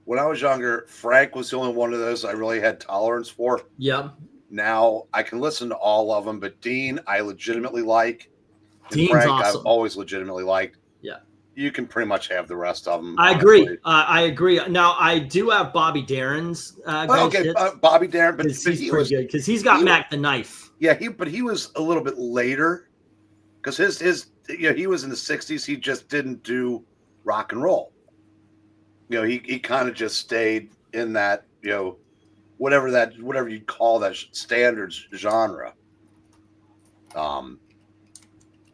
Speaker 6: when I was younger, Frank was the only one of those I really had tolerance for.
Speaker 4: Yeah.
Speaker 6: Now I can listen to all of them, but Dean I legitimately like.
Speaker 4: Dean's
Speaker 6: Frank
Speaker 4: awesome.
Speaker 6: I've always legitimately liked.
Speaker 4: Yeah.
Speaker 6: You can pretty much have the rest of them.
Speaker 4: I agree. I agree. Now I do have Bobby Darin's.
Speaker 6: Bobby Darin, but
Speaker 4: he's pretty good because he's got Mac the Knife.
Speaker 6: Yeah, he was a little bit later because his he was in the 60s. He just didn't do rock and roll. He kind of just stayed in that whatever you call that standards genre.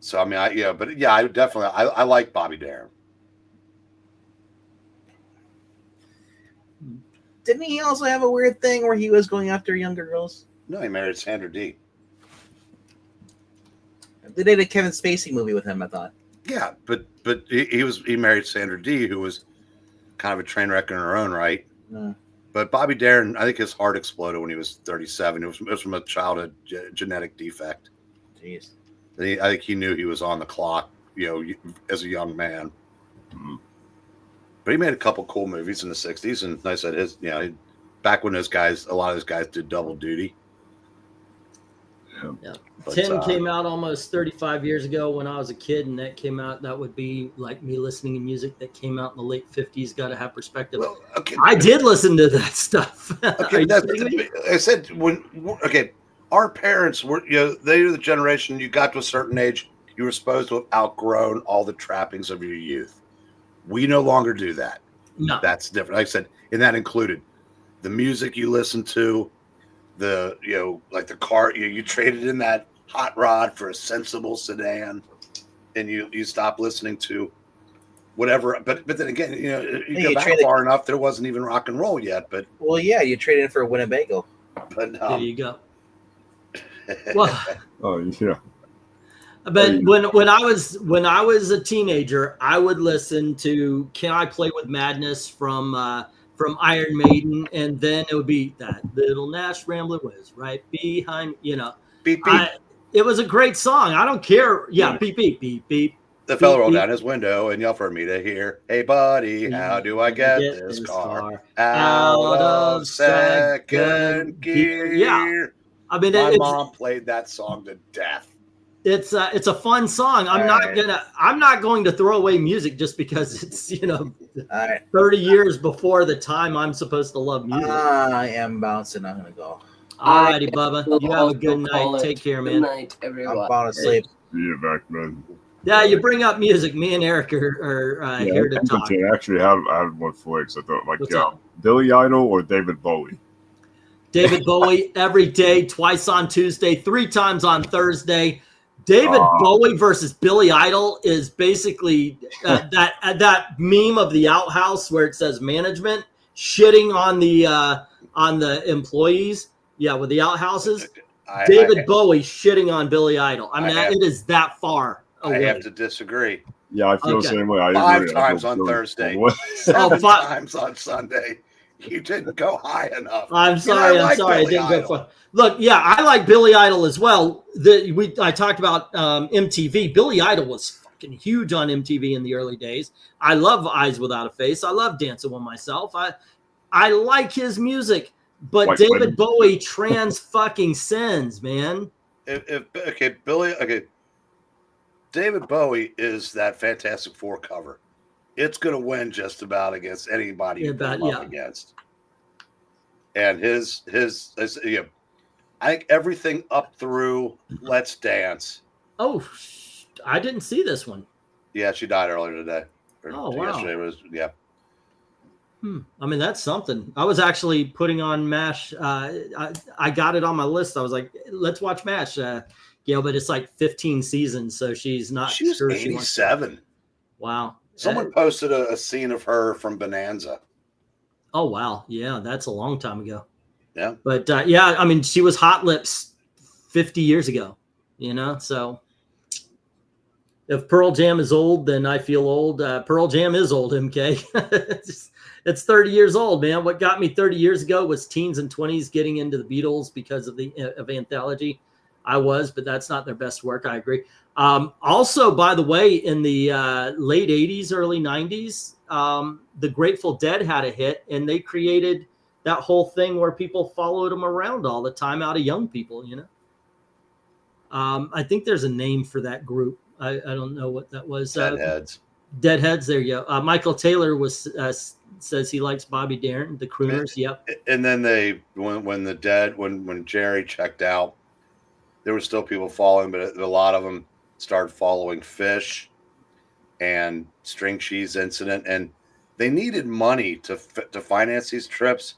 Speaker 6: So I definitely like Bobby Darin.
Speaker 1: Didn't he also have a weird thing where he was going after younger girls?
Speaker 6: No, he married Sandra Dee.
Speaker 1: They did a Kevin Spacey movie with him, I thought.
Speaker 6: Yeah, but he married Sandra Dee, who was kind of a train wreck in her own right. But Bobby Darin, I think his heart exploded when he was 37. It was from a childhood genetic defect.
Speaker 1: Jeez.
Speaker 6: I think he knew he was on the clock, as a young man. But he made a couple cool movies in the 60s, and like I said, back when a lot of those guys did double duty.
Speaker 4: Yeah.
Speaker 6: But,
Speaker 4: Tim came out almost 35 years ago when I was a kid, and that came out. That would be like me listening to music that came out in the late 50s. Got to have perspective.
Speaker 6: Well, okay.
Speaker 4: I did listen to that stuff.
Speaker 6: Okay, I said our parents were, they were the generation. You got to a certain age, you were supposed to have outgrown all the trappings of your youth. We no longer do that.
Speaker 4: No,
Speaker 6: that's different. Like I said, and that included the music you listen to. Like the car, you traded in that hot rod for a sensible sedan, and you stop listening to whatever. But then again, you go back far enough, there wasn't even rock and roll yet. But
Speaker 1: you traded in for a Winnebago.
Speaker 6: But
Speaker 4: there you go. Well,
Speaker 5: oh yeah.
Speaker 4: But when I was a teenager, I would listen to "Can I Play with Madness" from Iron Maiden, and then it would be that little Nash Rambler was right behind,
Speaker 6: Beep, beep.
Speaker 4: It was a great song. I don't care. Yeah, beep, beep, beep, beep.
Speaker 6: The fellow rolled down his window and yelled for me to hear, "Hey, buddy, how do I get this car out of second gear?"
Speaker 4: Yeah. I mean,
Speaker 6: my mom played that song to death.
Speaker 4: It's a fun song. I'm not going to throw away music just because it's 30 years before the time I'm supposed to love music.
Speaker 1: I am bouncing. I'm gonna go.
Speaker 4: All righty, Bubba. You have a good night. Take care, man.
Speaker 3: Good night, everyone.
Speaker 1: I'm about to sleep.
Speaker 5: See you, VENKMAN.
Speaker 4: Yeah, you bring up music. Me and Eric are here to talk.
Speaker 5: Actually, I have one for you. I thought Billy Idol or David Bowie.
Speaker 4: David Bowie every day, twice on Tuesday, 3 times on Thursday. David Bowie versus Billy Idol is basically that meme of the outhouse where it says management shitting on the employees. Yeah, with the outhouses. David Bowie shitting on Billy Idol. I mean, it is that far away.
Speaker 6: I have to disagree.
Speaker 5: Yeah, I feel the same way. I
Speaker 6: 5 times on Thursday. 7 times on Sunday. You didn't go high enough.
Speaker 4: I'm sorry. I didn't go far. Look, yeah, I like Billy Idol as well. I talked about MTV. Billy Idol was fucking huge on MTV in the early days. I love Eyes Without a Face. I love Dancing with Myself. I like his music, but David Bowie trans fucking sins, man.
Speaker 6: David Bowie is that Fantastic Four cover. It's going to win just about against anybody you put him up against. And I think everything up through Let's Dance.
Speaker 4: Oh, I didn't see this one.
Speaker 6: Yeah, she died earlier today.
Speaker 4: Oh, wow.
Speaker 6: Yesterday was, yeah.
Speaker 4: I mean, that's something. I was actually putting on MASH. I got it on my list. I was like, let's watch MASH. But it's like 15 seasons, so she's not.
Speaker 6: She was 87.
Speaker 4: Wow.
Speaker 6: Someone posted a scene of her from Bonanza.
Speaker 4: Oh, wow. Yeah, that's a long time ago.
Speaker 6: Yeah.
Speaker 4: But, I mean, she was Hot Lips 50 years ago, so if Pearl Jam is old, then I feel old. Pearl Jam is old, MK. It's 30 years old, man. What got me 30 years ago was teens and 20s getting into the Beatles because of of Anthology. But that's not their best work. I agree. Also, by the way, in the late 80s, early 90s, the Grateful Dead had a hit, and they created that whole thing where people followed them around all the time out of young people, I think there's a name for that group. I don't know what that was.
Speaker 6: Deadheads.
Speaker 4: Deadheads, there you go. Michael Taylor says he likes Bobby Darin, the Crooners. Yep.
Speaker 6: And then when Jerry checked out, there were still people following, but a lot of them started following Fish and String Cheese Incident, and they needed money to finance these trips,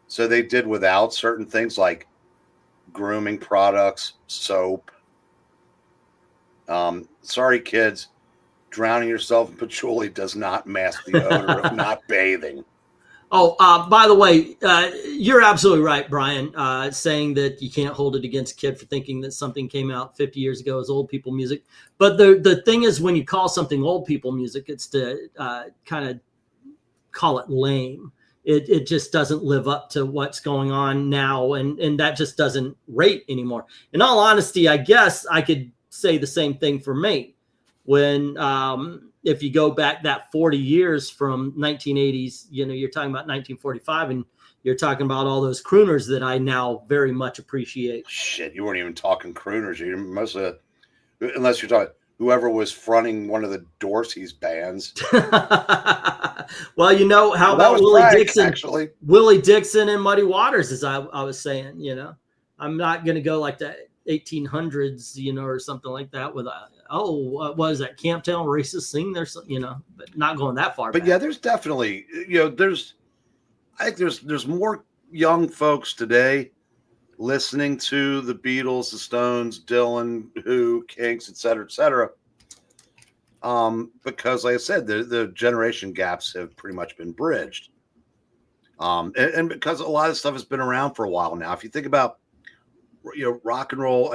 Speaker 6: so they did without certain things like grooming products, soap. Sorry, kids, drowning yourself in patchouli does not mask the odor of not bathing.
Speaker 4: Oh, by the way, you're absolutely right, Brian, saying that you can't hold it against a kid for thinking that something came out 50 years ago as old people music. But the thing is, when you call something old people music, it's to kind of call it lame. It just doesn't live up to what's going on now, and that just doesn't rate anymore. In all honesty, I guess I could say the same thing for me. When if you go back that 40 years from 1980s, you know, you're talking about 1945, and you're talking about all those crooners that I now very much appreciate.
Speaker 6: Shit, you weren't even talking crooners. You most of, unless you're talking whoever was fronting one of the Dorsey's bands.
Speaker 4: Well, you know, how
Speaker 6: Well,
Speaker 4: about Willie
Speaker 6: Frank,
Speaker 4: Dixon?
Speaker 6: actually.
Speaker 4: Willie Dixon and Muddy Waters, as I was saying, you know, I'm not going to go like the 1800s, you know, or something like that with what was that, Camptown Racists Sing there, you know, but not going that far
Speaker 6: But
Speaker 4: back.
Speaker 6: yeah, there's definitely, you know, I think there's more young folks today listening to the Beatles, the Stones, Dylan, Who, Kinks, et cetera, because like I said, the generation gaps have pretty much been bridged. And because a lot of stuff has been around for a while now. If you think about, you know, rock and roll,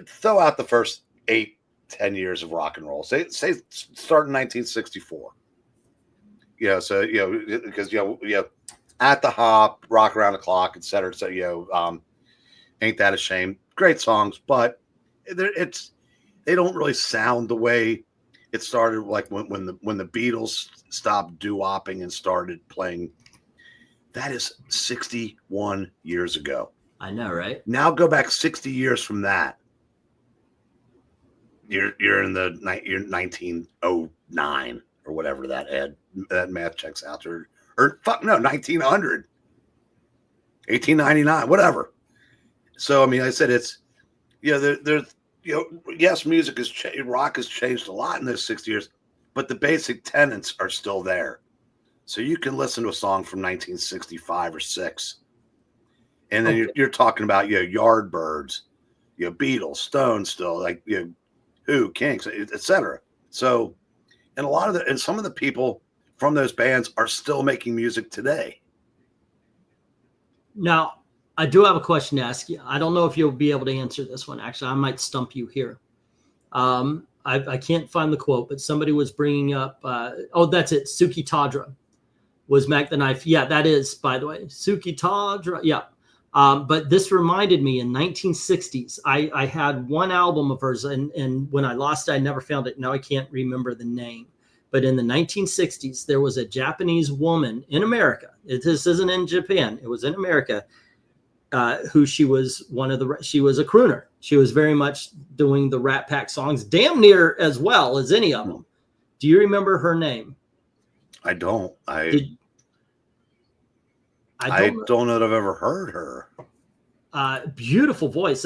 Speaker 6: throw out the first 8-10 years of rock and roll. Say start in 1964. Yeah, so you know, because you know, At the Hop, Rock Around the Clock, et cetera. So you know, Ain't That a Shame? Great songs, but they don't really sound the way it started. Like when the Beatles stopped doo-wopping and started playing. That is 61 years ago.
Speaker 4: I know, right?
Speaker 6: Now go back 60 years from that. You're in the you're 1909 or whatever that math checks out, or fuck no, 1900, 1899, whatever. So I mean, I said it's, you know, there's, you know, yes, music has changed, rock has changed a lot in those 60 years, but the basic tenets are still there. So you can listen to a song from 1965 or 6. And then you're talking about, you know, Yardbirds, you know, Beatles, Stones, still, like, you know, Who, Kinks, etc. So, and some of the people from those bands are still making music today.
Speaker 4: Now, I do have a question to ask you. I don't know if you'll be able to answer this one. Actually, I might stump you here. I can't find the quote, but somebody was bringing up, that's it. Suki Tadra was Mac the Knife. Yeah, that is, by the way, Suki Tadra. Yeah. But this reminded me in 1960s, I had one album of hers, and when I lost it, I never found it. Now I can't remember the name. But in the 1960s, there was a Japanese woman in America. This isn't in Japan. It was in America, who she was she was a crooner. She was very much doing the Rat Pack songs, damn near as well as any of them. Do you remember her name?
Speaker 6: I don't. I don't know that I've ever heard her.
Speaker 4: Beautiful voice.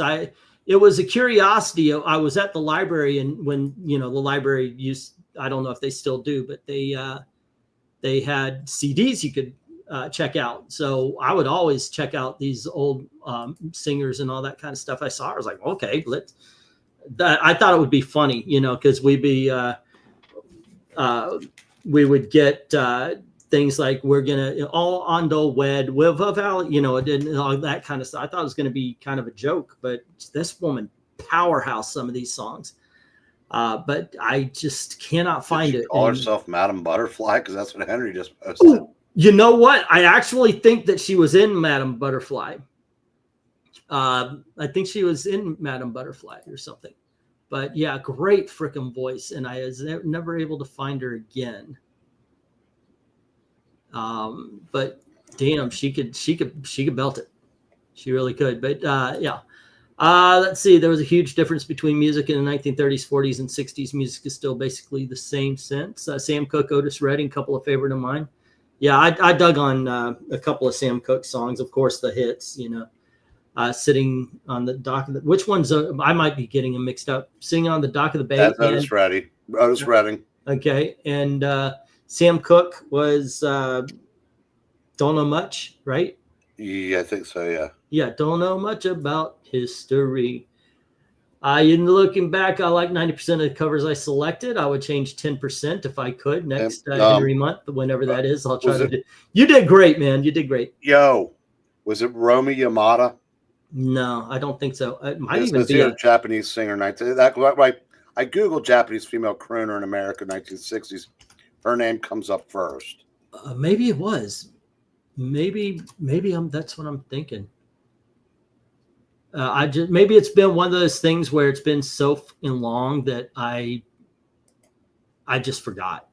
Speaker 4: It was a curiosity. I was at the library, and when, you know, the library used, I don't know if they still do, but they had CDs you could check out. So I would always check out these old singers and all that kind of stuff. I saw, I was like, okay, I thought it would be funny, you know, because we would get things like, we're gonna all ondo wed with a valley, you know, and all that kind of stuff. I thought it was going to be kind of a joke, but this woman powerhouse some of these songs. But I just cannot find it.
Speaker 6: Call herself Madam Butterfly, because that's what Henry just posted.
Speaker 4: Ooh, you know what? I actually think that she was in Madam Butterfly. I think she was in Madam Butterfly or something. But yeah, great freaking voice, and I was never able to find her again. But damn, she could belt it. She really could. But yeah. Let's see. There was a huge difference between music in the 1930s, 40s, and 60s. Music is still basically the same since. Sam Cooke, Otis Redding, a couple of favorite of mine. Yeah, I dug on a couple of Sam Cooke songs. Of course, the hits, you know. Sitting on the dock of the, which one's I might be getting them mixed up. Sitting on the Dock of the Bay.
Speaker 6: That's Otis Redding. Otis Redding.
Speaker 4: Okay, and Sam Cooke was Don't Know Much, right?
Speaker 6: Yeah, I think so. Yeah.
Speaker 4: Yeah, don't know much about history. Looking back, I like 90% of the covers I selected. I would change 10% if I could next Henry month, whenever that is. I'll try to do. You did great, man. You did great.
Speaker 6: Yo, was it Romy Yamada?
Speaker 4: No, I don't think so. It might
Speaker 6: even be a Japanese singer. I Googled Japanese female crooner in America 1960s. Her name comes up first.
Speaker 4: Maybe it was. Maybe that's what I'm thinking. Maybe it's been one of those things where it's been so fucking long that I just forgot.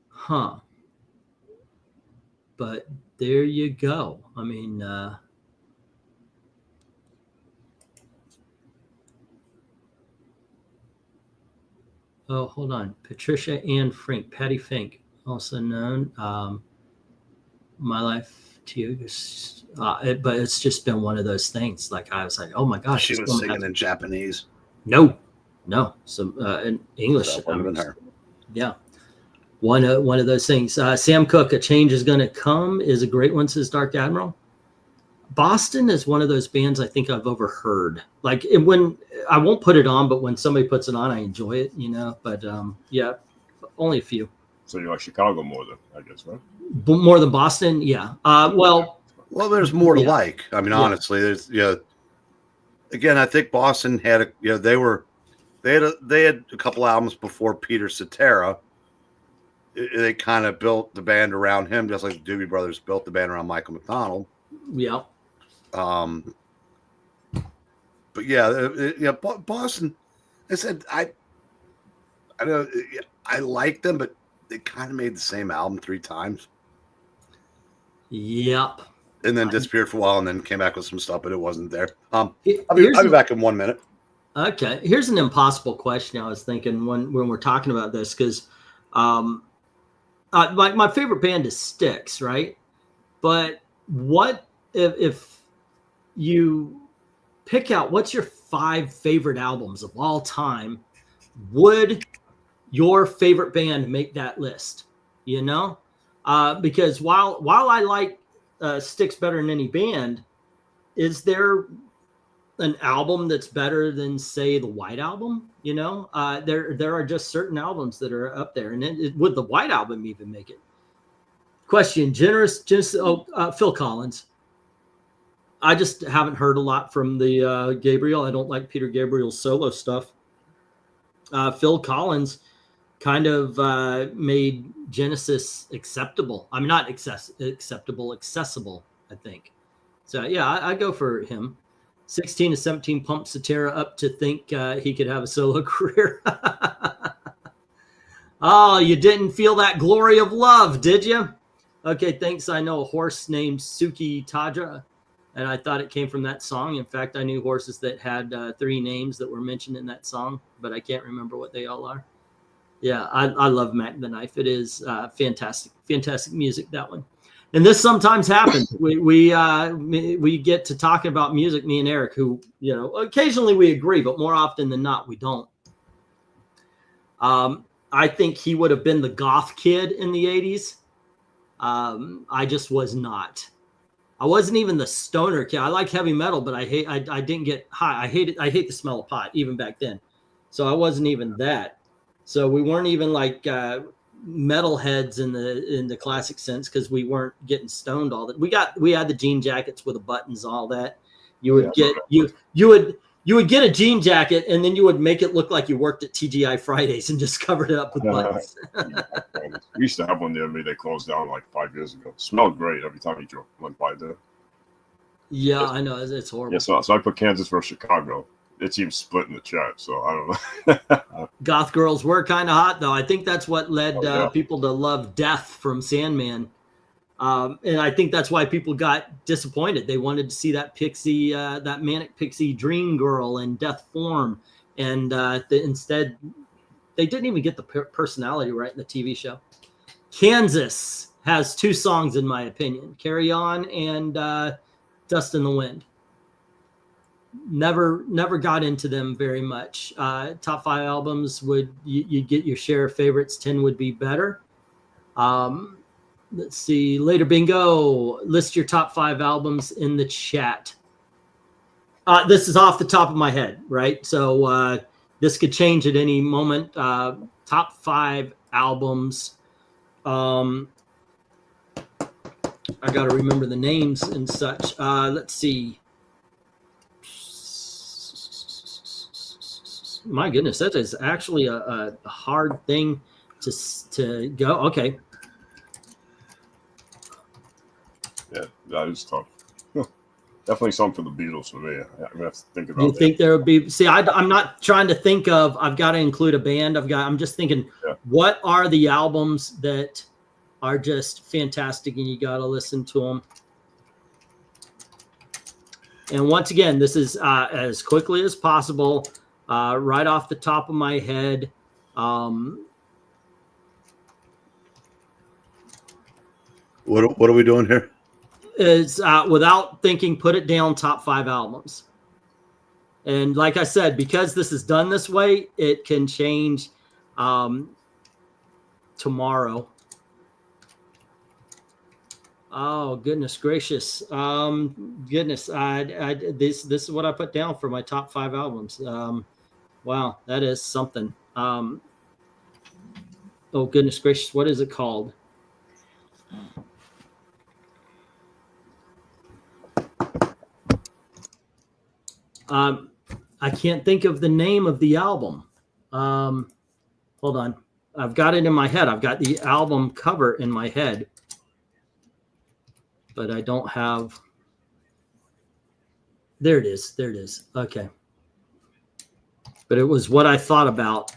Speaker 4: Huh. But there you go. I mean, oh, hold on. Patricia Ann Fink, Patty Fink, also known. My Life to You. But it's just been one of those things. Like I was like, oh my gosh.
Speaker 6: She was singing in Japanese.
Speaker 4: No. Some in English.
Speaker 6: That would have been her.
Speaker 4: Yeah. One of those things. Sam Cooke, A Change Is Gonna Come is a great one, says Dark Admiral. Boston is one of those bands I think I've overheard. Like when I won't put it on, but when somebody puts it on, I enjoy it, But yeah, only a few.
Speaker 5: So you like Chicago more than, I guess, right?
Speaker 4: More than Boston, yeah. Well,
Speaker 6: there's more to like. I mean, honestly, there's again, I think Boston had they had a couple albums before Peter Cetera. They kind of built the band around him, just like the Doobie Brothers built the band around Michael McDonald.
Speaker 4: Yeah.
Speaker 6: But Boston. I said I like them, but they kind of made the same album 3 times.
Speaker 4: Yep.
Speaker 6: And then disappeared for a while, and then came back with some stuff, but it wasn't there. I'll be back in 1 minute.
Speaker 4: Okay. Here's an impossible question. I was thinking when we're talking about this, because my favorite band is Styx, right? But what if you pick out what's your 5 favorite albums of all time? Would your favorite band make that list? Because while I like Styx better than any band, is there an album that's better than, say, the White Album? There are just certain albums that are up there, and would the White Album even make it? Question: Phil Collins. I just haven't heard a lot from the Gabriel. I don't like Peter Gabriel's solo stuff. Phil Collins kind of made Genesis acceptable. I mean, not acceptable, accessible, I think. So, yeah, I go for him. 16 to 17 pumped Cetera up to think he could have a solo career. Oh, you didn't feel that glory of love, did you? Okay, thanks. I know a horse named Suki Tadra, and I thought it came from that song. In fact, I knew horses that had 3 names that were mentioned in that song, but I can't remember what they all are. Yeah, I love Mac the Knife. It is fantastic music, that one. And this sometimes happens. We get to talking about music, me and Eric, who, occasionally we agree, but more often than not, we don't. I think he would have been the goth kid in the 80s. I just was not. I wasn't even the stoner kid. I like heavy metal, but I didn't get high. I hate the smell of pot even back then. So I wasn't even that. So we weren't even like metalheads in the classic sense, because we weren't getting stoned all that. We had the jean jackets with the buttons, all that. You would you would get a jean jacket, and then you would make it look like you worked at TGI Fridays and just covered it up with buttons.
Speaker 5: We used to have one there. They closed down like 5 years ago. It smelled great every time you went by there.
Speaker 4: Yeah, I know, it's horrible.
Speaker 5: Yeah, so I put Kansas versus Chicago. It seems split in the chat, so I don't know.
Speaker 4: Goth girls were kind of hot, though. I think that's what led people to love Death from Sandman. And I think that's why people got disappointed. They wanted to see that pixie, that manic pixie dream girl in death form. And instead, they didn't even get the personality right in the TV show. Kansas has 2 songs, in my opinion, Carry On and Dust in the Wind. Never got into them very much. Top 5 albums would you get your share of favorites. 10 would be better. Let's see. Later Bingo, list your top 5 albums in the chat. This is off the top of my head, right? So this could change at any moment. Top 5 albums. I got to remember the names and such. Let's see. My goodness, that is actually a hard thing to go. Okay.
Speaker 5: Yeah, that is tough. Definitely something for the Beatles for me. I'm gonna have to think about.
Speaker 4: You think there would be? See, I'm not trying to think of. I've got to include a band. I'm just thinking, what are the albums that are just fantastic, and you got to listen to them. And once again, this is as quickly as possible, right off the top of my head.
Speaker 6: What are we doing here?
Speaker 4: Is without thinking, put it down, top 5 albums. And like I said, because this is done this way, it can change tomorrow. Oh, goodness gracious. Goodness. This is what I put down for my top 5 albums. Wow, that is something. Oh, goodness gracious. What is it called? I can't think of the name of the album. Hold on. I've got it in my head. I've got the album cover in my head, but I don't have. There it is. There it is. Okay. But it was what I thought about.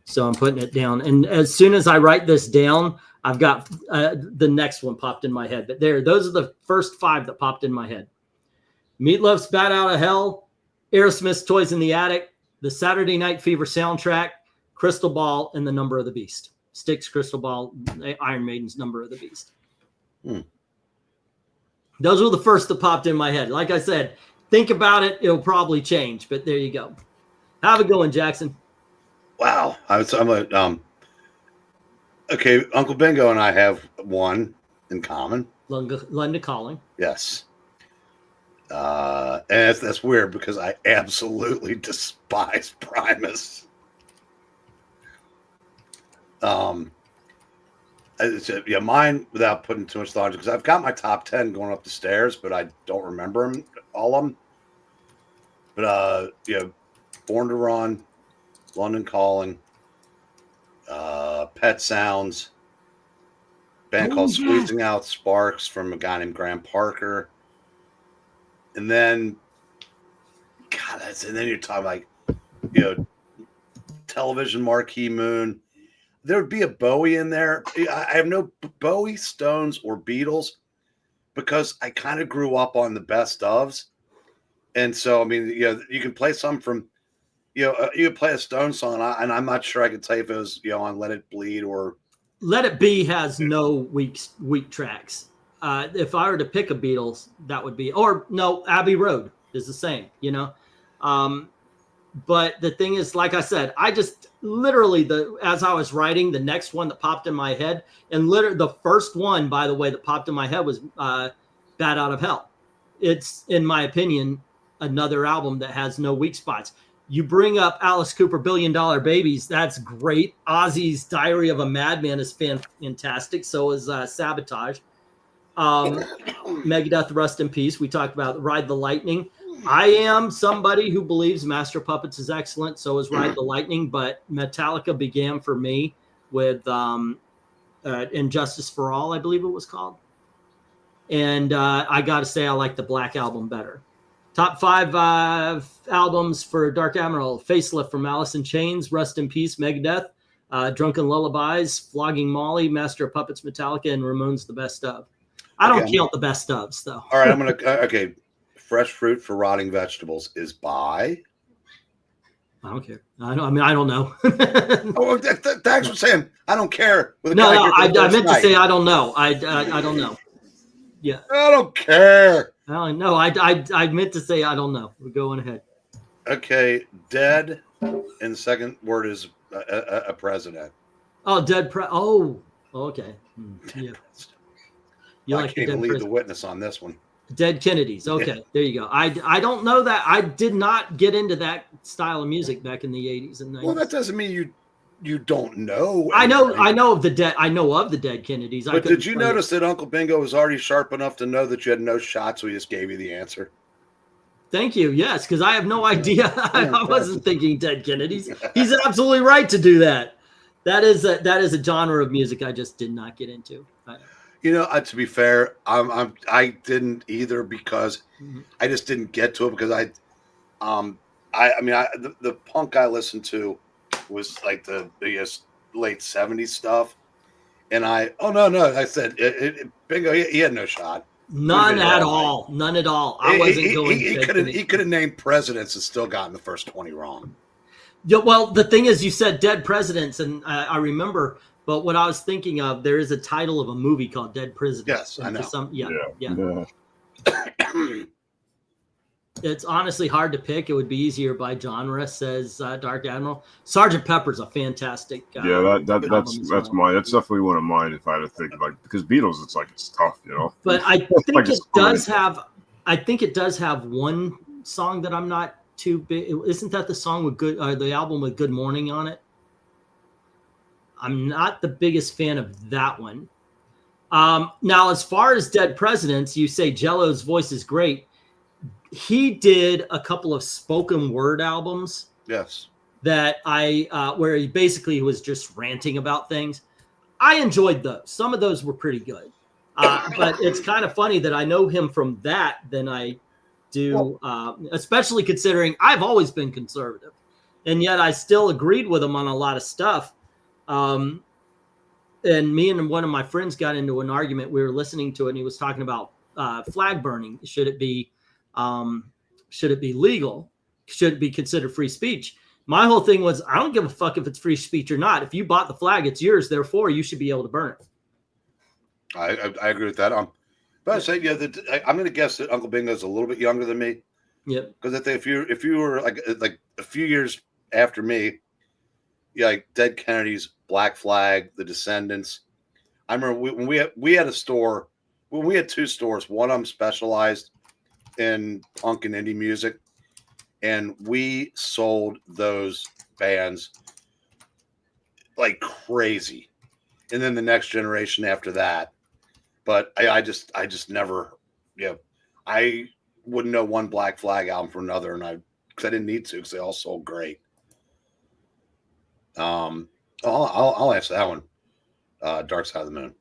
Speaker 4: So I'm putting it down. And as soon as I write this down, I've got the next one popped in my head. But those are the first 5 that popped in my head. Meatloaf's Bat Out of Hell, Aerosmith's Toys in the Attic, the Saturday Night Fever soundtrack, Crystal Ball, and The Number of the Beast. Styx, Crystal Ball, Iron Maiden's Number of the Beast. Those were the first that popped in my head. Like I said, think about it. It'll probably change, but there you go. Have it going, Jackson.
Speaker 6: Wow. Okay, Uncle Bingo and I have one in common.
Speaker 4: London Calling.
Speaker 6: Yes. And that's weird because I absolutely despise Primus. Mine, without putting too much thought, because I've got my top 10 going up the stairs, but I don't remember them, all of them. But Born to Run, London Calling, Pet Sounds, band called Squeezing Out Sparks from a guy named Graham Parker. And then, and then you're talking like, Television Marquee Moon. There would be a Bowie in there. I have no Bowie, Stones, or Beatles because I kind of grew up on the best ofs. And so, I mean, you can play some from, you can play a Stones song, and I'm not sure I could tell you if it was, on Let It Bleed or. Let It Be has no weak tracks. If I were to pick a Beatles, that would be, or no, Abbey Road is the same, But the thing is, like I said, I just literally as I was writing, the next one that popped in my head, and literally the first one, by the way, that popped in my head was Bat Out of Hell. It's, in my opinion, another album that has no weak spots. You bring up Alice Cooper, $1 Billion Babies. That's great. Ozzy's Diary of a Madman is fantastic. So is Sabotage. Megadeth, Rust in Peace. We talked about Ride the Lightning. I am somebody who believes Master of Puppets is excellent. So is Ride the Lightning. But Metallica began for me with Injustice for All, I believe it was called. And I got to say, I like the Black Album better. Top 5 albums for Dark Admiral: Facelift from Alice in Chains, Rust in Peace, Megadeth, Drunken Lullabies, Flogging Molly, Master of Puppets, Metallica, and Ramones, The Best Of. I don't count the best ofs, though. All right, I'm going to, okay. Fresh Fruit for Rotting Vegetables is by?
Speaker 4: I don't care. I don't know.
Speaker 6: Thanks for saying I don't care.
Speaker 4: No, I meant to say I don't know. I don't know. Yeah.
Speaker 6: I don't care.
Speaker 4: No, I meant to say I don't know. We're going ahead.
Speaker 6: Okay, Dead, and the second word is a president.
Speaker 4: Oh, Dead Oh, okay. Yeah.
Speaker 6: I can't even lead the witness on this one.
Speaker 4: Dead Kennedys. Okay, there you go. I don't know that. I did not get into that style of music back in the 80s and 90s.
Speaker 6: Well, that doesn't mean you don't know.
Speaker 4: I know of the Dead. I know of the Dead Kennedys.
Speaker 6: But did you notice that Uncle Bingo was already sharp enough to know that you had no shot, so he just gave you the answer?
Speaker 4: Thank you. Yes, because I have no idea. I wasn't thinking Dead Kennedys. He's absolutely right to do that. That is a genre of music I just did not get into.
Speaker 6: You know, to be fair, I didn't either because I just didn't get to it because the punk I listened to was like the biggest late 70s stuff, and I said Bingo, he had no shot.
Speaker 4: None at all. I wasn't going.
Speaker 6: He could have named presidents and still gotten the first 20 wrong.
Speaker 4: Yeah, well, the thing is, you said Dead Presidents, and I remember. But what I was thinking of, there is a title of a movie called Dead Presidents.
Speaker 6: Yes, I know.
Speaker 4: Yeah. It's honestly hard to pick. It would be easier by genre, says Dark Admiral. Sergeant Pepper's a fantastic.
Speaker 5: That's mine. That's definitely one of mine. If I had to think because Beatles, it's tough, you know.
Speaker 4: But I think it does have. I think it does have one song that I'm not too big. Isn't that the song with the album with Good Morning on it? I'm not the biggest fan of that one. Now, as far as Dead Presidents, you say Jello's voice is great. He did a couple of spoken word albums.
Speaker 6: Yes.
Speaker 4: That where he basically was just ranting about things. I enjoyed those. Some of those were pretty good. But it's kind of funny that I know him from that than I do, especially considering I've always been conservative. And yet I still agreed with him on a lot of stuff. And me and one of my friends got into an argument. We were listening to it, and he was talking about flag burning. Should it be legal? Should it be considered free speech? My whole thing was, I don't give a fuck if it's free speech or not. If you bought the flag, it's yours. Therefore, you should be able to burn it.
Speaker 6: I agree with that. But I say, I'm going to guess that Uncle Bingo is a little bit younger than me.
Speaker 4: Yep.
Speaker 6: Because if you were like a few years after me, like Dead Kennedys, Black Flag, The Descendants. I remember when we had a store, when we had two stores. One of them specialized in punk and indie music, and we sold those bands like crazy. And then the next generation after that, but I just never, I wouldn't know one Black Flag album from another, and because I didn't need to, because they all sold great. I'll answer that one. Dark Side of the Moon.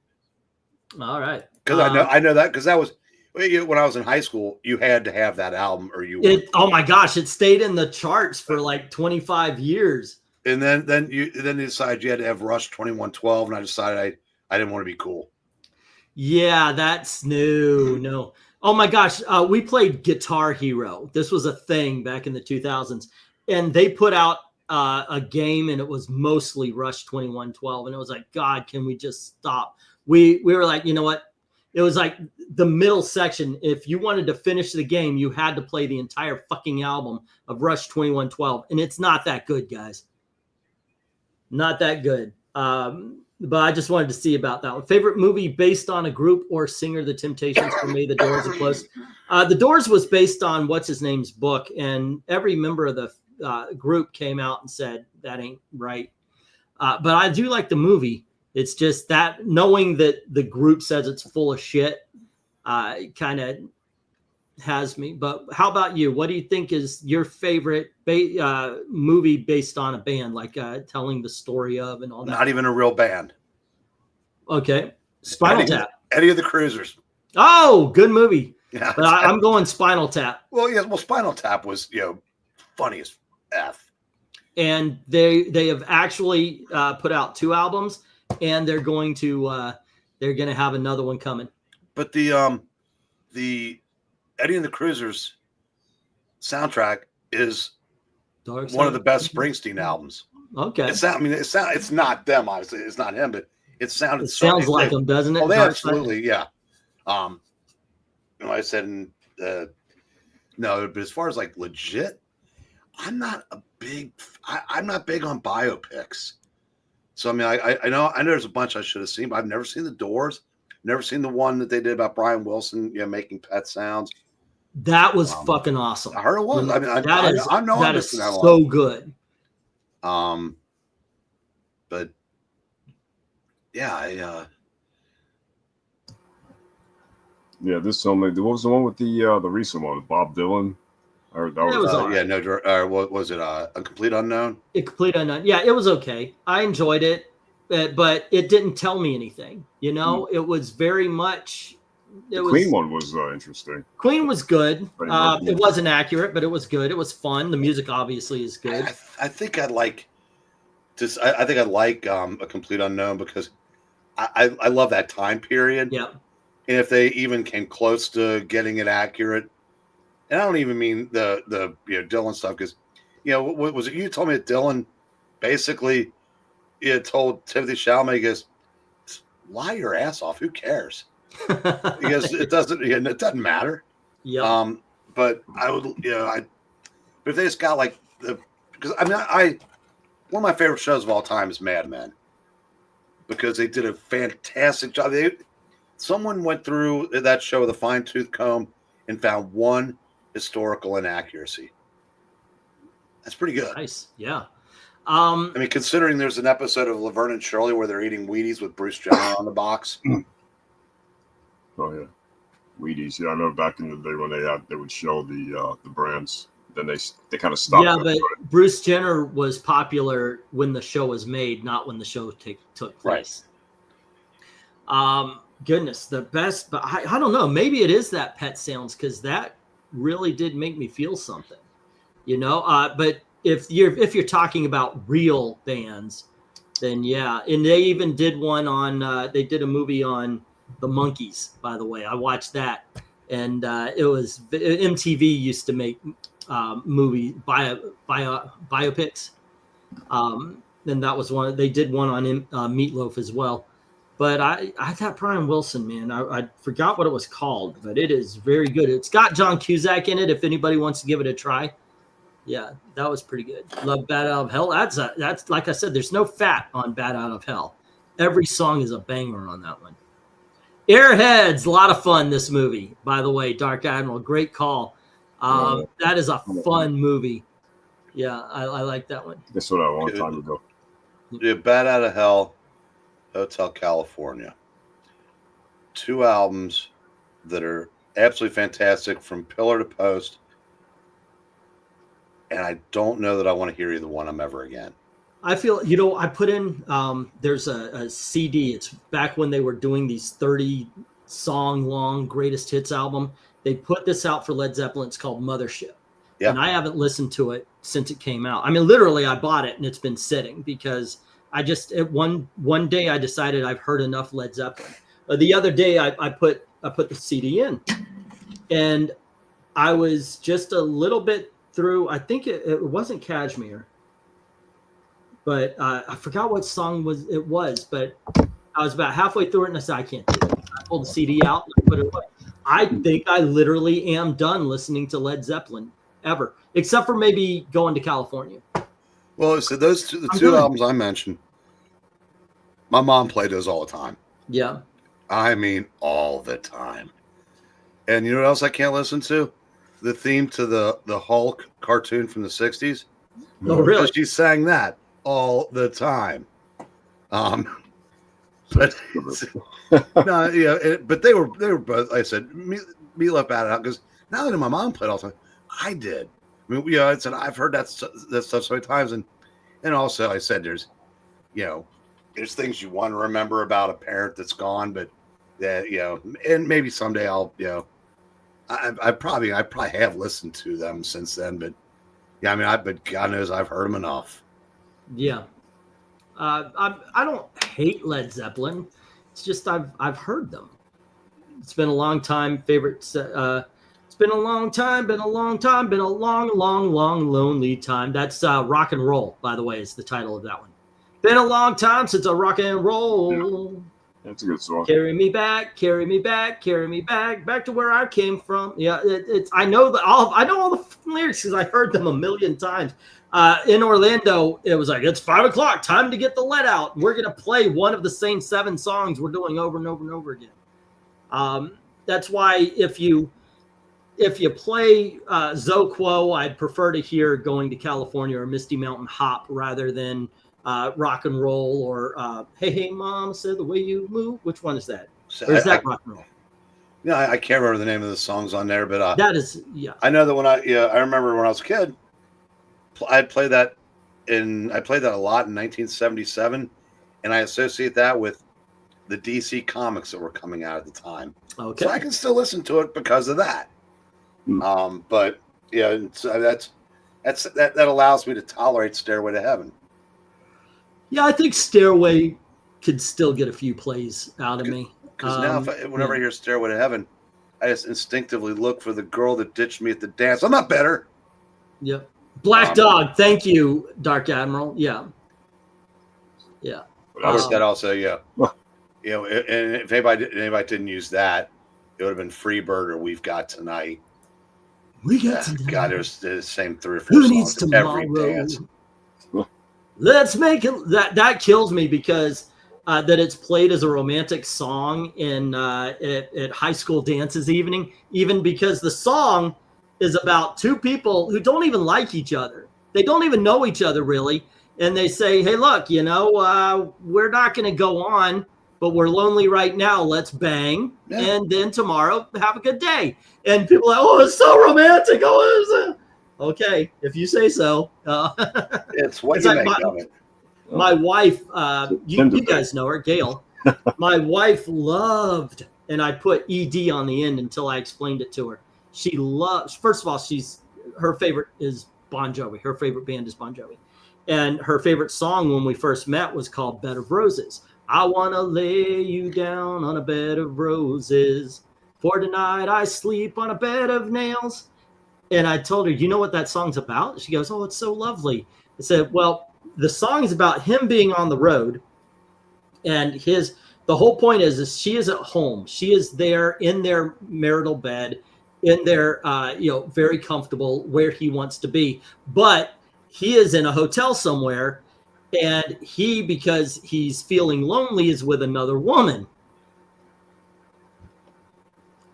Speaker 4: All right.
Speaker 6: Because I know that because that was when I was in high school. You had to have that album, or you.
Speaker 4: Oh my gosh! It stayed in the charts for like 25 years. And
Speaker 6: then you decided you had to have Rush 2112, and I decided I didn't want to be cool.
Speaker 4: Yeah, that's no. Oh my gosh, we played Guitar Hero. This was a thing back in the 2000s, and they put out a game, and it was mostly Rush 2112, and it was like, God, can we just stop? We were like, you know what? It was like the middle section. If you wanted to finish the game, you had to play the entire fucking album of Rush 2112, and it's not that good, guys. Not that good. But I just wanted to see about that one. Favorite movie based on a group or singer? The Temptations. For me, The Doors are close. The Doors was based on what's his name's book, and every member of the group came out and said that ain't right. But I do like the movie. It's just that knowing that the group says it's full of shit kind of has me. But how about you? What do you think is your favorite movie based on a band, like telling the story of and all that?
Speaker 6: Not even a real band.
Speaker 4: Okay. Spinal Tap.
Speaker 6: Eddie of the Cruisers.
Speaker 4: Oh, good movie.
Speaker 6: Yeah,
Speaker 4: but I'm going Spinal Tap.
Speaker 6: Well, yeah. Well, Spinal Tap was funny as F. And
Speaker 4: they have actually put out 2 albums, and they're going to have another one coming.
Speaker 6: But the Eddie and the Cruisers soundtrack is one of the best Springsteen albums.
Speaker 4: Okay.
Speaker 6: It's not them, obviously. It's not him, but it sounded.
Speaker 4: It sounds like them, doesn't it?
Speaker 6: Oh, they absolutely, yeah. I said, no, but as far as like legit, I'm not big on biopics. So I know there's a bunch I should have seen, but I've never seen The Doors. Never seen the one that they did about Brian Wilson, making pet sounds.
Speaker 4: That was fucking awesome.
Speaker 6: I heard it was. I mean, I know
Speaker 4: that
Speaker 6: I'm
Speaker 4: is
Speaker 6: missing out
Speaker 4: so good.
Speaker 6: But yeah,
Speaker 5: yeah, this song. What was the one with the recent one? Bob Dylan. Or that was
Speaker 6: what was it? A Complete Unknown.
Speaker 4: A Complete Unknown. Yeah, it was okay. I enjoyed it, but it didn't tell me anything. You know, it was very much.
Speaker 5: Queen one was interesting.
Speaker 4: Queen was good. It wasn't accurate, but it was good. It was fun. The music obviously is good.
Speaker 6: I think I'd like. I think I'd like A Complete Unknown because I love that time period.
Speaker 4: Yeah.
Speaker 6: And if they even came close to getting it accurate, and I don't even mean the Dylan stuff because what was it you told me that Dylan basically told Timothy Chalamet, he goes, lie your ass off, who cares? Because it doesn't matter.
Speaker 4: Yeah.
Speaker 6: But I would but if they just got like because I mean one of my favorite shows of all time is Mad Men because they did a fantastic job. Someone went through that show with a fine-tooth comb and found one historical inaccuracy. That's pretty good.
Speaker 4: Nice. Yeah.
Speaker 6: I mean, considering there's an episode of Laverne and Shirley where they're eating Wheaties with Bruce Jenner on the box.
Speaker 5: Oh yeah, Wheaties. Yeah, I remember back in the day when they would show the brands. Then they kind of stopped.
Speaker 4: Yeah, but Bruce Jenner was popular when the show was made, not when the show took place. Right. Goodness, the best, but I don't know. Maybe it is that Pet Sounds because that really did make me feel something, But if you're talking about real bands, then yeah. And they even did one on. They did a movie on the Monkees. By the way, I watched that, and it was MTV used to make movie biopics. And that was one. They did one on Meatloaf as well. But I thought Brian Wilson, man, I forgot what it was called, but it is very good. It's got John Cusack in it. If anybody wants to give it a try, yeah, that was pretty good. Love Bat Out of Hell. That's like I said, there's no fat on Bat Out of Hell. Every song is a banger on that one. Airheads, a lot of fun. This movie, by the way, Dark Admiral, great call. That is a fun movie. Yeah, I like that one.
Speaker 5: That's what I want time ago.
Speaker 6: Yeah, Bat Out of Hell. Hotel California. 2 albums that are absolutely fantastic from pillar to post. And I don't know that I want to hear either one of them ever again.
Speaker 4: I feel, I put in, there's a CD. It's back when they were doing these 30 song long greatest hits album. They put this out for Led Zeppelin. It's called Mothership. Yeah. And I haven't listened to it since it came out. I mean, literally I bought it and it's been sitting because I just one day I decided I've heard enough Led Zeppelin. The other day I put the CD in, and I was just a little bit through. I think it wasn't Kashmir, but I forgot what song it was. But I was about halfway through it, and I said I can't do it. I pulled the CD out and I put it away. I think I literally am done listening to Led Zeppelin ever, except for maybe going to California.
Speaker 6: Well, so the two albums I mentioned, my mom played those all the time.
Speaker 4: Yeah.
Speaker 6: I mean, all the time. And you know what else I can't listen to? The theme to the Hulk cartoon from the 60s.
Speaker 4: Oh, really?
Speaker 6: She sang that all the time. But no, yeah, but they were both. Like I said, me left out because not only did my mom play it all the time, I did. I mean, I said I've heard that stuff so many times, and also I said there's things you want to remember about a parent that's gone, but and maybe someday I'll I probably have listened to them since then, but yeah, I mean, but God knows I've heard them enough.
Speaker 4: Yeah, I don't hate Led Zeppelin. It's just I've heard them. It's been a long time. It's been a long time. Been a long time. Been a long, long, long, lonely time. That's Rock and Roll, by the way, is the title of that one. Been a long time since I rock and roll.
Speaker 5: That's a good song.
Speaker 4: Carry me back, carry me back, carry me back to where I came from. Yeah, I know all the lyrics because I heard them a million times. In Orlando, it was like, it's 5 o'clock, time to get the let out. We're gonna play one of the same 7 songs we're doing over and over and over again. That's why if you play ZOQUO, I'd prefer to hear Going to California or Misty Mountain Hop rather than Rock and Roll or Hey Hey Mom Said the Way You Move. Which one is that? Or is that Rock and Roll?
Speaker 6: Yeah, I can't remember the name of the songs on there, but
Speaker 4: that is, yeah.
Speaker 6: I know that I remember when I was a kid, I played that a lot in 1977, and I associate that with the DC comics that were coming out at the time.
Speaker 4: Okay.
Speaker 6: So I can still listen to it because of that. But yeah, so that allows me to tolerate Stairway to Heaven.
Speaker 4: Yeah, I think Stairway could still get a few plays out of me.
Speaker 6: Because now, whenever I hear Stairway to Heaven, I just instinctively look for the girl that ditched me at the dance. I'm not better.
Speaker 4: Yep. Black Dog. Thank you, Dark Admiral. Yeah. Yeah.
Speaker 6: That also, yeah. You know, and if anybody didn't use that, it would have been Freebird or We've Got Tonight.
Speaker 4: We got tonight.
Speaker 6: God, there's the same 3 or 4
Speaker 4: Who
Speaker 6: songs
Speaker 4: needs tomorrow?
Speaker 6: every dance.
Speaker 4: Let's make it. That kills me because that it's played as a romantic song in at high school dances even because the song is about 2 people who don't even like each other. They don't even know each other really, and they say, "Hey, look, you know, we're not going to go on, but we're lonely right now. Let's bang, and then tomorrow have a good day." And people are like, "Oh, it's so romantic." Oh, is it? Okay, if you say so.
Speaker 6: It's what you make of it.
Speaker 4: My wife, you guys know her, Gail. My wife loved, and I put ED on the end until I explained it to her. She loves, first of all, her favorite is Bon Jovi. Her favorite band is Bon Jovi. And her favorite song when we first met was called Bed of Roses. I want to lay you down on a bed of roses. For tonight I sleep on a bed of nails. And I told her, you know what that song's about? She goes, oh, it's so lovely. I said, well, the song is about him being on the road. And the whole point is she is at home. She is there in their marital bed, in their, very comfortable where he wants to be. But he is in a hotel somewhere. And because he's feeling lonely, is with another woman.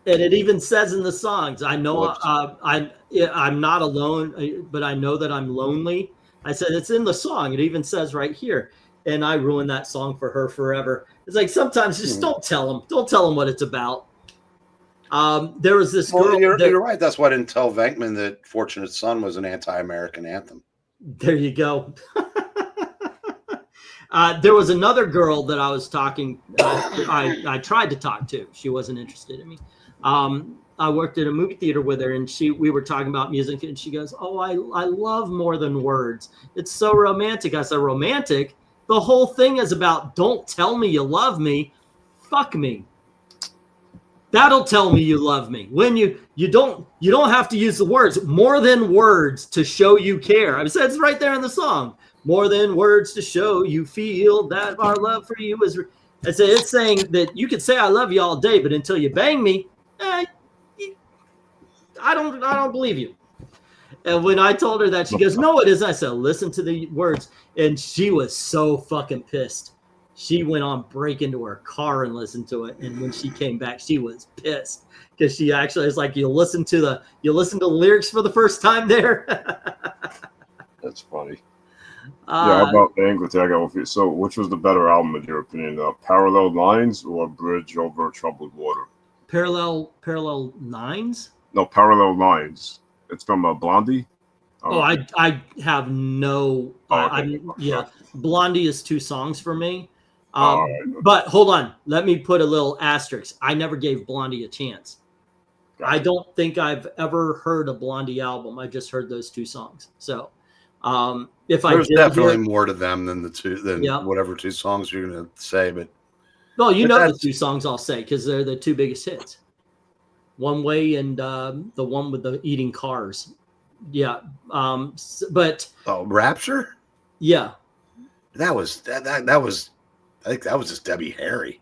Speaker 4: And it even says in the songs, I know I'm not alone, but I know that I'm lonely. I said, it's in the song. It even says right here. And I ruined that song for her forever. It's like, sometimes just don't tell them. Don't tell them what it's about. There was this girl.
Speaker 6: You're right. That's why I didn't tell Venkman that Fortunate Son was an anti-American anthem.
Speaker 4: There you go. There was another girl that I was talking. I tried to talk to. She wasn't interested in me. I worked at a movie theater with her, and we were talking about music, and she goes, "Oh, I love More Than Words. It's so romantic." I said, "Romantic? The whole thing is about don't tell me you love me, fuck me. That'll tell me you love me. When you don't have to use the words. More than words to show you care." I said it's right there in the song. More than words to show you feel that our love for you is. I said it's saying that you could say I love you all day, but until you bang me, I don't believe you. And when I told her that, she goes, "No, it isn't." I said, "Listen to the words," and she was so fucking pissed. She went on break into her car and listened to it. And when she came back, she was pissed because she actually is like, you listen to the lyrics for the first time there.
Speaker 5: That's funny. Yeah, about Angleton, I got one for you. So, which was the better album in your opinion? Parallel Lines or Bridge Over Troubled Water?
Speaker 4: Parallel Lines?
Speaker 5: No, Parallel Lines. It's from Blondie.
Speaker 4: I have no.
Speaker 5: Okay.
Speaker 4: Yeah, Blondie is 2 songs for me. But hold on, let me put a little asterisk. I never gave Blondie a chance. Gotcha. I don't think I've ever heard a Blondie album. I just heard those 2 songs. So, there's
Speaker 6: definitely more to them than whatever 2 songs you're going to say. But
Speaker 4: no, the 2 songs I'll say because they're the 2 biggest hits. One Way and the one with the eating cars. Yeah. But
Speaker 6: Rapture?
Speaker 4: Yeah.
Speaker 6: That was I think that was just Debbie Harry.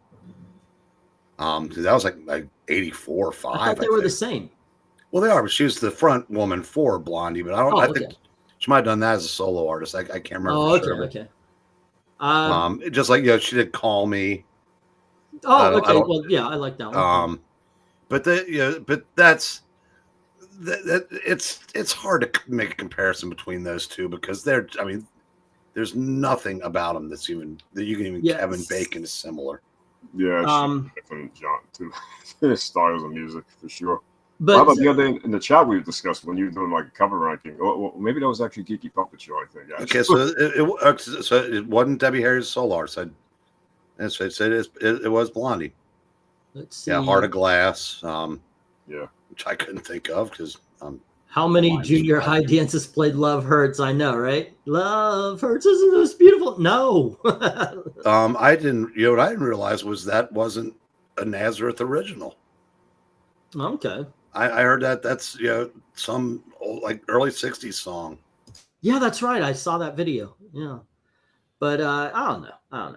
Speaker 6: Because that was like 84 or 5.
Speaker 4: I thought they were the same.
Speaker 6: Well, they are, but she was the front woman for Blondie, but I think she might have done that as a solo artist. I can't remember.
Speaker 4: Oh, okay, okay.
Speaker 6: Just like she did Call Me.
Speaker 4: Oh, okay. Well, yeah, I like that one.
Speaker 6: But it's hard to make a comparison between those two because there's nothing about them that you can even Kevin Bacon is similar.
Speaker 5: Yeah, different genre too. Styles of music for sure.
Speaker 6: But
Speaker 5: how about the other in the chat we discussed when you were doing like a cover ranking? Well, maybe that was actually Geeky Puppet Show, I think. Actually.
Speaker 6: Okay, so it wasn't Debbie Harry's Solar. So it was Blondie.
Speaker 4: Let's see.
Speaker 6: Yeah, Heart of Glass.
Speaker 5: Yeah,
Speaker 6: which I couldn't think of because
Speaker 4: how many junior high dances played Love Hurts? I know, right? Love Hurts, isn't this beautiful? No.
Speaker 6: I didn't. What I didn't realize was that wasn't a Nazareth original.
Speaker 4: Okay.
Speaker 6: I heard that's some old, like early '60s song.
Speaker 4: Yeah, that's right. I saw that video. Yeah, but I don't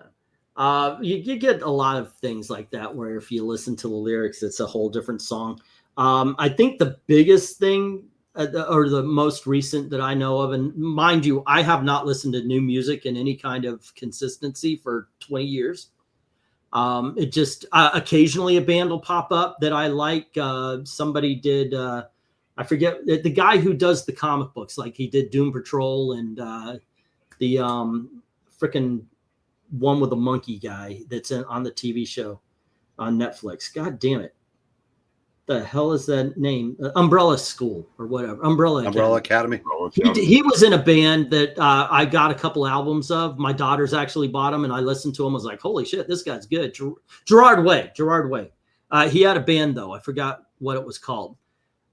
Speaker 4: know. You get a lot of things like that where if you listen to the lyrics, it's a whole different song. I think the biggest thing or the most recent that I know of, and mind you, I have not listened to new music in any kind of consistency for 20 years. It just occasionally a band will pop up that I like. Somebody did, I forget the guy who does the comic books, like he did Doom Patrol and the freaking one with the monkey guy that's on the TV show on Netflix. God damn it. The hell is that name? Umbrella School or whatever. Umbrella
Speaker 6: Academy.
Speaker 4: He was in a band that I got a couple albums of. My daughters actually bought them, and I listened to them. I was like, "Holy shit, this guy's good." Gerard Way. He had a band though. I forgot what it was called.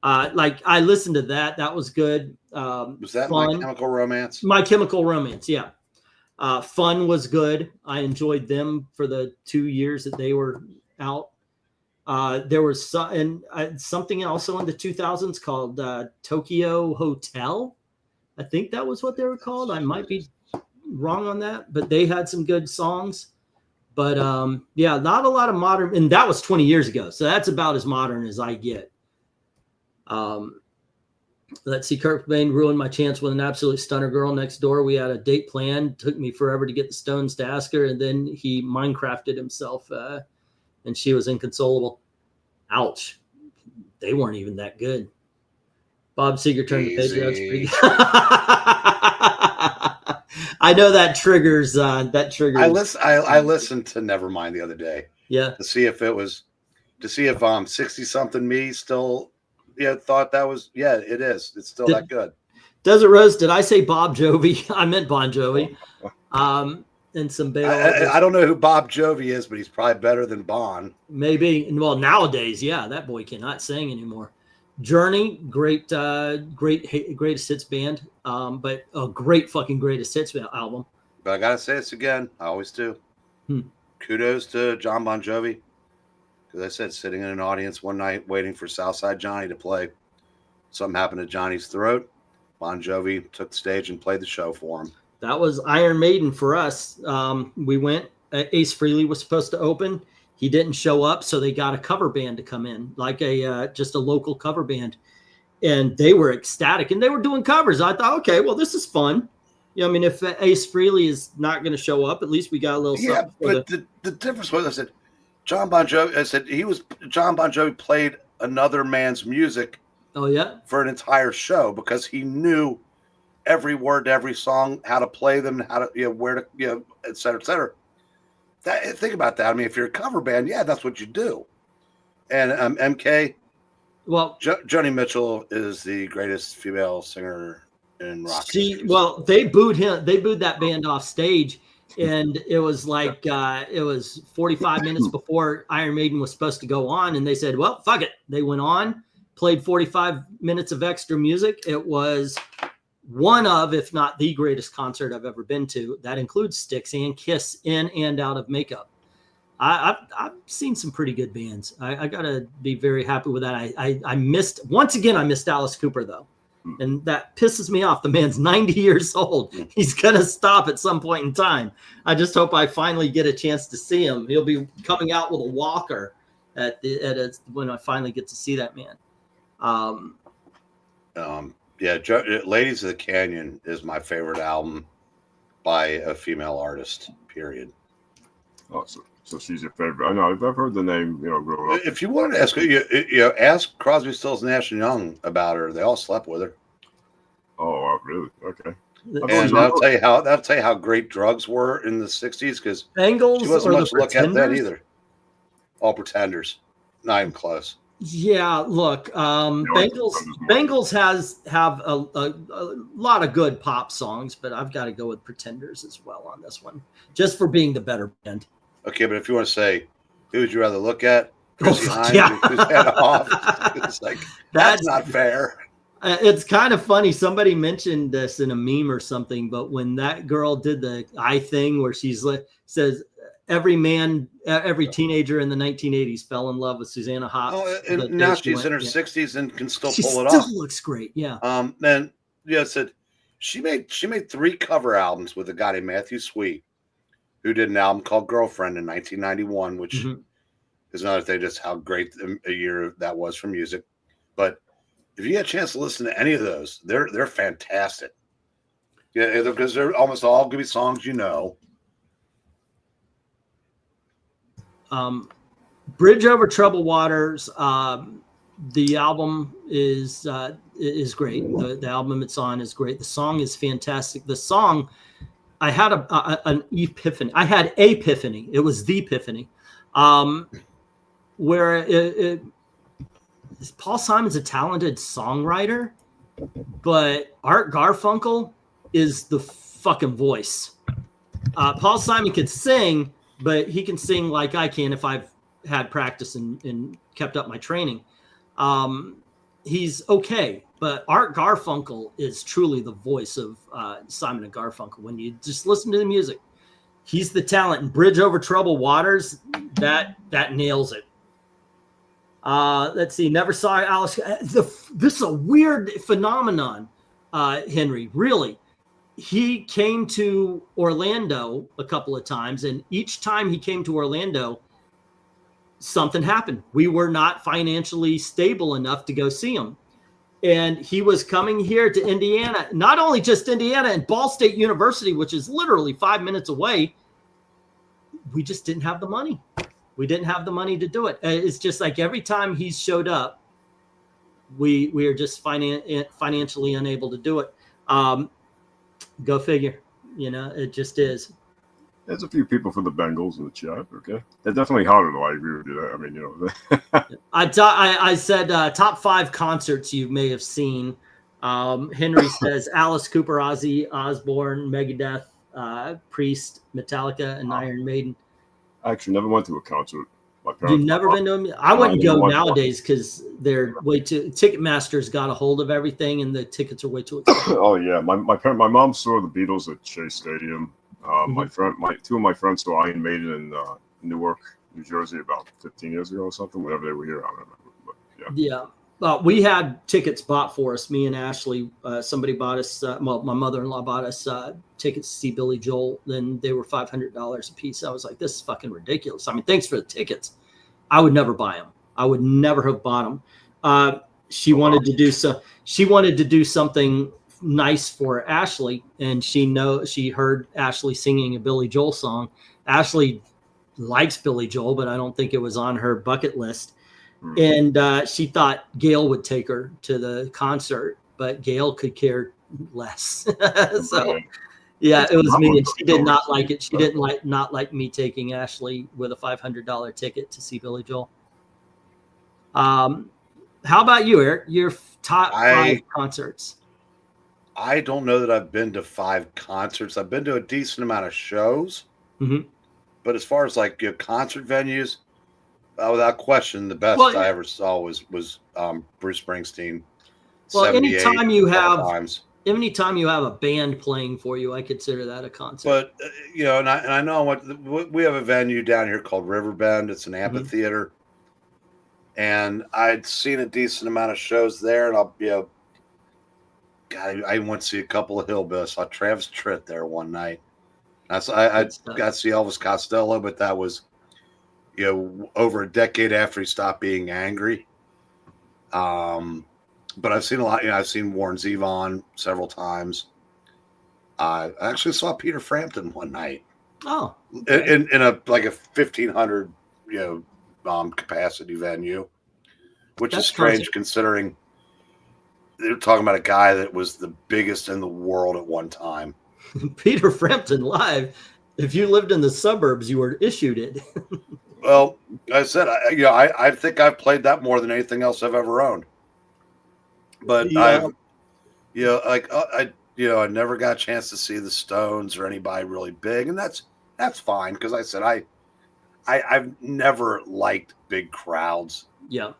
Speaker 4: Like I listened to that. That was good.
Speaker 6: Was that
Speaker 4: Fun.
Speaker 6: My Chemical Romance?
Speaker 4: My Chemical Romance. Yeah. Fun was good. I enjoyed them for the 2 years that they were out. There was something also in the 2000s called Tokyo Hotel. I think that was what they were called. I might be wrong on that, but they had some good songs. But yeah, not a lot of modern, and that was 20 years ago. So that's about as modern as I get. Let's see, Kurt Cobain ruined my chance with an absolute stunner girl next door. We had a date planned. Took me forever to get the Stones to ask her, and then he Minecrafted himself. And she was inconsolable. Ouch. They weren't even that good. Bob Seger turned the page. That's pretty good. I know that triggers. I
Speaker 6: listened to Nevermind the other day.
Speaker 4: Yeah.
Speaker 6: To see if 60-something me still thought that was it is. It's still that good.
Speaker 4: Desert Rose, did I say Bob Jovi? I meant Bon Jovi. And some Bale.
Speaker 6: I don't know who Bob Jovi is, but he's probably better than Bon.
Speaker 4: Maybe. Well, nowadays, yeah, that boy cannot sing anymore. Journey, great greatest hits band, but a great fucking greatest hits album.
Speaker 6: But I gotta say this again. I always do. Kudos to John Bon Jovi, because I said sitting in an audience one night waiting for Southside Johnny to play. Something happened to Johnny's throat. Bon Jovi took the stage and played the show for him.
Speaker 4: That was Iron Maiden for us. We went. Ace Frehley was supposed to open. He didn't show up, so they got a cover band to come in, like just a local cover band, and they were ecstatic. And they were doing covers. I thought, okay, well, this is fun. I mean, if Ace Frehley is not going to show up, at least we got a little something.
Speaker 6: Yeah, but the difference was, I said, John Bon Jovi played another man's music.
Speaker 4: Oh yeah,
Speaker 6: for an entire show because he knew every word to every song, how to play them, how to where to et cetera, et cetera. Think about that. I mean, if you're a cover band, that's what you do. And MK,
Speaker 4: well,
Speaker 6: Joni Mitchell is the greatest female singer in rock.
Speaker 4: They booed him. They booed that band off stage, and it was like it was 45 minutes before Iron Maiden was supposed to go on, and they said, "Well, fuck it." They went on, played 45 minutes of extra music. It was one of, if not the greatest concert I've ever been to. That includes Styx and Kiss in and out of makeup. I've seen some pretty good bands. I gotta be very happy with that. I missed Alice Cooper though, and that pisses me off. The man's 90 years old. He's gonna stop at some point in time. I just hope I finally get a chance to see him. He'll be coming out with a walker when I finally get to see that man.
Speaker 6: Ladies of the Canyon is my favorite album by a female artist, period.
Speaker 5: Awesome. So she's your favorite. I know I've heard the name, growing up.
Speaker 6: If you wanted to ask, ask Crosby, Stills, Nash and Young about her. They all slept with her.
Speaker 5: Oh, really? Okay.
Speaker 6: And that'll tell you how great drugs were in the '60s, because
Speaker 4: Bengals
Speaker 6: she wasn't
Speaker 4: or
Speaker 6: much
Speaker 4: the
Speaker 6: to look at then
Speaker 4: Pretenders?
Speaker 6: either. All Pretenders, not even close.
Speaker 4: Yeah, look, Bengals have a lot of good pop songs, but I've got to go with Pretenders as well on this one, just for being the better band.
Speaker 6: Okay, but if you want to say, who would you rather look at? Chrissy Hines,
Speaker 4: yeah.
Speaker 6: who's head off? It's like that's not fair.
Speaker 4: It's kind of funny. Somebody mentioned this in a meme or something, but when that girl did the eye thing where says every teenager in the 1980s fell in love with Susanna Hoffs.
Speaker 6: Oh, and now she's in her 60s and can still pull it
Speaker 4: off. She
Speaker 6: off.
Speaker 4: still looks great. Yeah.
Speaker 6: Then it said she made 3 cover albums with a guy named Matthew Sweet, who did an album called Girlfriend in 1991, which is another thing, just how great a year that was for music. But if you get a chance to listen to any of those, they're fantastic. Yeah, because they're almost all going to be songs you know.
Speaker 4: Bridge Over Troubled Waters. The album is great. The album it's on is great. The song is fantastic. The song, I had an epiphany. I had a epiphany. It was the epiphany, where Paul Simon's a talented songwriter, but Art Garfunkel is the fucking voice. Paul Simon can sing, but he can sing like I can if I've had practice and kept up my training. He's okay, but Art Garfunkel is truly the voice of Simon and Garfunkel. When you just listen to the music, he's the talent. And Bridge Over Troubled Waters, that nails it. Let's see. Never saw Alice. This is a weird phenomenon, Henry. Really, he came to Orlando a couple of times, and each time he came to Orlando, something happened. We were not financially stable enough to go see him, and he was coming here to Indiana. Not only just Indiana and Ball State University, which is literally 5 minutes away. We just didn't have the money. We didn't have the money to do it. It's just like every time he's showed up, we are just financially unable to do it. Go figure. It just is.
Speaker 5: There's a few people from the Bengals in the chat. Okay, they're definitely harder though. I agree with you. I mean,
Speaker 4: I said top 5 concerts you may have seen. Henry says Alice Cooper, Ozzy Osbourne, Megadeth, Priest, Metallica, and Iron Maiden.
Speaker 5: I actually never went to a concert. My parents.
Speaker 4: You've never been to them? I wouldn't go nowadays because they're way too. Ticketmaster's got a hold of everything, and the tickets are way too expensive.
Speaker 5: Oh yeah, my mom saw the Beatles at Chase Stadium. Two of my friends saw Iron Maiden in Newark, New Jersey, about 15 years ago or something. Whenever they were here, I don't remember. But yeah.
Speaker 4: We had tickets bought for us. Me and Ashley. Somebody bought us. My mother-in-law bought us tickets to see Billy Joel. Then they were $500 a piece. I was like, "This is fucking ridiculous." I mean, thanks for the tickets. I would never buy them. I would never have bought them. She wanted to do so. She wanted to do something nice for Ashley, and she heard Ashley singing a Billy Joel song. Ashley likes Billy Joel, but I don't think it was on her bucket list. And she thought Gail would take her to the concert, but Gail could care less. So, yeah, it was me, and she did not like it. She didn't not like me taking Ashley with a $500 ticket to see Billy Joel. How about you, Eric? Your top 5 concerts?
Speaker 6: I don't know that I've been to 5 concerts. I've been to a decent amount of shows, but as far as like concert venues. Without question, the best I ever saw was Bruce Springsteen.
Speaker 4: Well, anytime you have a band playing for you, I consider that a concert.
Speaker 6: But and I know we have a venue down here called Riverbend. It's an amphitheater, and I'd seen a decent amount of shows there. And I went to see a couple of hillbillies. Saw Travis Tritt there one night. I got to see Elvis Costello, but that was. Over a decade after he stopped being angry. But I've seen a lot. I've seen Warren Zevon several times. I actually saw Peter Frampton one night.
Speaker 4: Oh, okay.
Speaker 6: in a like a 1,500 capacity venue, which is strange considering they're talking about a guy that was the biggest in the world at one time.
Speaker 4: Peter Frampton live. If you lived in the suburbs, you were issued it.
Speaker 6: Well, I said, I think I've played that more than anything else I've ever owned. But I never got a chance to see the Stones or anybody really big, and that's fine because I said I've never liked big crowds.
Speaker 4: Yeah.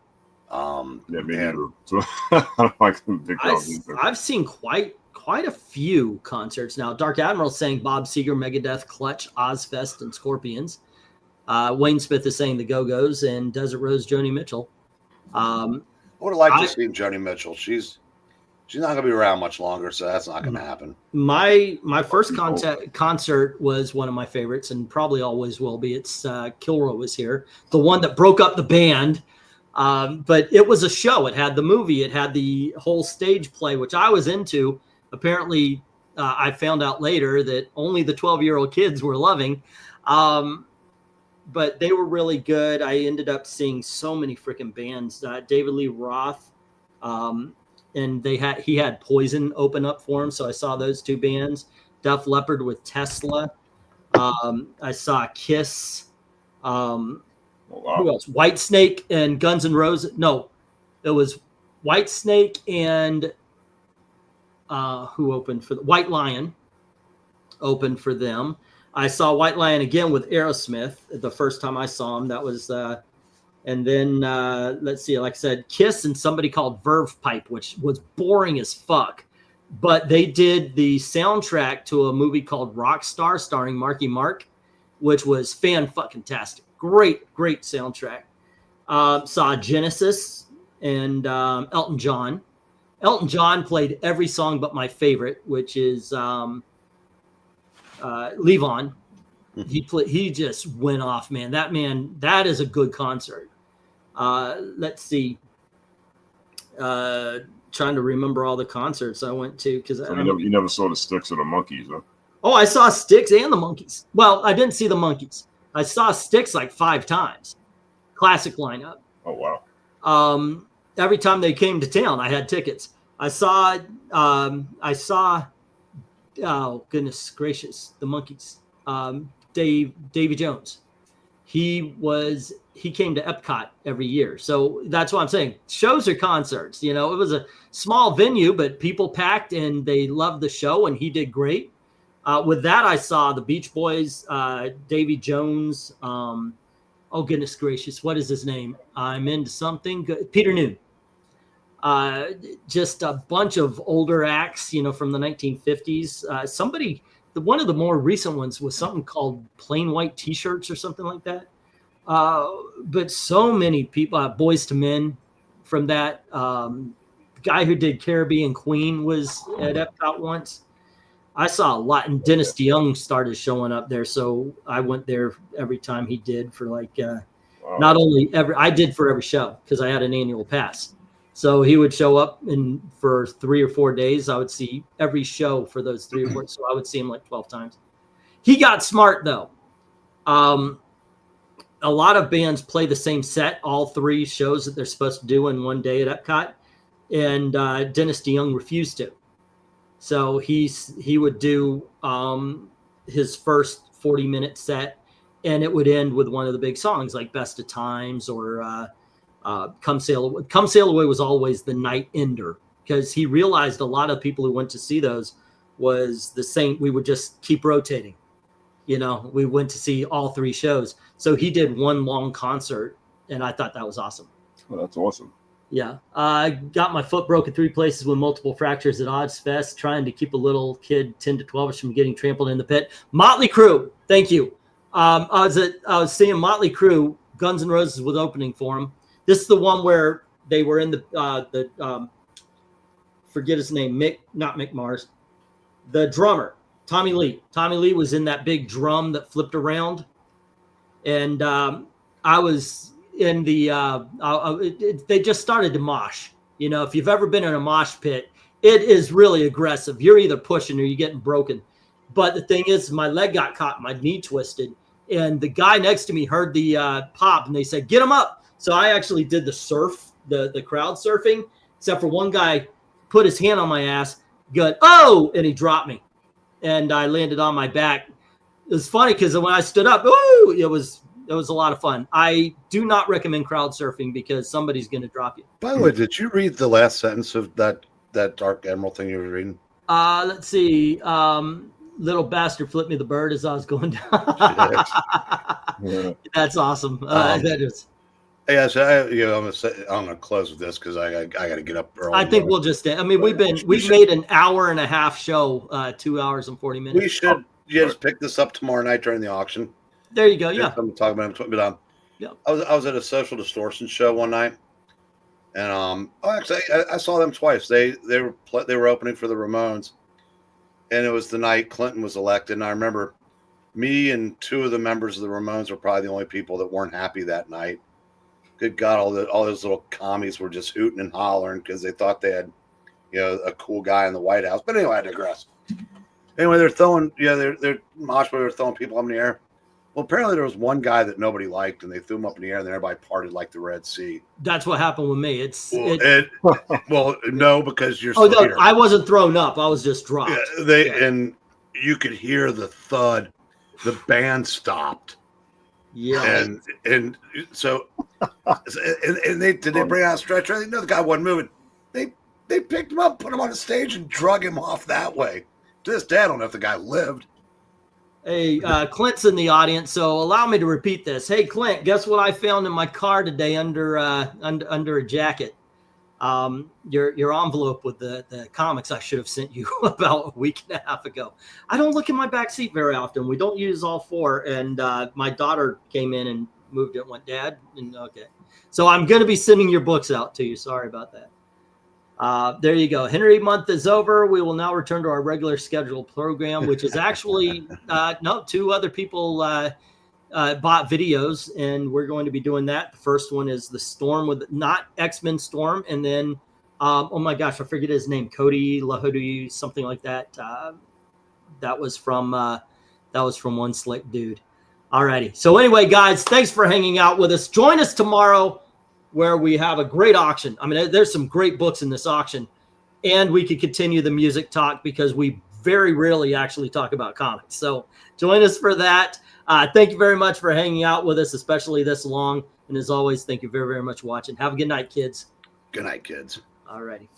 Speaker 5: Me neither. So I don't like big crowds either.
Speaker 4: I've seen quite a few concerts now. Dark Admiral saying Bob Seger, Megadeth, Clutch, Ozfest, and Scorpions. Wayne Smith is saying the Go-Go's, and Desert Rose, Joni Mitchell.
Speaker 6: I would have liked to see Joni Mitchell. She's not going to be around much longer, so that's not going to happen.
Speaker 4: My first concert was one of my favorites, and probably always will be. It's Kilroy was here, the one that broke up the band. But it was a show. It had the movie. It had the whole stage play, which I was into. Apparently, I found out later that only the 12-year-old kids were loving. But they were really good. I ended up seeing so many freaking bands. David Lee Roth, and he had Poison open up for him. So I saw those two bands. Def Leppard with Tesla. I saw Kiss. Who else? Whitesnake and Guns N' Roses. No, it was Whitesnake and who opened for White Lion opened for them. I saw White Lion again with Aerosmith the first time I saw him. That was and then let's see, like I said, Kiss and somebody called Verve Pipe, which was boring as fuck. But they did the soundtrack to a movie called Rockstar starring Marky Mark, which was fan-fucking-tastic. Great soundtrack. Saw Genesis and Elton John. Elton John played every song but my favorite, which is Leave On. He just went off, man. That is a good concert. Let's see. Trying to remember all the concerts I went to because
Speaker 5: you never saw the Styx or the Monkees, huh?
Speaker 4: Oh, I saw Styx and the Monkees. Well, I didn't see the Monkees. I saw Styx like 5 times. Classic lineup.
Speaker 5: Oh wow.
Speaker 4: Every time they came to town, I had tickets. I saw oh goodness gracious, the Monkees. Davy Jones. He came to Epcot every year. So that's what I'm saying. Shows or concerts, it was a small venue, but people packed and they loved the show and he did great. With that, I saw the Beach Boys, Davy Jones. Oh goodness gracious. What is his name? I'm into something good. Peter Noon. Just a bunch of older acts, from the 1950s. One of the more recent ones was something called Plain White T-shirts or something like that. But so many people, Boys to Men from that. The guy who did Caribbean Queen was at Epcot once. I saw a lot, and Dennis DeYoung started showing up there, so I went there every time he did for not only I did for every show because I had an annual pass. So he would show up, and for 3 or 4 days, I would see every show for those 3 or 4. So I would see him like 12 times. He got smart though. A lot of bands play the same set, all 3 shows that they're supposed to do in one day at Epcot, and Dennis DeYoung refused to. So he would do his first 40-minute set, and it would end with one of the big songs like Best of Times or Come Sail Away. Come Sail Away was always the night ender because he realized a lot of people who went to see those was the same. We would just keep rotating. We went to see all 3 shows. So he did one long concert, and I thought that was awesome.
Speaker 5: Oh, that's awesome.
Speaker 4: Yeah. I got my foot broken 3 places with multiple fractures at Ozfest, trying to keep a little kid 10 to 12 from getting trampled in the pit. Motley Crue. Thank you. I was seeing Motley Crue. Guns N' Roses was opening for him. This is the one where they were in the forget his name, not Mick Mars, the drummer, Tommy Lee. Tommy Lee was in that big drum that flipped around, and I was in the. They just started to mosh. If you've ever been in a mosh pit, it is really aggressive. You're either pushing or you're getting broken. But the thing is, my leg got caught, my knee twisted, and the guy next to me heard the pop, and they said, "Get him up." So I actually did the surf, the crowd surfing, except for one guy put his hand on my ass, good, oh, and he dropped me, and I landed on my back. It was funny because when I stood up, ooh, it was a lot of fun. I do not recommend crowd surfing because somebody's going to drop you.
Speaker 6: By the way, did you read the last sentence of that Dark Emerald thing you were reading?
Speaker 4: Let's see. Little bastard flipped me the bird as I was going down. That's awesome. That is.
Speaker 6: Yeah, so I'm gonna close with this because I got to get up early.
Speaker 4: I think we'll just. I mean, we've made an hour and a half show, 2 hours and 40 minutes.
Speaker 6: We should just pick this up tomorrow night during the auction.
Speaker 4: There you go. Yeah,
Speaker 6: I'm talking about it. But
Speaker 4: yeah.
Speaker 6: I was at a Social Distortion show one night, and actually I saw them twice. They were opening for the Ramones, and it was the night Clinton was elected. And I remember me and 2 of the members of the Ramones were probably the only people that weren't happy that night. Good God, all those little commies were just hooting and hollering because they thought they had, a cool guy in the White House. But anyway, I digress. Anyway, they're throwing, they're mosh pit, they're throwing people up in the air. Well, apparently there was one guy that nobody liked, and they threw him up in the air, and then everybody parted like the Red Sea.
Speaker 4: That's what happened with me.
Speaker 6: Well, no, because you're.
Speaker 4: Oh no, I wasn't thrown up. I was just dropped.
Speaker 6: Yeah, and you could hear the thud. The band stopped.
Speaker 4: Yeah,
Speaker 6: and so and they bring out a stretcher. No, the guy wasn't moving. They picked him up, put him on the stage, and drug him off that way. To this day, I don't know if the guy lived.
Speaker 4: Hey, Clint's in the audience, so allow me to repeat this. Hey, Clint, guess what I found in my car today under a jacket? Your envelope with the comics I should have sent you about a week and a half ago. I don't look in my back seat very often. We don't use all 4, and my daughter came in and moved it and went, Dad, and okay. So I'm going to be sending your books out to you. Sorry about that. There you go. Henry month is over. We will now return to our regular scheduled program, which is actually 2 other people bought videos, and we're going to be doing that. The first one is the Storm with not X-Men Storm, and then oh my gosh, I forget his name, Cody Lahudi, something like that. That was from One Slick Dude. Alrighty. So anyway, guys, thanks for hanging out with us. Join us tomorrow, where we have a great auction. I mean, there's some great books in this auction, and we could continue the music talk because we very rarely actually talk about comics. So join us for that. Thank you very much for hanging out with us, especially this long. And as always, thank you very, very much for watching. Have a good night, kids.
Speaker 6: Good night, kids.
Speaker 4: All righty.